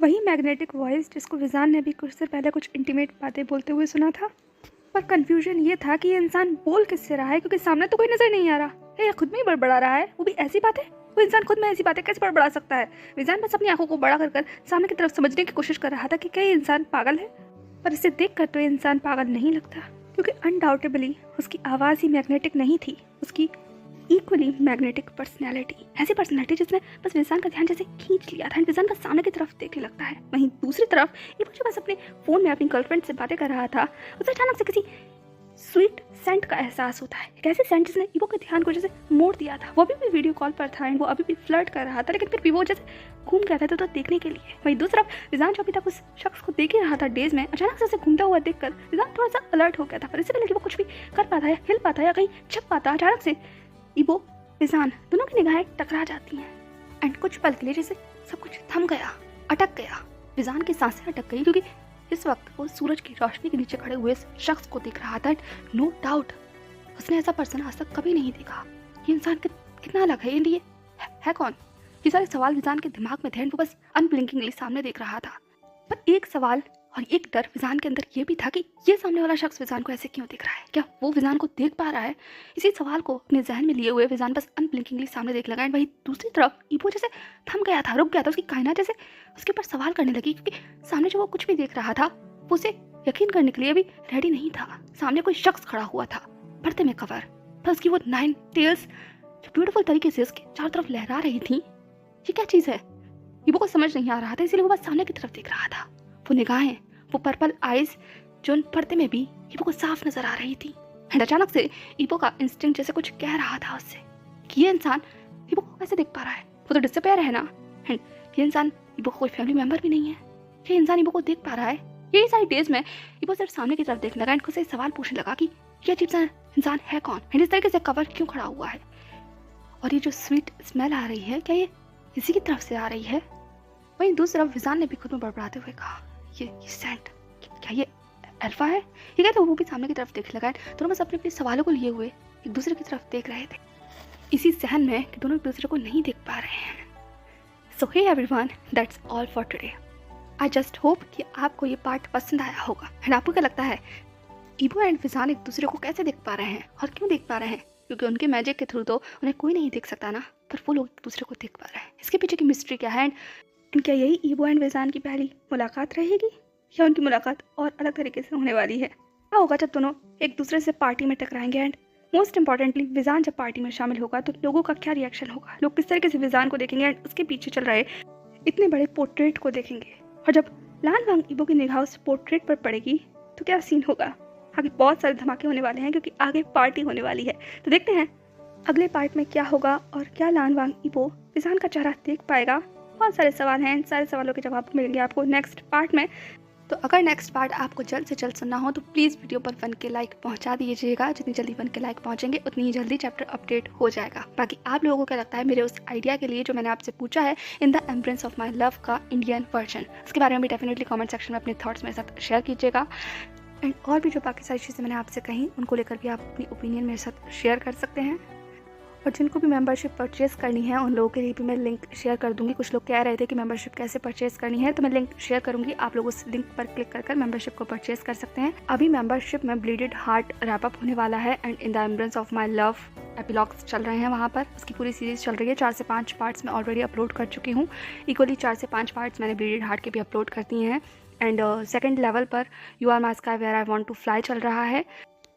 वही मैग्नेटिक वॉइस जिसको विजान ने भी कुछ देर पहले कुछ इंटीमेट बातें बोलते हुए सुना था। पर कंफ्यूजन ये था कि ये इंसान बोल किससे रहा है, क्योंकि सामने तो कोई नजर नहीं आ रहा है। खुद में ही बड़बड़ा रहा है, वो भी ऐसी बातें। वो इंसान खुद में ऐसी बातें कैसे बड़बड़ा सकता है। विजान बस अपनी आंखों को बड़ा कर सामने की तरफ समझने की कोशिश कर रहा था कि क्या ये इंसान पागल है, पर इसे देख कर तो ये इंसान पागल नहीं लगता, क्योंकि अनडाउटेबली उसकी आवाज़ ही मैग्नेटिक नहीं थी, उसकी इक्वली मैग्नेटिक पर्सनैलिटी, ऐसी पर्सनैलिटी जिसने बस विजान का ध्यान जैसे खींच लिया था। विजान बस सामने की तरफ देखने लगता है। वहीं दूसरी तरफ ये मुझे बस अपने फ़ोन में अपनी गर्लफ्रेंड से बातें कर रहा था, उसे अचानक से किसी स्वीट सेंट का एहसास होता है। एक ऐसे सेंट जिसने ईवो के ध्यान को जैसे मोड़ दिया था। वो अभी भी वीडियो कॉल पर था एंड वो अभी भी फ्लर्ट कर रहा था, लेकिन फिर भी वो जैसे घूम गया था तो देखने के लिए। वहीं दूसरी तरफ विजान जो अभी तक उस शख्स को देख ही रहा था डेज में, अचानक से उसे घूमता हुआ देखकर विजान थोड़ा सा अलर्ट हो गया था। पर इससे पहले कि वो कुछ भी कर पाता या हिल पाता या कहीं छप पाता, अचानक से ईवो विजान दोनों की निगाहें टकरा जाती हैं एंड कुछ पल के लिए जैसे सब कुछ थम गया, अटक गया। विजान की सांसें अटक गई क्योंकि इस वक्त वो सूरज की रोशनी के नीचे खड़े हुए शख्स को देख रहा था। नो डाउट उसने ऐसा पर्सन आज तक कभी नहीं देखा। ये इंसान कितना अलग है, ये है कौन? ये सारे सवाल विजान के दिमाग में थे एंड वो बस अनब्लिंकिंगली सामने देख रहा था। पर एक सवाल और एक डर विजान के अंदर ये भी था कि ये सामने वाला शख्स विजान को ऐसे क्यों देख रहा है, क्या वो विजान को देख पा रहा है? इसी सवाल को अपने जहन में लिए हुए विजान बस अनब्लिंकिंगली सामने देख लगा एंड वही दूसरी तरफ ईवो जैसे थम गया था, रुक गया था। उसकी कायनात जैसे उसके ऊपर सवाल करने लगी, क्योंकि सामने जो वो कुछ भी देख रहा था वो उसे यकीन करने के लिए अभी रेडी नहीं था। सामने कोई शख्स खड़ा हुआ था, पर्दे में कवर, पर उसकी वो 9 टेल्स जो ब्यूटीफुल तरीके से उसके चारों तरफ लहरा रही थी। ये क्या चीज़ है? ईवो को समझ नहीं आ रहा था, इसीलिए वो बस सामने की तरफ देख रहा था। वो निगाहें वो पर्पल आइज जो उन पर्दे में भी ईबो को साफ नजर आ रही थी। एंड अचानक से ईबो का इंस्टिंक्ट जैसे कुछ कह रहा था उससे कि ये इंसान ईबो को कैसे देख पा रहा है, वो तो डिसअपियर है ना। एंड ये इंसान ईबो का कोई फैमिली मेंबर भी नहीं है, ये इंसान ईबो को देख पा रहा है। यही सारी डेज में ईबो सिर्फ सामने की तरफ देखने लगा एंड खुद से सवाल पूछने लगा कि ये अजीब सा इंसान है कौन, एंड इस तरीके से कवर क्यों खड़ा हुआ है, और ये जो स्वीट स्मेल आ रही है क्या ये इसी की तरफ से आ रही है। वहीं दूसरी तरफ विजान ने भी खुद में बड़बड़ाते हुए कहा ये सेंट क्या ये अल्फा है। ये कहते वो भी सामने की तरफ देखने लगा। दोनों बस अपने अपने सवालों को लिए हुए एक दूसरे की तरफ देख रहे थे, इसी सहन में कि दोनों एक दूसरे को नहीं देख पा रहे हैं। So hey everyone, that's all for today. I just hope कि आपको ये पार्ट पसंद आया होगा। एंड आपको क्या लगता है ईबो एंड विजान एक दूसरे को कैसे देख पा रहे हैं और क्यों देख पा रहे हैं? क्योंकि उनके मैजिक के थ्रू तो उन्हें कोई नहीं देख सकता ना, पर वो लोग एक दूसरे को देख पा रहे हैं। इसके पीछे की मिस्ट्री क्या है? एंड क्या यही ईबो एंड विजान की पहली मुलाकात रहेगी या उनकी मुलाकात और अलग तरीके से होने वाली है? क्या होगा जब दोनों एक दूसरे से पार्टी में टकराएंगे? एंड मोस्ट इंपॉर्टेंटली विजान जब पार्टी में शामिल होगा तो लोगों का क्या रिएक्शन होगा? लोग किस तरीके से विजान को देखेंगे एंड उसके पीछे चल रहे इतने बड़े पोर्ट्रेट को देखेंगे? और जब लान वांग ईबो की निगाह उस पोर्ट्रेट पर पड़ेगी तो क्या सीन होगा? आगे बहुत सारे धमाके होने वाले हैं क्योंकि आगे पार्टी होने वाली है। तो देखते हैं अगले पार्ट में क्या होगा और क्या लान वांग ईबो विजान का चेहरा देख पाएगा। बहुत सारे सवाल हैं, इन सारे सवालों के जवाब मिलेंगे आपको नेक्स्ट पार्ट में। तो अगर नेक्स्ट पार्ट आपको जल्द से जल्द सुनना हो तो प्लीज़ वीडियो पर 1 के लाइक पहुंचा दीजिएगा। जितनी जल्दी 1 के लाइक पहुंचेंगे उतनी ही जल्दी चैप्टर अपडेट हो जाएगा। बाकी आप लोगों को क्या लगता है मेरे उस आइडिया के लिए जो मैंने आपसे पूछा है इन the embrace of my love का इंडियन वर्जन, उसके बारे में भी डेफिनेटली कमेंट सेक्शन में अपने थॉट्स मेरे साथ शेयर कीजिएगा। एंड और भी जो बाकी सारी चीज़ें मैंने आपसे कही उनको लेकर भी आप अपनी ओपिनियन मेरे साथ शेयर कर सकते हैं। और जिनको भी मेंबरशिप परचेज़ करनी है उन लोगों के लिए भी मैं लिंक शेयर कर दूंगी। कुछ लोग कह रहे थे कि मेंबरशिप कैसे परचेज़ करनी है, तो मैं लिंक शेयर करूंगी। आप लोग उस लिंक पर क्लिक कर मेंबरशिप को परचेज़ कर सकते हैं। अभी मेंबरशिप में ब्लीडेड हार्ट रैप अप होने वाला है and in the embrace of my love epilogues चल रहे हैं वहाँ पर। उसकी पूरी सीरीज़ चल रही है। 4 से 5 पार्ट्स मैं ऑलरेडी अपलोड कर चुकी हूँ। इक्वली 4 से 5 पार्ट्स मैंने ब्लीडेड हार्ट के भी अपलोड कर दिए हैं। एंड सेकंड लेवल पर you are my sky where I want to fly चल रहा है,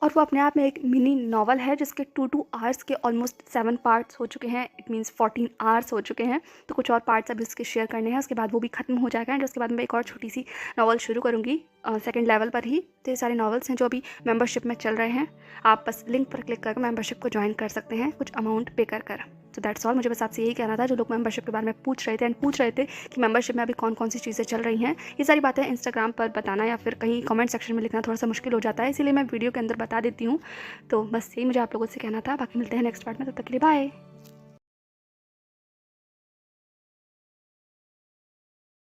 और वो अपने आप में एक मिनी नॉवल है जिसके 2 आवर्स के ऑलमोस्ट 7 पार्ट्स हो चुके हैं। इट मीन्स 14 आवर्स हो चुके हैं। तो कुछ और पार्ट्स अभी उसके शेयर करने हैं, उसके बाद वो भी खत्म हो जाएगा। एंड उसके बाद मैं एक और छोटी सी नॉवल शुरू करूँगी सेकंड लेवल पर ही। तो ये सारे नॉवल्स हैं जो अभी मेंबरशिप में चल रहे हैं। आप बस लिंक पर क्लिक करके मेंबरशिप को ज्वाइन कर सकते हैं कुछ अमाउंट पे कर। तो दैट्स ऑल। मुझे बस आपसे यही कहना था जो लोग मेंबरशिप के बारे में पूछ रहे थे एंड पूछ रहे थे कि मेंबरशिप में अभी कौन कौन सी चीज़ें चल रही हैं। ये सारी बातें इंस्टाग्राम पर बताना या फिर कहीं कमेंट सेक्शन में लिखना थोड़ा सा मुश्किल हो जाता है, इसीलिए मैं वीडियो के अंदर बता देती हूँ। तो बस यही मुझे आप लोगों से कहना था। बाकी मिलते हैं नेक्स्ट पार्ट में, तब तक के लिए बाय।